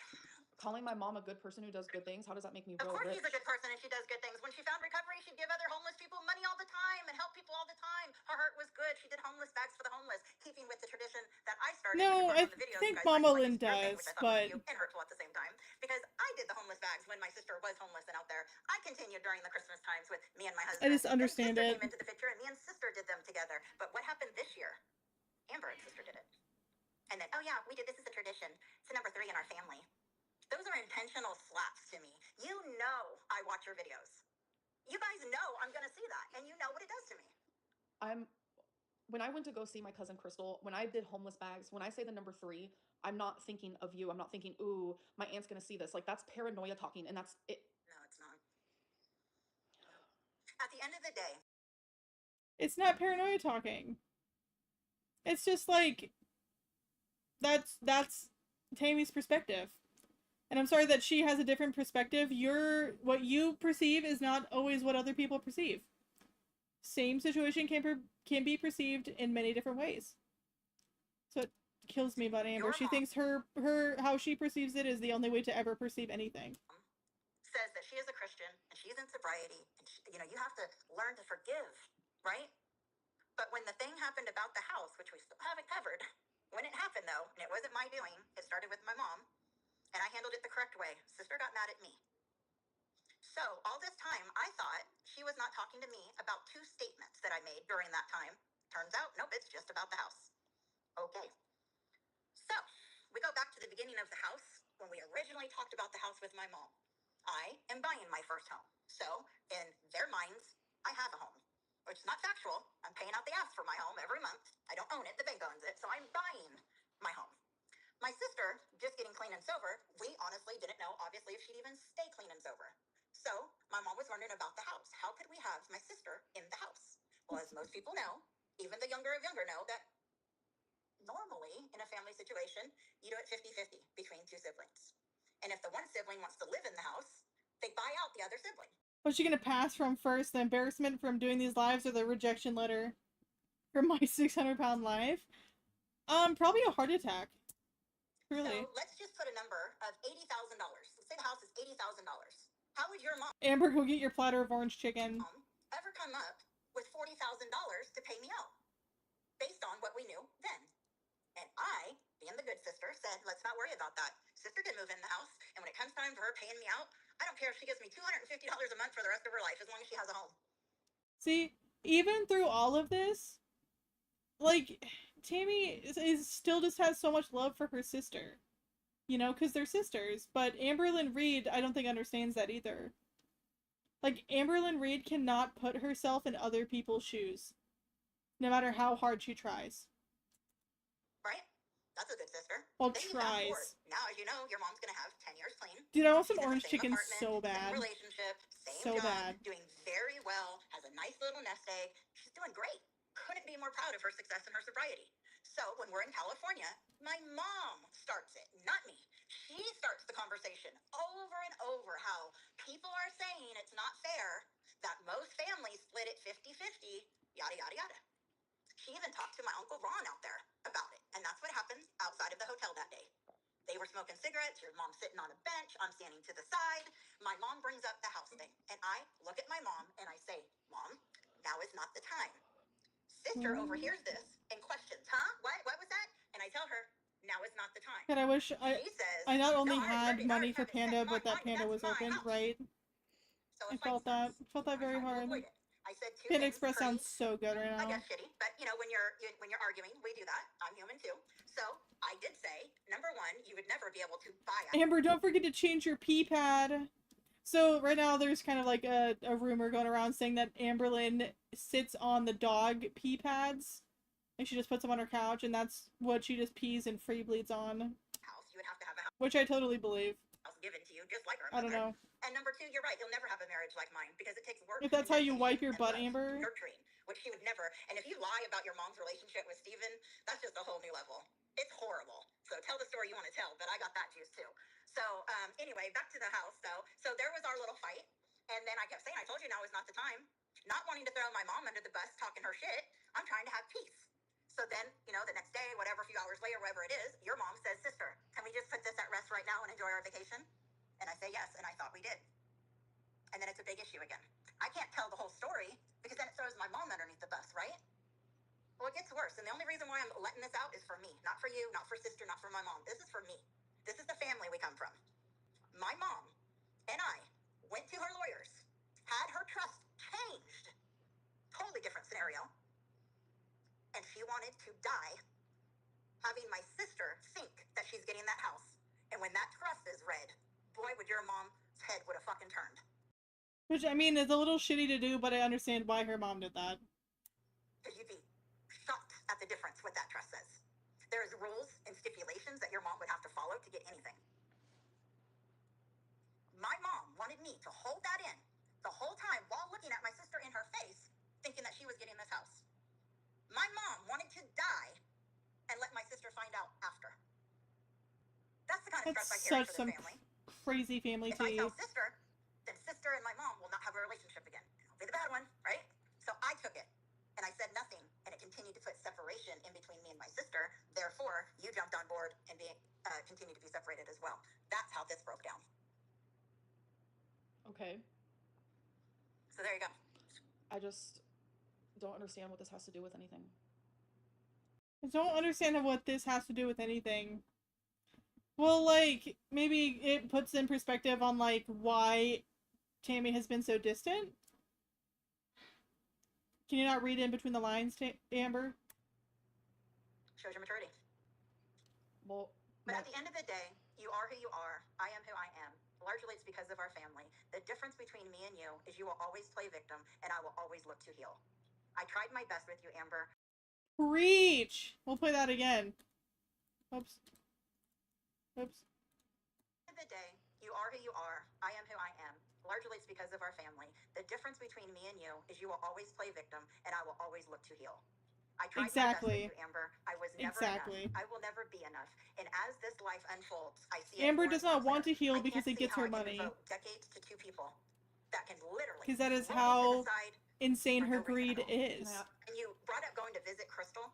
calling my mom a good person who does good things. How does that make me Of real course rich? she's a good person and she does good things. When she found recovery, she'd give other homeless people money all the time and help people all the time. Her heart was good. She did homeless bags for the homeless, keeping with the tradition that I started. No, which, of course, I on the videos, think you guys might Mama feel like Lynn it's your thing, does, which I thought was but cute and hurtful at the same time, because I did the homeless bags when my sister was homeless and out there. I continued during the Christmas times with me and my husband. I just understand Then it. sister came into the picture and me and sister did them together. But what happened this year? Amber and sister did it. And then, oh yeah, we did this as a tradition. It's number 3 in our family. Those are intentional slaps to me. You know I watch your videos. You guys know I'm going to see that, and you know what it does to me. When I went to go see my cousin Crystal, when I did homeless bags, when I say the number 3, I'm not thinking of you. I'm not thinking, ooh, my aunt's gonna see this. Like that's paranoia talking, and that's it. No, it's not. At the end of the day, it's not paranoia talking. It's just like that's Tammy's perspective. And I'm sorry that she has a different perspective. What you perceive is not always what other people perceive. Same situation can be perceived in many different ways. So it kills me about Amber. Your She mom- thinks her how she perceives it is the only way to ever perceive anything. says that she is a Christian and she's in sobriety, and she, you have to learn to forgive, right? But when the thing happened about the house, which we still haven't covered, when it happened though, and it wasn't my doing, it started with my mom, and I handled it the correct way. Sister got mad at me. So all this time, I thought she was not talking to me about 2 statements that I made during that time. Turns out, nope, it's just about the house. Okay. So we go back to the beginning of the house when we originally talked about the house with my mom. I am buying my first home. So in their minds, I have a home, which is not factual. I'm paying out the ass for my home every month. I don't own it. The bank owns it. So I'm buying my home. My sister, just getting clean and sober, we honestly didn't know, obviously, if she'd even stay clean and sober. So my mom was wondering about the house. How could we have my sister in the house? Well, as most people know, even the younger of younger know that normally in a family situation, you do it 50-50 between 2 siblings. And if the one sibling wants to live in the house, they buy out the other sibling. What's she gonna pass from first? The embarrassment from doing these lives or the rejection letter from my 600-pound life? Probably a heart attack. Really. So let's just put a number of $80,000. Let's say the house is $80,000. How would your mom Amber, go get your platter of orange chicken. ever come up with $40,000 to pay me out based on what we knew then? And I, being the good sister, said, let's not worry about that. Sister can move in the house, and when it comes time for her paying me out, I don't care if she gives me $250 a month for the rest of her life, as long as she has a home. See, even through all of this, like, Tammy is still just has so much love for her sister. You know, because they're sisters. But Amberlynn Reed, I don't think understands that either. Like, Amberlynn Reed cannot put herself in other people's shoes. no matter how hard she tries. Right? That's a good sister. Well, Then you fast forward. tries. Now, as you know, your mom's gonna have 10 years clean. Dude, I want She's some in the orange same chicken apartment, so same bad. relationship, same So job, bad. doing very well, has a nice little nest egg. She's doing great. Couldn't be more proud of her success in her sobriety. So when we're in California, my mom starts it, not me. She starts the conversation over and over how people are saying it's not fair that most families split it 50-50, yada, yada, yada. She even talked to my Uncle Ron out there about it. And that's what happened outside of the hotel that day. They were smoking cigarettes. Your mom's sitting on a bench. I'm standing to the side. My mom brings up the house thing. And I look at my mom and I say, Mom, now is not the time. Sister overhears this and questions, huh? What was that? And I tell her, now is not the time. God, I wish She says, I not only "No, I had already money for spent Panda, my but that money. Panda was That's my open, house." right? So I a fight felt that. starts. Felt that I very tried to hard. avoid it. I said two Panda things. Express pretty, sounds so good right I now. guess shitty, but you know when you're arguing, we do that. I'm human too. So I did say, number one, you would never be able to buy. Amber, don't forget to change your pee pad. So right now there's kind of like a rumor going around saying that Amberlyn sits on the dog pee pads. And she just puts them on her couch, and that's what she just pees and free bleeds on. House, you would have to have a Which I totally believe. house given to you, just like our I don't mother. know. And number two, you're right. You'll never have a marriage like mine because it takes work. If that's how you wipe your dedication, butt, and love, Amber. nurturing, which she would never. And if you lie about your mom's relationship with Steven, that's just a whole new level. It's horrible. So tell the story you want to tell, but I got that juice too. So anyway, back to the house though. So there was our little fight, and then I kept saying, I told you now is not the time. Not wanting to throw my mom under the bus, talking her shit. I'm trying to have peace. So then, you know, the next day, whatever, a few hours later, whatever it is, your mom says, Sister, can we just put this at rest right now and enjoy our vacation? And I say yes, and I thought we did. And then it's a big issue again. I can't tell the whole story because then it throws my mom underneath the bus, right? Well, it gets worse. And the only reason why I'm letting this out is for me, not for you, not for sister, not for my mom. This is for me. This is the family we come from. My mom and I went to her lawyers, had her trust changed. Totally different scenario. And she wanted to die having my sister think that she's getting that house. And when that trust is read, boy, would your mom's head would have fucking turned. Which, I mean, is a little shitty to do, but I understand why her mom did that. Because you'd be shocked at the difference what that trust says. There's rules and stipulations that your mom would have to follow to get anything. My mom wanted me to hold that in the whole time while looking at my sister in her face, thinking that she was getting this house. My mom wanted to die and let my sister find out after. That's the kind of That's stress I carry such for some this family. crazy family If I tea. tell sister, then sister and my mom will not have a relationship again. I'll be the bad one, right? So I took it and I said nothing, and it continued to put separation in between me and my sister. Therefore, you jumped on board and continued to be separated as well. That's how this broke down. Okay. So there you go. I just don't understand what this has to do with anything. I don't understand what this has to do with anything. Well, like, maybe it puts in perspective on, like, why Tammy has been so distant? Can you not read in between the lines, Amber? Shows your maturity. Well, But at the end of the day, you are who you are. I am who I am. Largely, it's because of our family. The difference between me and you is you will always play victim, and I will always look to heal. I tried my best with you, Amber. Preach! We'll play that again. Oops. Oops. At the end of the day, you are who you are. I am who I am. Largely, it's because of our family. The difference between me and you is you will always play victim, and I will always look to heal. I tried Exactly. my best with you, Amber. I was never Exactly. enough. I will never be enough. And as this life unfolds, I see Amber it does more not and want more to heal clear. I because can't it see gets how her I can money. devote decades to two people that can literally Because that is throw me to how the side. insane for her no reason greed at all. is. And you brought up going to visit Crystal.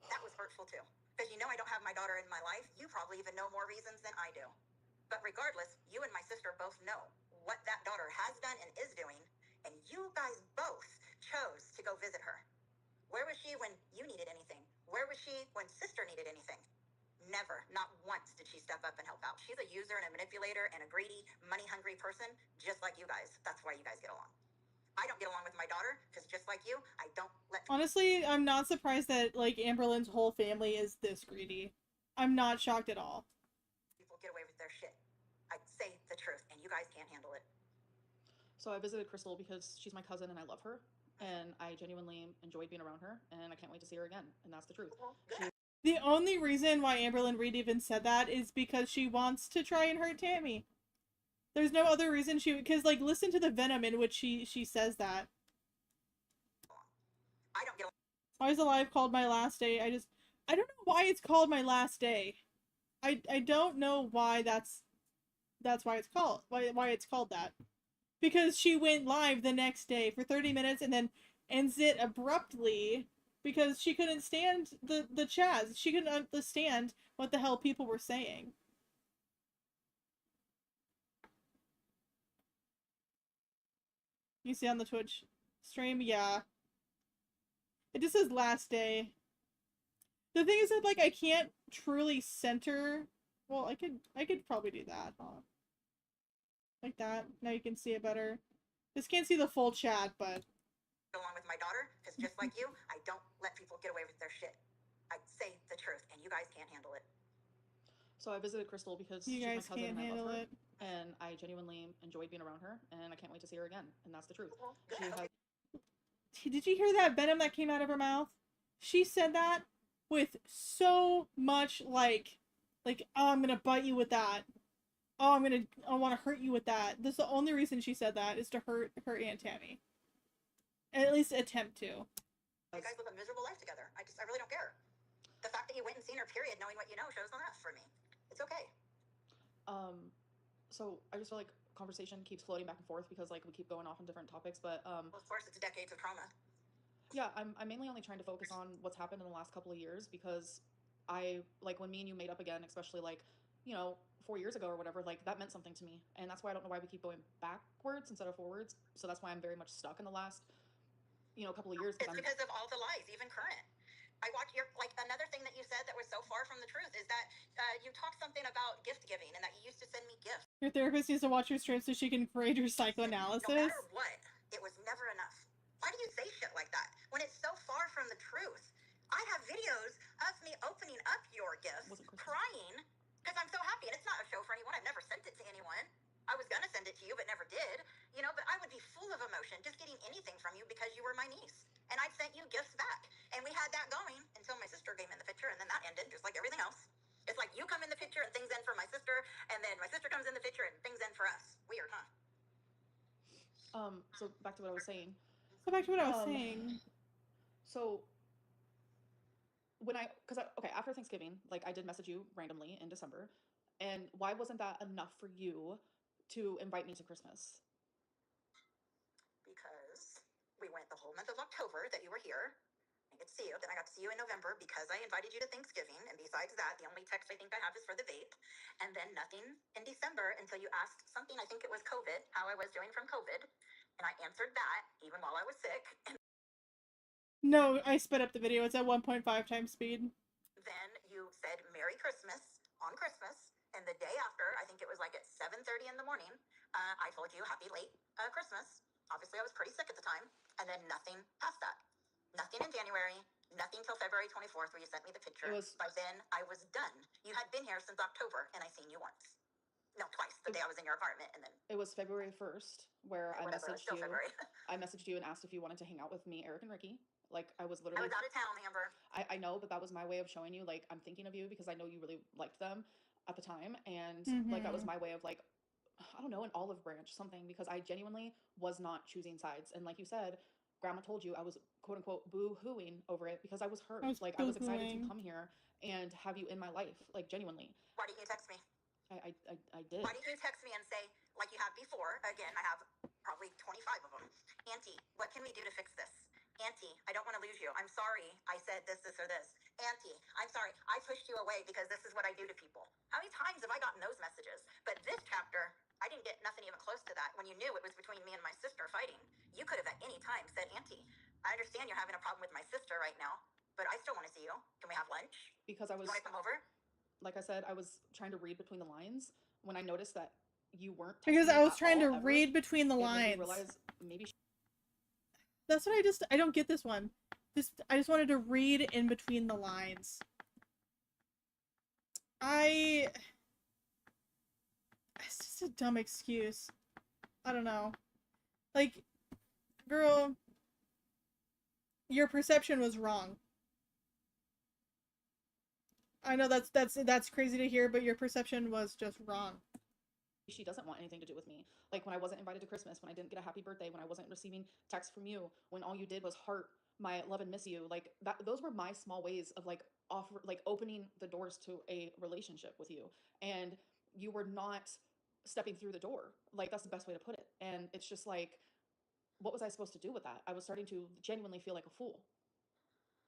That was hurtful too. Because you know I don't have my daughter in my life. You probably even know more reasons than I do. But regardless, you and my sister both know what that daughter has done and is doing. And you guys both chose to go visit her. Where was she when you needed anything? Where was she when sister needed anything? Never, not once did she step up and help out. She's a user and a manipulator and a greedy, money-hungry person, just like you guys. That's why you guys get along. I don't get along with my daughter because just like you, I don't let Honestly, I'm not surprised that, like, Amberlyn's whole family is this greedy. I'm not shocked at all. people get away with their shit. I say the truth, and you guys can't handle it. so I visited Crystal because she's my cousin and I love her. and I genuinely enjoyed being around her, and I can't wait to see her again. And that's the truth. Well, She good. The only reason why Amberlynn Reed even said that is because she wants to try and hurt Tammy. There's no other reason because like listen to the venom in which she says that. I don't get Why is Alive called My Last Day? I don't know why it's called My Last Day. I don't know why that's why it's called that. Because she went live the next day for 30 minutes and then ends it abruptly because she couldn't stand the chats. She couldn't understand what the hell people were saying. You see on the Twitch stream? Yeah. It just says last day. The thing is that like I can't truly center. Well, I could probably do that, huh? Like that. Now you can see it better. Just can't see the full chat, but along with my daughter, because just like you, I don't let people get away with their shit. I say the truth, and you guys can't handle it. So I visited Crystal because you she's my guys cousin can't and I love handle her, it. and I genuinely enjoyed being around her, and I can't wait to see her again. And that's the truth. Well, good. She has Did you hear that venom that came out of her mouth? She said that with so much like, oh, I'm gonna bite you with that. Oh, I want to hurt you with that. That's the only reason she said that is to hurt her Aunt Tammy. At least attempt to. You guys live a miserable life together. I really don't care. The fact that you went and seen her, period, knowing what you know, shows enough for me. It's okay. So I just feel like conversation keeps floating back and forth because like we keep going off on different topics, but Well, of course, it's decades of trauma. yeah, I'm mainly only trying to focus on what's happened in the last couple of years because I like when me and you made up again, especially like, 4 years ago or whatever, like that meant something to me. And that's why I don't know why we keep going backwards instead of forwards. So that's why I'm very much stuck in the last, couple of years. It's because of all the lies, even current. I watched your, like, another thing that you said that was so far from the truth is that you talked something about gift giving and that you used to send me gifts. Your therapist needs to watch your stream so she can create her psychoanalysis. No matter what, it was never enough. Why do you say shit like that when it's so far from the truth? I have videos of me opening up your gifts, crying, because I'm so happy. And it's not a show for anyone. I've never sent it to anyone. I was going to send it to you, but never did. But I would be full of emotion just getting anything from you because you were my niece. And I sent you gifts back. And we had that going until my sister came in the picture, and then that ended, just like everything else. It's like you come in the picture and things end for my sister, and then my sister comes in the picture and things end for us. Weird, huh? So back to what I was saying. So after Thanksgiving, like I did message you randomly in December, and why wasn't that enough for you to invite me to Christmas? Because we went the whole month of October that you were here. I get to see you. Then I got to see you in November because I invited you to Thanksgiving. And besides that, the only text I think I have is for the vape. And then nothing in December until you asked something, I think it was COVID, how I was doing from COVID. And I answered that even while I was sick. And No, I sped up the video. It's at 1.5 times speed. then you said Merry Christmas on Christmas. And the day after, I think it was like at 7:30 in the morning, I told you happy late Christmas. Obviously, I was pretty sick at the time. And then nothing past that. Nothing in January. Nothing till February 24th where you sent me the picture. By then, I was done. You had been here since October, and I seen you once. No, twice. The day I was in your apartment, and then it was February 1st where I messaged you. February. I messaged you and asked if you wanted to hang out with me, Eric, and Ricky. Like I was literally. I was out of town, Amber. I know, but that was my way of showing you like I'm thinking of you because I know you really liked them at the time, and like that was my way of like, I don't know, an olive branch, something, because I genuinely was not choosing sides, and like you said, Grandma told you I was quote unquote boo-hooing over it because I was hurt. I was excited to come here and have you in my life, like genuinely. Why didn't you text me? I did. Why didn't you text me and say, like you have before, again, I have probably 25 of them. Auntie, what can we do to fix this? Auntie, I don't want to lose you. I'm sorry I said this, or this. Auntie, I'm sorry. I pushed you away because this is what I do to people. How many times have I gotten those messages? But this chapter, I didn't get nothing even close to that when you knew it was between me and my sister fighting. You could have at any time said, Auntie, I understand you're having a problem with my sister right now, but I still want to see you. Can we have lunch? Because I was. You want to come over? Like I said, I was trying to read between the lines when I noticed that you weren't. Because I was trying to read between the lines. Maybe. That's what I don't get this one. I just wanted to read in between the lines. It's just a dumb excuse. I don't know. Like, girl, your perception was wrong. I know that's crazy to hear, but your perception was just wrong. She doesn't want anything to do with me. Like when I wasn't invited to Christmas, when I didn't get a happy birthday, when I wasn't receiving texts from you, when all you did was heart my love and miss you, like that, those were my small ways of like opening the doors to a relationship with you. And you were not stepping through the door. Like that's the best way to put it. And it's just like, what was I supposed to do with that? I was starting to genuinely feel like a fool.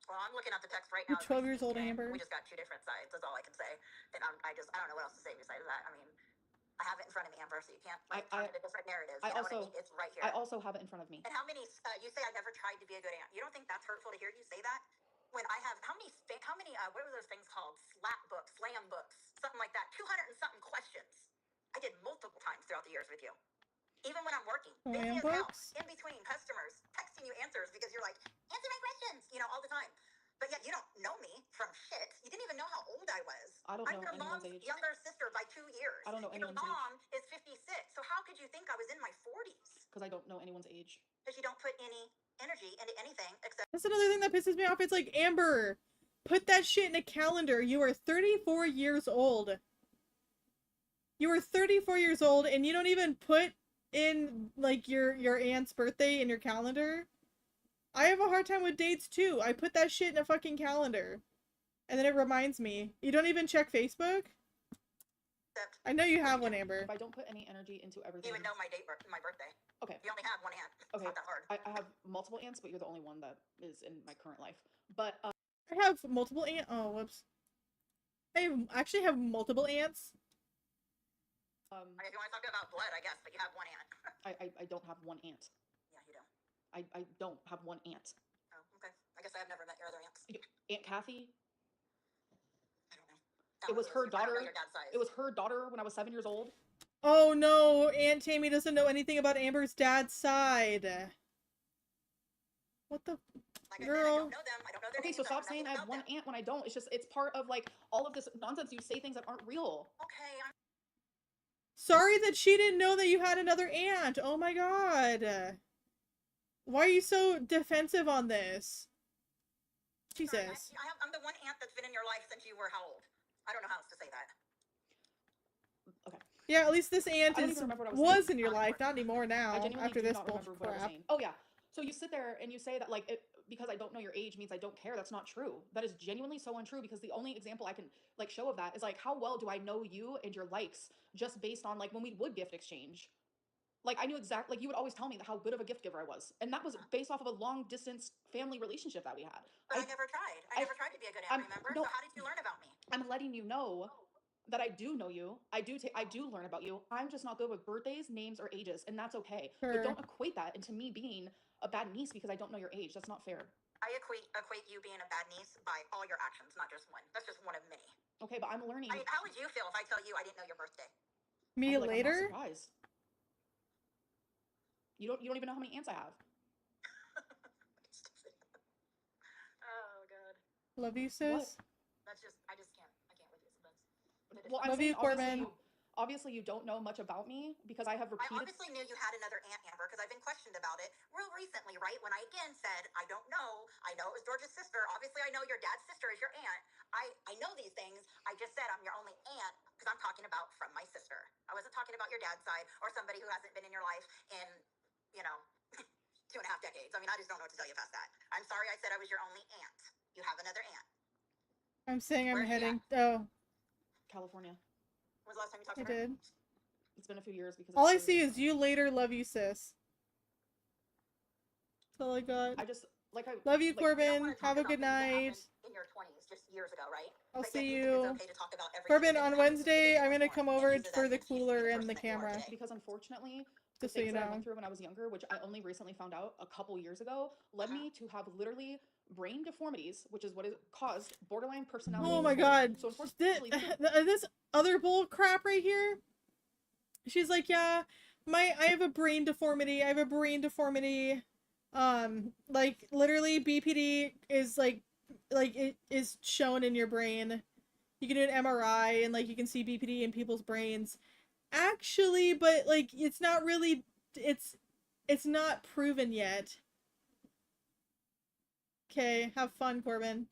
Well, I'm looking at the text right You're now. 12 years old, and Amber. We just got two different sides. That's all I can say. And I don't know what else to say besides that. I mean, I have it in front of me, Amber, so you can't like turn it into different narratives. You know what I mean? It's right here. I also have it in front of me. And how many? You say I never tried to be a good aunt. You don't think that's hurtful to hear you say that? When I have how many? What were those things called? Slap books, slam books, something like that. 200 and something questions. I did multiple times throughout the years with you. Even when I'm working, busy as hell, in between customers, texting you answers because you're like, answer my questions, you know, all the time. But yet you don't know me from shit. You didn't even know how old I was. I don't I'm know your anyone's mom's age. younger sister by 2 years. I don't know Your anyone's age. mom is 56. So how could you think I was in my 40s? Because I don't know anyone's age. Because you don't put any energy into anything except. That's another thing that pisses me off. It's like, Amber, put that shit in a calendar. You are 34 years old. You are 34 years old and you don't even put in like your aunt's birthday in your calendar. I have a hard time with dates too. I put that shit in a fucking calendar. And then it reminds me. You don't even check Facebook? I know you have one, Amber. If I don't put any energy into everything. You would know my date, my birthday. Okay. You only have one aunt. Okay. It's not that hard. I have multiple aunts, but you're the only one that is in my current life. But I have multiple aunts. Oh, whoops. Actually have multiple aunts. If you want to talk about blood, I guess, but you have one aunt. I don't have one aunt. Yeah, you do. I don't have one aunt. Oh, okay. I guess I have never met your other aunts. Aunt Kathy. I don't know. It was her I don't know daughter. your dad's size. It was her daughter when I was 7 years old. Oh no, Aunt Tammy doesn't know anything about Amber's dad's side. What the Like I said, I girl? don't know them. I don't know their Okay, names. so I know stop saying I nothing have about one them. aunt when I don't. It's just, it's part of like all of this nonsense. You say things that aren't real. Okay, I'm Sorry that she didn't know that you had another aunt. Oh my god. Why are you so defensive on this? sorry. Jesus. I'm the one aunt that's been in your life since you were how old? I don't know how else to say that. Okay. Yeah, at least this aunt I don't is even remember what I was was saying. in your life, not anymore I now. genuinely After do this not remember bull what I was crap. saying. Oh yeah. So you sit there and you say that like because I don't know your age means I don't care. That's not true. That is genuinely so untrue because the only example I can like show of that is like how well do I know you and your likes just based on like when we would gift exchange. Like I knew exactly like you would always tell me how good of a gift giver I was. And that was based off of a long distance family relationship that we had. But I never tried. I never tried to be a good aunt, remember? no. So how did you learn about me? I'm letting you know that I do know you. I do learn about you. I'm just not good with birthdays, names, or ages, and that's okay. Sure. But don't equate that into me being a bad niece because I don't know your age. That's not fair. I equate you being a bad niece by all your actions, not just one. That's just one of many. Okay, but I'm learning. I mean, how would you feel if I tell you I didn't know your birthday? Me I'd be like, I'm not later? surprised. You don't even know how many aunts I have. Oh god. Love you, sis. That's just I can't with you sometimes. Well, I'm Love saying you, Corbin. obviously you don't know much about me because I have I repeated. obviously knew you had another aunt, Amber, because I've been questioned about it real recently, right? When I again said, I don't know. I know it was George's sister. Obviously, I know your dad's sister is your aunt. I know these things. I just said I'm your only aunt because I'm talking about from my sister. I wasn't talking about your dad's side or somebody who hasn't been in your life in, 2.5 decades. I mean, I just don't know what to tell you past that. I'm sorry I said I was your only aunt. You have another aunt. I'm saying I'm Where's she heading. Oh, California. When was the last time you talked I to her? did. It's been a few years because All I see is you later. Love you, sis. That's all I got. I just like I Love you, like, You don't Corbin. wanna talk Have a about good things that night. happened in your 20s, just years ago, right? I'll But yet see think you. It's okay to talk about everything Corbin, that on happened Wednesday, today I'm gonna before come and over use it for as the an excuse to be cooler the and person the that you are camera. today. because unfortunately the Just so you things that I know. went through when I was younger, which I only recently found out a couple years ago, led me to have literally brain deformities, which is what is caused borderline personality Oh my disorder. god. So unfortunately, This other bull crap right here. She's like, yeah, I have a brain deformity. I have a brain deformity. Like literally BPD is like it is shown in your brain. You can do an MRI and like you can see BPD in people's brains. Actually, but like it's not really it's not proven yet. Okay, have fun, Corbin.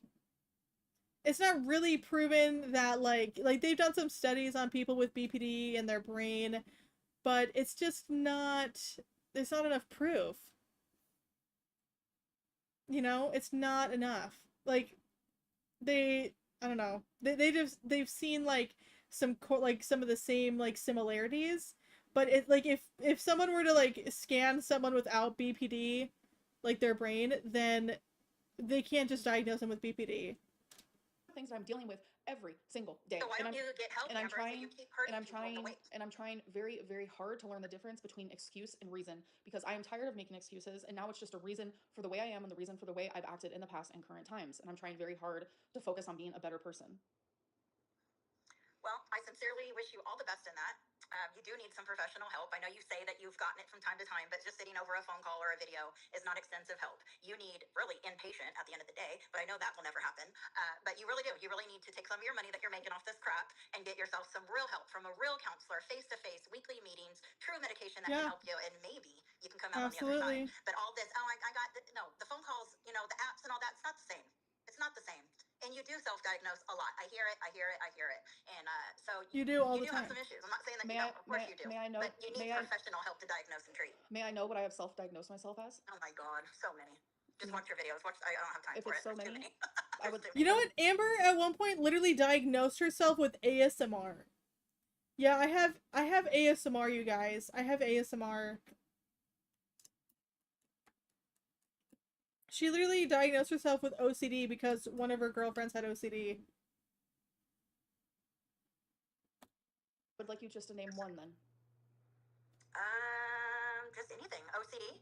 It's not really proven that like they've done some studies on people with BPD and their brain, but it's just not there's not enough proof. You know, it's not enough. Like I don't know. They've seen like some of the same like similarities, but it like if someone were to like scan someone without BPD, like their brain, then they can't just diagnose them with BPD. Things that I'm dealing with every single day. So why and don't you get help, and I'm Amber, so trying you keep hurting and I'm people on the trying weight? and I'm trying very, very hard to learn the difference between excuse and reason, because I am tired of making excuses, and now it's just a reason for the way I am and the reason for the way I've acted in the past and current times. And I'm trying very hard to focus on being a better person. Well, I sincerely wish you all the best in that. You do need some professional help. I know you say that you've gotten it from time to time, but just sitting over a phone call or a video is not extensive help. You need really inpatient at the end of the day, but I know that will never happen. But you really do. You really need to take some of your money that you're making off this crap and get yourself some real help from a real counselor, face-to-face, weekly meetings, true medication that can help you, and maybe you can come out on the other side. But all this, no, the phone calls, you know, the apps and all that, it's not the same. It's not the same. And you do self-diagnose a lot. I hear it. And so you do all the have time. some issues. I'm not saying that you don't. Of course you do. May I know? But you need professional help to diagnose and treat. May I know what I have self-diagnosed myself as? Oh my God, so many. Just watch your videos. I don't have time If for it's it. so There's too many, many. I would. You know what? Amber at one point literally diagnosed herself with ASMR. Yeah, I have ASMR, you guys. I have ASMR. She literally diagnosed herself with OCD because one of her girlfriends had OCD. Would like you just to name one then. Just anything. OCD.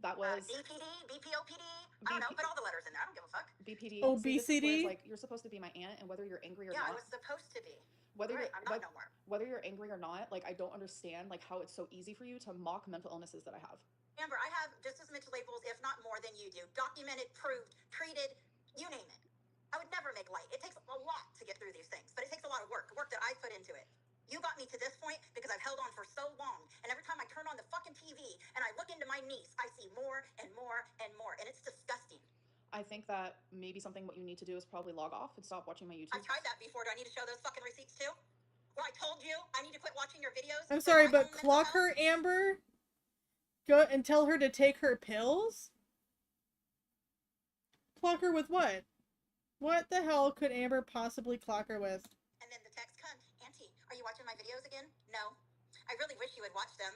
That was BPD, BPOPD. I don't know. Put all the letters in there. I don't give a fuck. BPD. Obesity. See, like you're supposed to be my aunt, and whether you're angry or Yeah, not. I was supposed to be. Whether I'm not no more. Whether you're angry or not, like I don't understand like how it's so easy for you to mock mental illnesses that I have. Amber, I have just as much labels, if not more, than you do. Documented, proved, treated, you name it. I would never make light. It takes a lot to get through these things, but it takes a lot of work that I put into it. You got me to this point because I've held on for so long, and every time I turn on the fucking TV and I look into my niece, I see more and more and more, and it's disgusting. I think that maybe something what you need to do is probably log off and stop watching my YouTube. I've tried that before. Do I need to show those fucking receipts too? Well, I told you I need to quit watching your videos. I'm sorry, but clock her, Amber. Go and tell her to take her pills? Clock her with what? What the hell could Amber possibly clock her with? And then the text comes, Auntie, are you watching my videos again? No. I really wish you would watch them.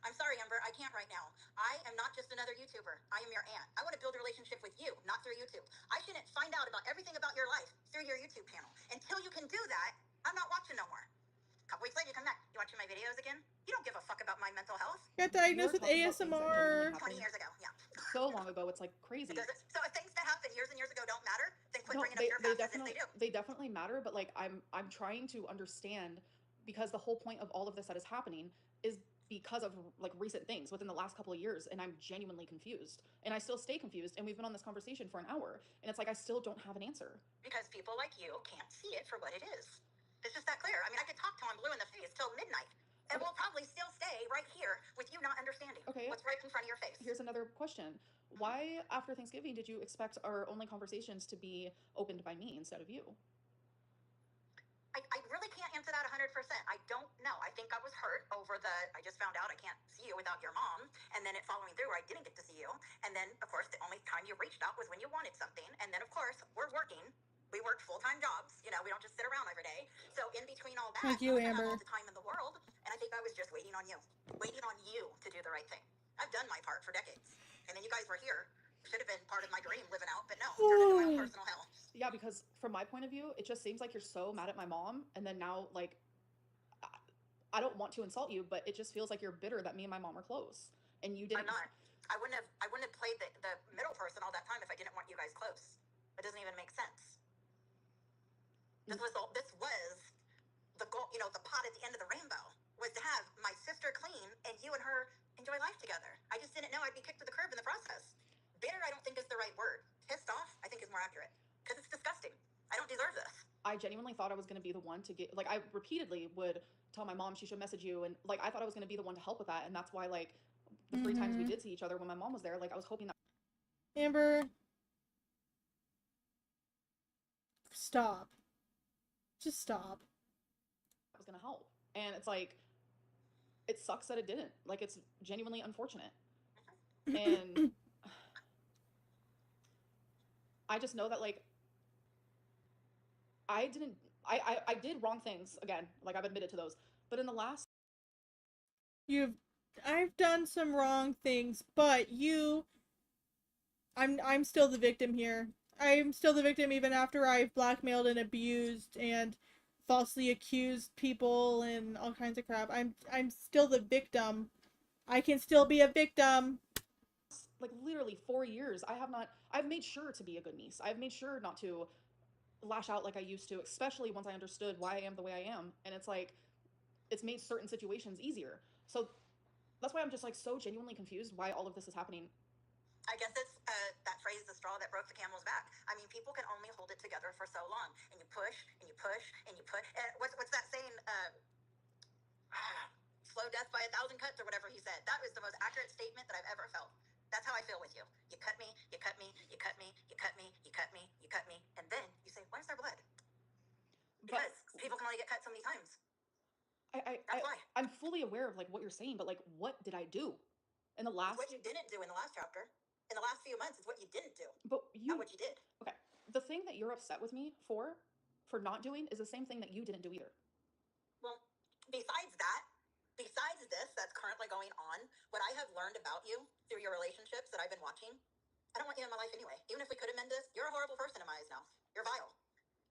I'm sorry, Amber, I can't right now. I am not just another YouTuber. I am your aunt. I want to build a relationship with you, not through YouTube. I shouldn't find out about everything about your life through your YouTube channel. Until you can do that, I'm not watching no more. A couple weeks later, you come back. You watching my videos again? You don't give a fuck about my mental health. Got diagnosed with ASMR. 20 years ago, yeah. So long ago, it's like crazy. So if things that happened years and years ago don't matter, then quit bringing up your past as if they do. They definitely matter, but like I'm trying to understand, because the whole point of all of this that is happening is because of like recent things within the last couple of years, and I'm genuinely confused, and I still stay confused, and we've been on this conversation for an hour, and it's like I still don't have an answer. Because people like you can't see it for what it is. It's just that clear. I mean, I could talk till I'm blue in the face till midnight, and we'll probably still stay right here with you not understanding what's right in front of your face. Here's another question. Why, after Thanksgiving, did you expect our only conversations to be opened by me instead of you? I really can't answer that 100%. I don't know. I think I was hurt over I just found out I can't see you without your mom, and then it following through where I didn't get to see you, and then, of course, the only time you reached out was when you wanted something, and then, of course, we're working. We work full-time jobs. You know, we don't just sit around every day. So in between all that, Thank you, I Amber. have all the time in the world, and I think I was just waiting on you to do the right thing. I've done my part for decades, and then you guys were here. Should have been part of my dream living out, but no, it turned into my own personal hell. Yeah, because from my point of view, it just seems like you're so mad at my mom, and then now, like, I don't want to insult you, but it just feels like you're bitter that me and my mom are close, and you didn't. I'm not. I wouldn't have played the middle person all that time if I didn't want you guys close. It doesn't even make sense. This was the goal. You know, the pot at the end of the rainbow was to have my sister clean and you and her enjoy life together. I just didn't know I'd be kicked to the curb in the process. Bitter, I don't think is the right word. Pissed off, I think is more accurate, because it's disgusting. I don't deserve this. I genuinely thought I was going to be the one to get, like, I repeatedly would tell my mom she should message you, and like I thought I was going to be the one to help with that, and that's why, like, the 3 times we did see each other when my mom was there, like I was hoping that Amber, Stop. Just stop. was gonna help. And it's like, it sucks that it didn't. Like, it's genuinely unfortunate. And I just know that, like, I didn't, I did wrong things again. Like, I've admitted to those. But in the last, I've done some wrong things, but I'm still the victim here. I'm still the victim even after I've blackmailed and abused and falsely accused people and all kinds of crap. I'm still the victim. I can still be a victim. like, literally 4 years, I've made sure to be a good niece. I've made sure not to lash out like I used to, especially once I understood why I am the way I am. And it's like, it's made certain situations easier. So that's why I'm just like so genuinely confused why all of this is happening. I guess it's that phrase, the straw that broke the camel's back. I mean, people can only hold it together for so long, and you push and you push and you push. What's that saying? Slow death by 1,000 cuts, or whatever he said. That was the most accurate statement that I've ever felt. That's how I feel with you. You cut me, you cut me, you cut me, you cut me, you cut me, you cut me, and then you say, "Where's their blood?" Because people can only get cut so many times. That's why. I'm fully aware of like what you're saying, but like, what did I do in the last? It's what you didn't do in the last chapter. In the last few months, it's what you didn't do. But Not what you did. Okay. The thing that you're upset with me for not doing is the same thing that you didn't do either. Well, besides this that's currently going on, what I have learned about you through your relationships that I've been watching, I don't want you in my life anyway. Even if we could amend this, you're a horrible person in my eyes now. You're vile.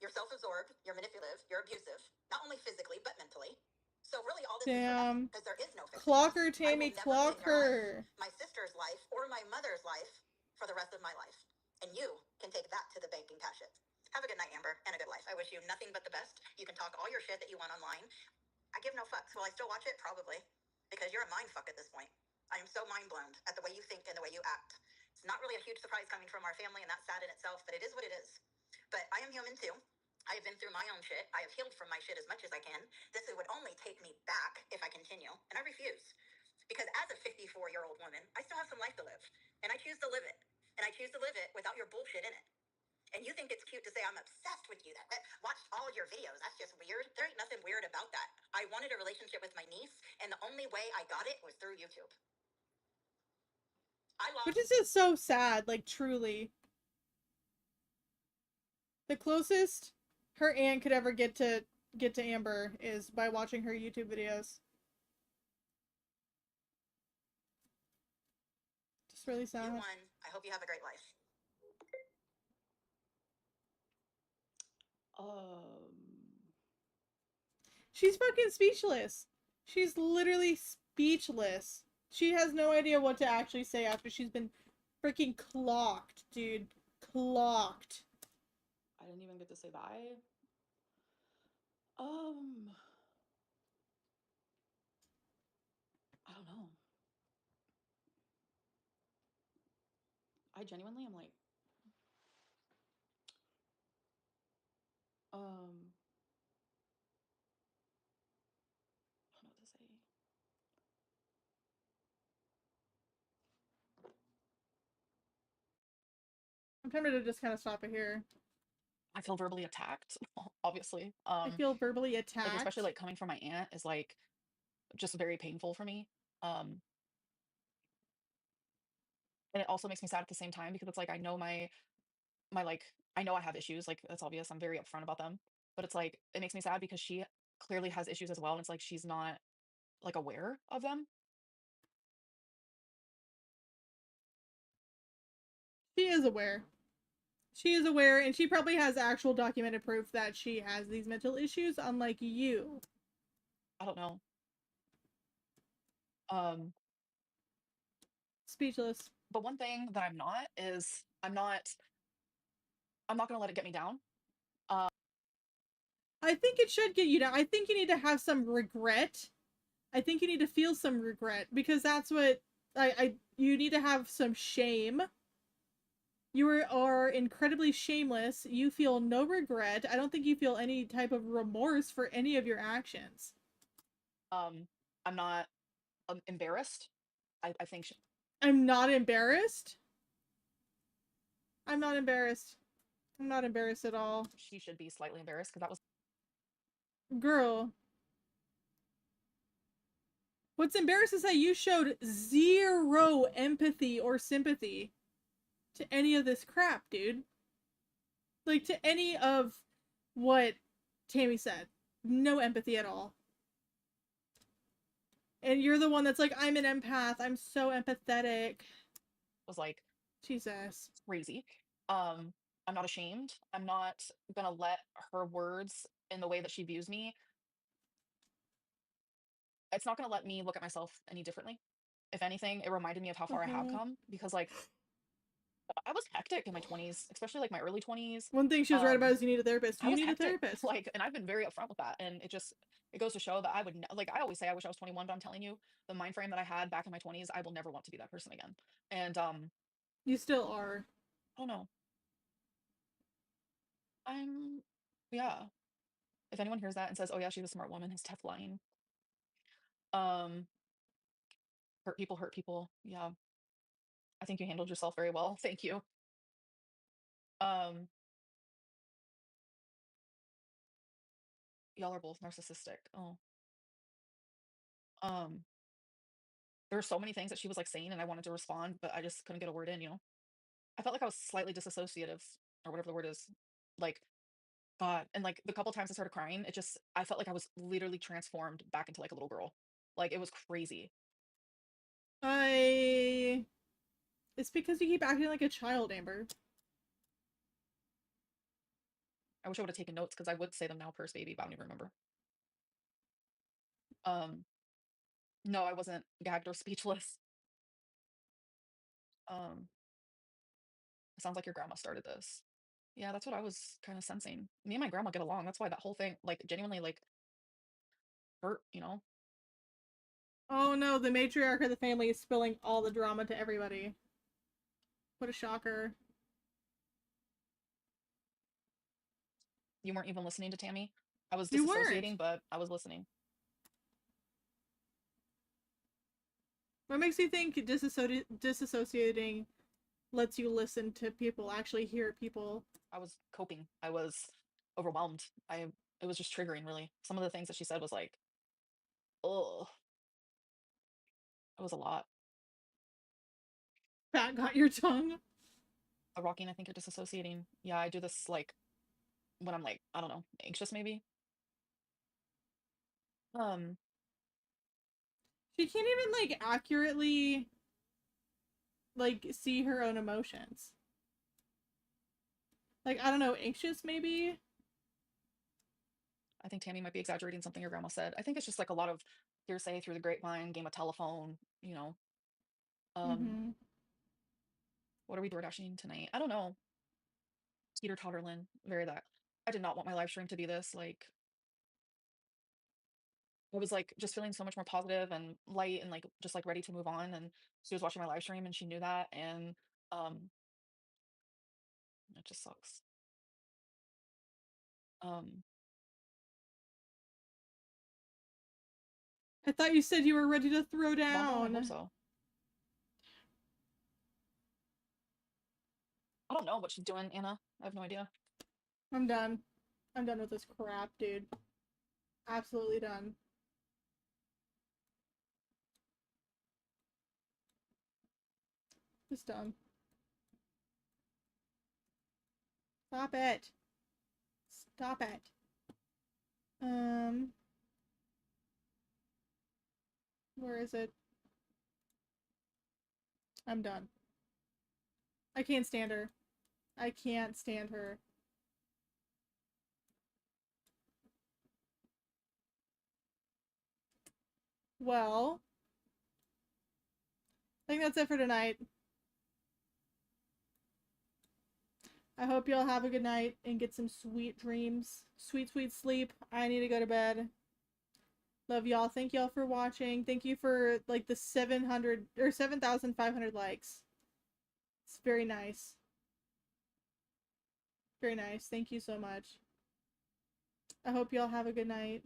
You're self-absorbed. You're manipulative. You're abusive. Not only physically, but mentally. So really all this is for nothing, because there is no fixing Clock this. her, Tammy, clock her. My sister's life or my mother's life for the rest of my life. And you can take that to the bank and cash it. Have a good night, Amber, and a good life. I wish you nothing but the best. You can talk all your shit that you want online. I give no fucks. Will I still watch it? Probably. Because you're a mind fuck at this point. I am so mind blown at the way you think and the way you act. It's not really a huge surprise coming from our family, and that's sad in itself, but it is what it is. But I am human too. I have been through my own shit. I have healed from my shit as much as I can. This would only take me back if I continue, and I refuse. Because as a 54-year-old woman, I still have some life to live, and I choose to live it. And I choose to live it without your bullshit in it. And you think it's cute to say I'm obsessed with you, that watched all of your videos. That's just weird. There ain't nothing weird about that. I wanted a relationship with my niece, and the only way I got it was through YouTube. Which is just so sad, like, truly. The closest her aunt could ever get to Amber is by watching her YouTube videos. Just really sad. You won. I hope you have a great life. She's fucking speechless. She's literally speechless. She has no idea what to actually say after she's been freaking clocked, dude. Clocked. I didn't even get to say bye. I don't know. I genuinely am like, I don't know what to say. I'm tempted to just kind of stop it here. I feel verbally attacked, obviously. I feel verbally attacked. Like, especially like coming from my aunt is like just very painful for me. And it also makes me sad at the same time because it's like I know my like I know I have issues, like that's obvious. I'm very upfront about them. But it's like it makes me sad because she clearly has issues as well. And it's like she's not like aware of them. She is aware. She is aware, and she probably has actual documented proof that she has these mental issues, unlike you. I don't know. Speechless. But one thing that I'm not is I'm not gonna let it get me down. I think it should get you down. I think you need to have some regret. I think you need to feel some regret because that's what you need to have some shame. You are incredibly shameless. You feel no regret. I don't think you feel any type of remorse for any of your actions. I'm not embarrassed. I think I'm not embarrassed. I'm not embarrassed. I'm not embarrassed at all. She should be slightly embarrassed because that was Girl. What's embarrassed is that you showed zero empathy or sympathy to any of this crap, dude. Like, to any of what Tammy said. No empathy at all. And you're the one that's like, I'm an empath. I'm so empathetic. like Jesus. crazy. I'm not ashamed. I'm not gonna let her words in the way that she views me. It's not gonna let me look at myself any differently. If anything, it reminded me of how far I have Uh-huh. come because like I was hectic in my 20s, especially like my early 20s. One thing she was right about is you need a therapist. I You was need a hectic, therapist. like, and I've been very upfront with that. And it goes to show that I would like I always say I wish I was 21, but I'm telling you, the mind frame that I had back in my 20s, I will never want to be that person again. And You still are. I don't know. I'm yeah. If anyone hears that and says, "Oh yeah, she's a smart woman," his tough lying. Um, hurt people. Yeah, I think you handled yourself very well. Thank you. Um, y'all are both narcissistic. Oh, um, there were so many things that she was like saying, and I wanted to respond, but I just couldn't get a word in. I felt like I was slightly disassociative, or whatever the word is. Like God, and like the couple times I started crying, I felt like I was literally transformed back into like a little girl. Like it was crazy. It's because you keep acting like a child, Amber. I wish I would have taken notes because I would say them now, purse baby, but I don't even remember. Um, no, I wasn't gagged or speechless. Um, it sounds like your grandma started this. Yeah, that's what I was kind of sensing. Me and my grandma get along. That's why that whole thing, like, genuinely, like, hurt. Oh no, the matriarch of the family is spilling all the drama to everybody. What a shocker. You weren't even listening to Tammy. I was You weren't. disassociating, but I was listening. What makes you think disassociating lets you listen to people, actually hear people? I was coping. I was overwhelmed. It was just triggering, really. Some of the things that she said was like, oh, it was a lot. Fat got your tongue. Rocking, I think you're disassociating. Yeah, I do this like when I'm like, I don't know, anxious maybe. Um, She can't even like accurately like see her own emotions. Like, I don't know, anxious maybe? I think Tammy might be exaggerating something your grandma said. I think it's just like a lot of hearsay through the grapevine, game of telephone. Um, Mm-hmm. what are we door dashing tonight? I don't know. Teeter totterlin, very that. I did not want my live stream to be this. Like, I was like just feeling so much more positive and light and like just like ready to move on. And she was watching my live stream and she knew that. And um, it just sucks. Um, I thought you said you were ready to throw well, no, I hope down. so. I don't know what she's doing, Anna. I have no idea. I'm done. I'm done with this crap, dude. Absolutely done. Just done. Stop it. Stop it. Where is it? I'm done. I can't stand her. I can't stand her. Well, I think that's it for tonight. I hope y'all have a good night and get some sweet dreams. Sweet, sweet sleep. I need to go to bed. Love y'all. Thank y'all for watching. Thank you for like the 700 or 7,500 likes. It's very nice. Very nice. Thank you so much. I hope y'all have a good night.